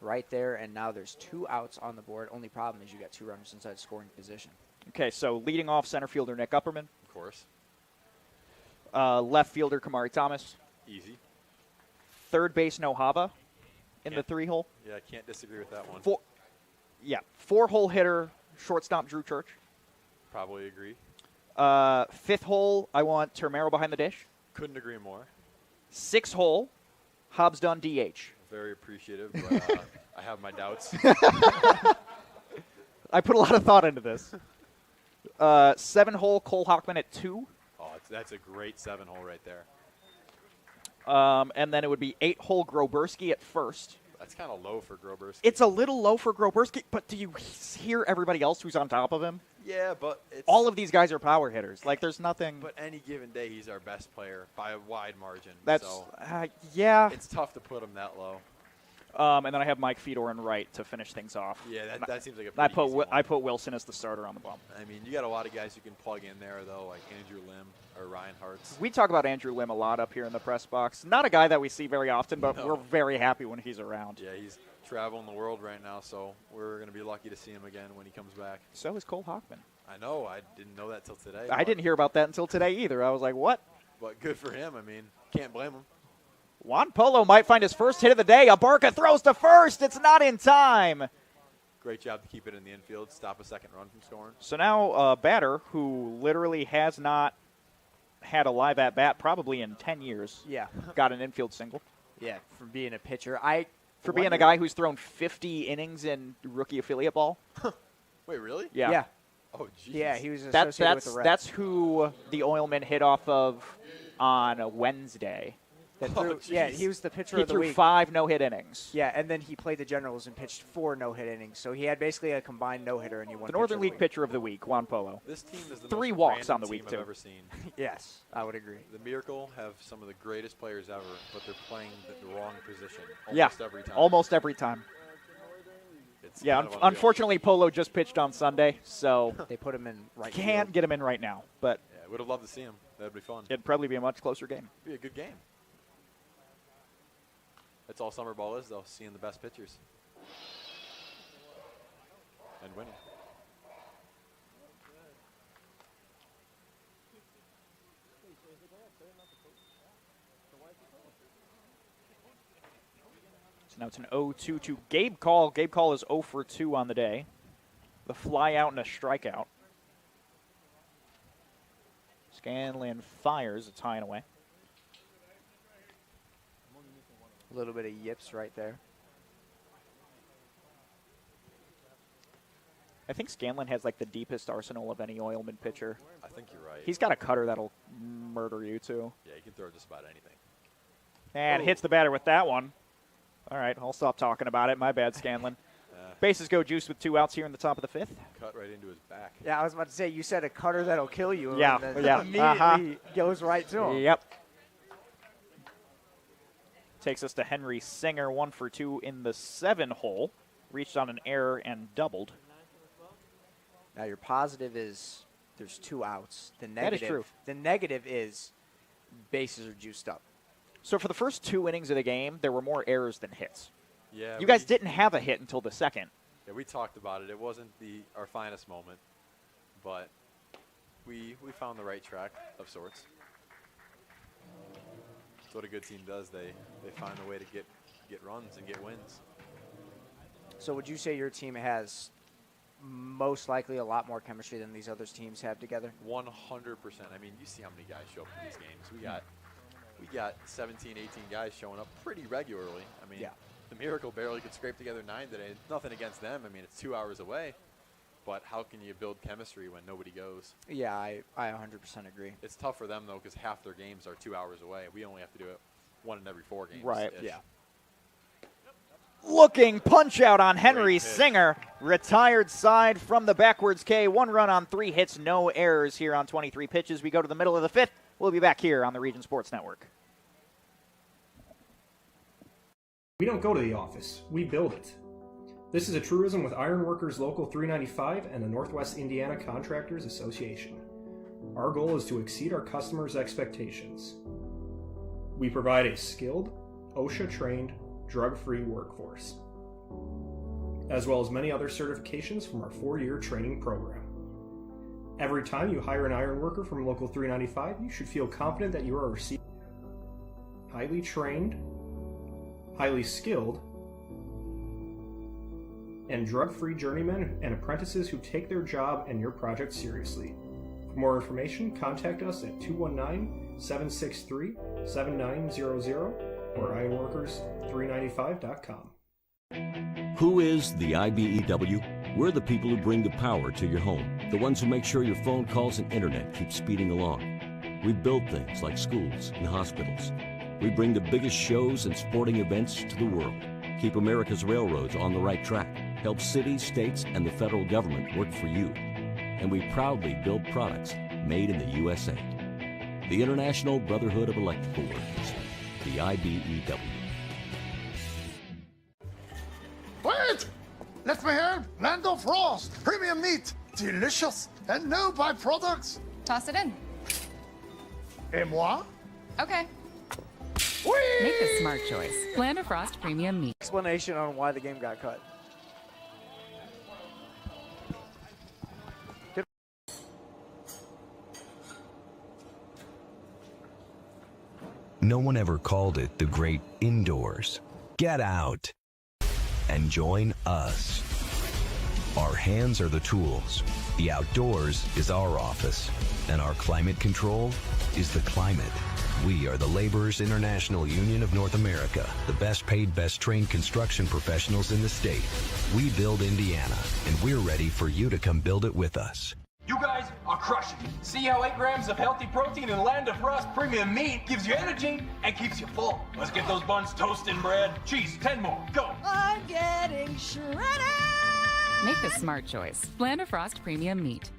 right there, and now there's 2 outs on the board. Only problem is you got 2 runners inside scoring position. Okay, so leading off center fielder Nick Upperman. Of course. Left fielder Kamari Thomas. Easy. Third base Nohava in the 3-hole. Yeah, I can't disagree with that one. 4-hole hitter shortstop Drew Church. Probably agree. 5th hole, I want Termero behind the dish. Couldn't agree more. 6th hole, Hobbs Dunn DH. Very appreciative, but I have my doubts. I put a lot of thought into this. 7-hole, Cole Hockman at 2. Oh, that's a great 7-hole right there. And then it would be 8-hole Groberski at first. That's kind of low for Groberski. It's a little low for Groberski, but do you hear everybody else who's on top of him? Yeah, but all of these guys are power hitters. Like, there's nothing. But any given day, he's our best player by a wide margin. That's so yeah. It's tough to put him that low. And then I have Mike Fedor in right to finish things off. Yeah, that seems like a pretty easy one. I put Wilson as the starter on the bump. I mean, you got a lot of guys you can plug in there, though, like Andrew Lim or Ryan Hartz. We talk about Andrew Lim a lot up here in the press box. Not a guy that we see very often, but No. we're very happy when he's around. Yeah, he's traveling the world right now, so we're going to be lucky to see him again when he comes back. So is Cole Hockman. I know. I didn't know that till today. I didn't hear about that until today either. I was like, what? But good for him. I mean, can't blame him. Juan Polo might find his first hit of the day. Abarca throws to first. It's not in time. Great job to keep it in the infield, stop a second run from scoring. So now a batter who literally has not had a live at-bat probably in 10 years. Yeah. Got an infield single. Yeah, for being a pitcher. For being a guy who's thrown 50 innings in rookie affiliate ball. Wait, really? Yeah. Yeah. Oh, geez. Yeah, he was associated with the Reds. That's who the Oilmen hit off of on Wednesday. Yeah, he was the pitcher He of the threw week. 5 no-hit innings. Yeah, and then he played the Generals and pitched 4 no-hit innings. So he had basically a combined no-hitter, and he won The Northern pitcher League of pitcher of the week, Juan Polo. This team is the 3 most walks random on the team week, I've too. ever seen. Yes, I would agree. The Miracle have some of the greatest players ever, but they're playing the wrong position Yeah, every time. almost every time. It's Yeah, kind of unreal. unfortunately, Polo just pitched on Sunday, so They put him in right can't field. get him in right now. But Yeah, would have loved to see him. That'd be fun. it'd probably be a much closer game. Be a good game. That's all summer ball is, though, seeing the best pitchers. And winning. So now it's an 0-2 to Gabe Call. Gabe Call is 0 for 2 on the day. The fly out and a strikeout. Scanlon fires. It's high and away. A little bit of yips right there. I think Scanlon has like the deepest arsenal of any Oilman pitcher. I think you're right. He's got a cutter that'll murder you too. Yeah, he can throw just about anything. And hits the batter with that one. All right, I'll stop talking about it. My bad, Scanlon. Bases go Juice with 2 outs here in the top of the 5th. Cut right into his back. Yeah, I was about to say, you said a cutter that'll kill you. Yeah, and then yeah. immediately goes right to him. Yep. Takes us to Henry Singer, 1 for 2 in the 7 hole. Reached on an error and doubled. Now your positive is there's 2 outs. The negative, that is true. The negative is bases are juiced up. So for the first 2 innings of the game, there were more errors than hits. Yeah, you guys didn't have a hit until the 2nd. Yeah, we talked about it. It wasn't our finest moment, but we found the right track of sorts. That's what a good team does. They find a way to get runs and get wins. So would you say your team has most likely a lot more chemistry than these other teams have together? 100%. I mean, you see how many guys show up for these games. We got 17, 18 guys showing up pretty regularly. I mean, the Miracle barely could scrape together 9 today. Nothing against them. I mean, it's 2 hours away. But how can you build chemistry when nobody goes? Yeah, I 100% agree. It's tough for them, though, because half their games are 2 hours away. We only have to do it 1 in every 4 games. Right, ish. yeah. Looking punch out on Henry Singer. Retired side from the backwards K. 1 run on 3 hits, no errors here on 23 pitches. We go to the middle of the 5th. We'll be back here on the Region Sports Network. We don't go to the office, we build it. This is a truism with Ironworkers Local 395 and the Northwest Indiana Contractors Association. Our goal is to exceed our customers' expectations. We provide a skilled, OSHA-trained, drug-free workforce, as well as many other certifications from our 4-year training program. Every time you hire an ironworker from Local 395, you should feel confident that you are receiving highly trained, highly skilled, and drug-free journeymen and apprentices who take their job and your project seriously. For more information, contact us at 219-763-7900 or ironworkers395.com. Who is the IBEW? We're the people who bring the power to your home, the ones who make sure your phone calls and internet keep speeding along. We build things like schools and hospitals. We bring the biggest shows and sporting events to the world, keep America's railroads on the right track, help cities, states, and the federal government work for you. And we proudly build products made in the USA. The International Brotherhood of Electrical Workers, the IBEW. Wait! Let me help! Land of Frost! Premium meat! Delicious! And no byproducts! Toss it in. Et moi? Okay. Whee! Make a smart choice. Land of Frost Premium Meat. Explanation on why the game got cut. No one ever called it the great indoors. Get out and join us. Our hands are the tools. The outdoors is our office. And our climate control is the climate. We are the Laborers International Union of North America, the best paid, best trained construction professionals in the state. We build Indiana, and we're ready for you to come build it with us. You guys are crushing it. See how 8 grams of healthy protein in Land of Frost Premium Meat gives you energy and keeps you full. Let's get those buns toasting, bread. Cheese, 10 more. Go. I'm getting shredded. Make the smart choice. Land of Frost Premium Meat.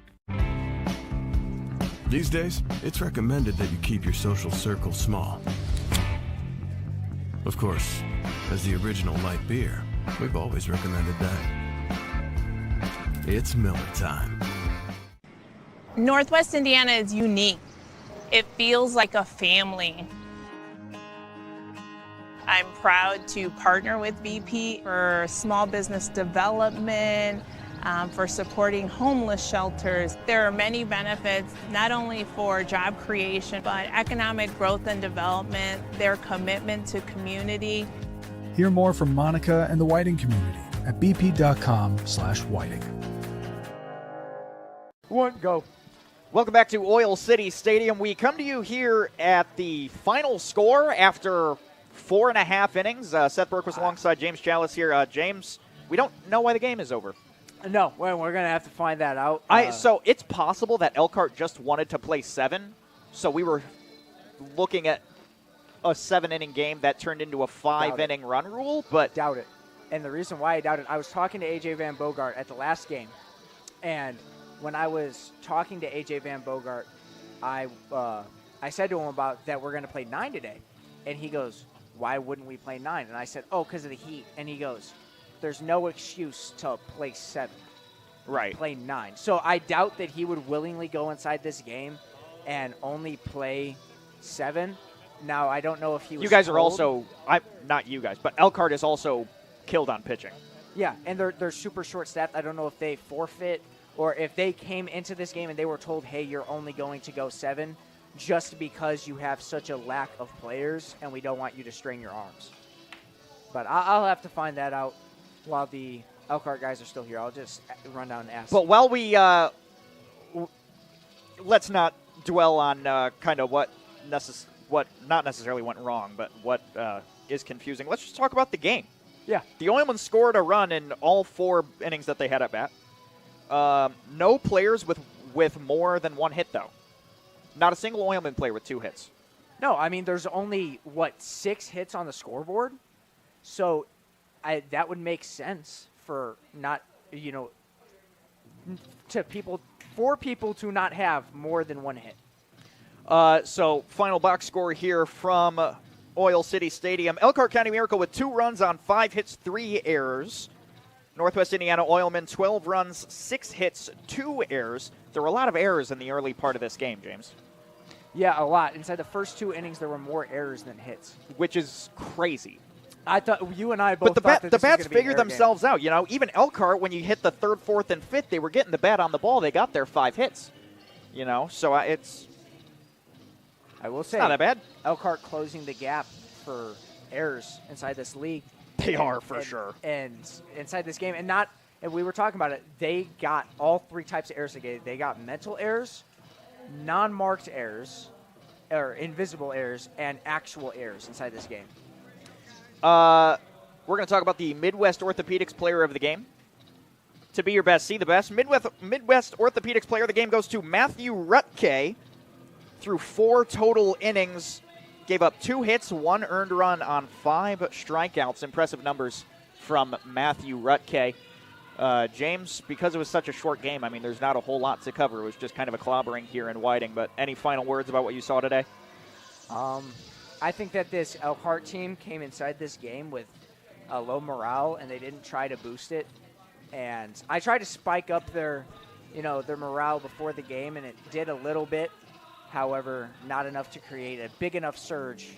These days, it's recommended that you keep your social circle small. Of course, as the original light beer, we've always recommended that. It's Miller time. Northwest Indiana is unique. It feels like a family. I'm proud to partner with BP for small business development, for supporting homeless shelters. There are many benefits, not only for job creation, but economic growth and development, their commitment to community. Hear more from Monica and the Whiting community at bp.com/whiting. One, go. Welcome back to Oil City Stadium. We come to you here at the final score after 4.5 innings. Seth Burke was alongside James Chalice here. James, we don't know why the game is over. No, we're going to have to find that out. So it's possible that Elkhart just wanted to play 7, so we were looking at a 7-inning game that turned into a 5-inning run rule, but doubt it. And the reason why I doubted, I was talking to A.J. Van Bogart at the last game. And when I was talking to A.J. Van Bogart, I said to him about that we're going to play 9 today. And he goes, why wouldn't we play 9? And I said, oh, because of the heat. And he goes, there's no excuse to play 7. Right. Play 9. So I doubt that he would willingly go inside this game and only play 7. Now, I don't know if he was You guys told. are also, not you guys, but Elkhart is also killed on pitching. Yeah, and they're super short-staffed. I don't know if they forfeit or if they came into this game and they were told, hey, you're only going to go 7 just because you have such a lack of players and we don't want you to strain your arms. But I'll have to find that out while the Elkhart guys are still here. I'll just run down and ask. But while we let's not dwell on kind of what not necessarily went wrong, but what is confusing. Let's just talk about the game. Yeah. The Oilmen scored a run in all 4 innings that they had at bat. No players with more than 1 hit, though. Not a single Oilman player with 2 hits. No, I mean, there's only, 6 hits on the scoreboard? So that would make sense for not, for people to not have more than 1 hit. So final box score here from Oil City Stadium. Elkhart County Miracle with 2 runs on 5 hits, 3 errors. Northwest Indiana Oilmen, 12 runs, 6 hits, 2 errors. There were a lot of errors in the early part of this game, James. Yeah, a lot. Inside the first 2 innings, there were more errors than hits. Which is crazy. I thought you and I both But thought that the this was bats gonna be an figured error themselves out. Even Elkhart, when you hit the 3rd, 4th, and 5th, they were getting the bat on the ball. They got their 5 hits. So it's... I will say, not that bad. Elkhart closing the gap for errors inside this league. They are, for sure. And inside this game, and we were talking about it, they got all 3 types of errors again. They got mental errors, non-marked errors, or invisible errors, and actual errors inside this game. We're going to talk about the Midwest Orthopedics Player of the Game. To be your best, see the best. Midwest Orthopedics Player of the Game goes to Matthew Rutke. Through 4 total innings, gave up 2 hits, 1 earned run on 5 strikeouts. Impressive numbers from Matthew Rutke. James, because it was such a short game, there's not a whole lot to cover. It was just kind of a clobbering here in Whiting. But any final words about what you saw today? I think that this Elkhart team came inside this game with a low morale, and they didn't try to boost it. And I tried to spike up their morale before the game, and it did a little bit. However, not enough to create a big enough surge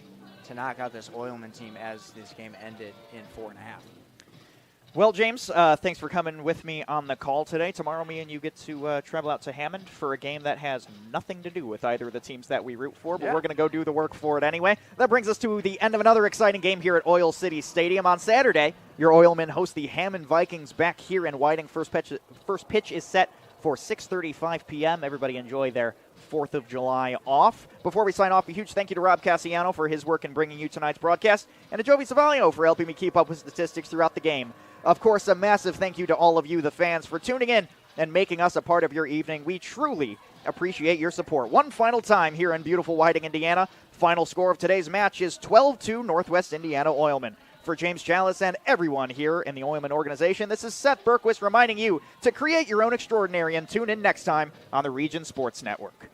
to knock out this Oilman team as this game ended in 4.5. Well, James, thanks for coming with me on the call today. Tomorrow, me and you get to travel out to Hammond for a game that has nothing to do with either of the teams that we root for, but we're going to go do the work for it anyway. That brings us to the end of another exciting game here at Oil City Stadium. On Saturday, your Oilmen host the Hammond Vikings back here in Whiting. First pitch is set for 6:35 p.m. Everybody enjoy their 4th of July off. Before we sign off, a huge thank you to Rob Cassiano for his work in bringing you tonight's broadcast, and to Jovi Savalio for helping me keep up with statistics throughout the game. Of course, a massive thank you to all of you, the fans, for tuning in and making us a part of your evening. We truly appreciate your support. One final time here in beautiful Whiting, Indiana. Final score of today's match is 12-2 Northwest Indiana Oilmen. For James Chalice and everyone here in the Oilman organization, this is Seth Berquist reminding you to create your own extraordinary and tune in next time on the Region Sports Network.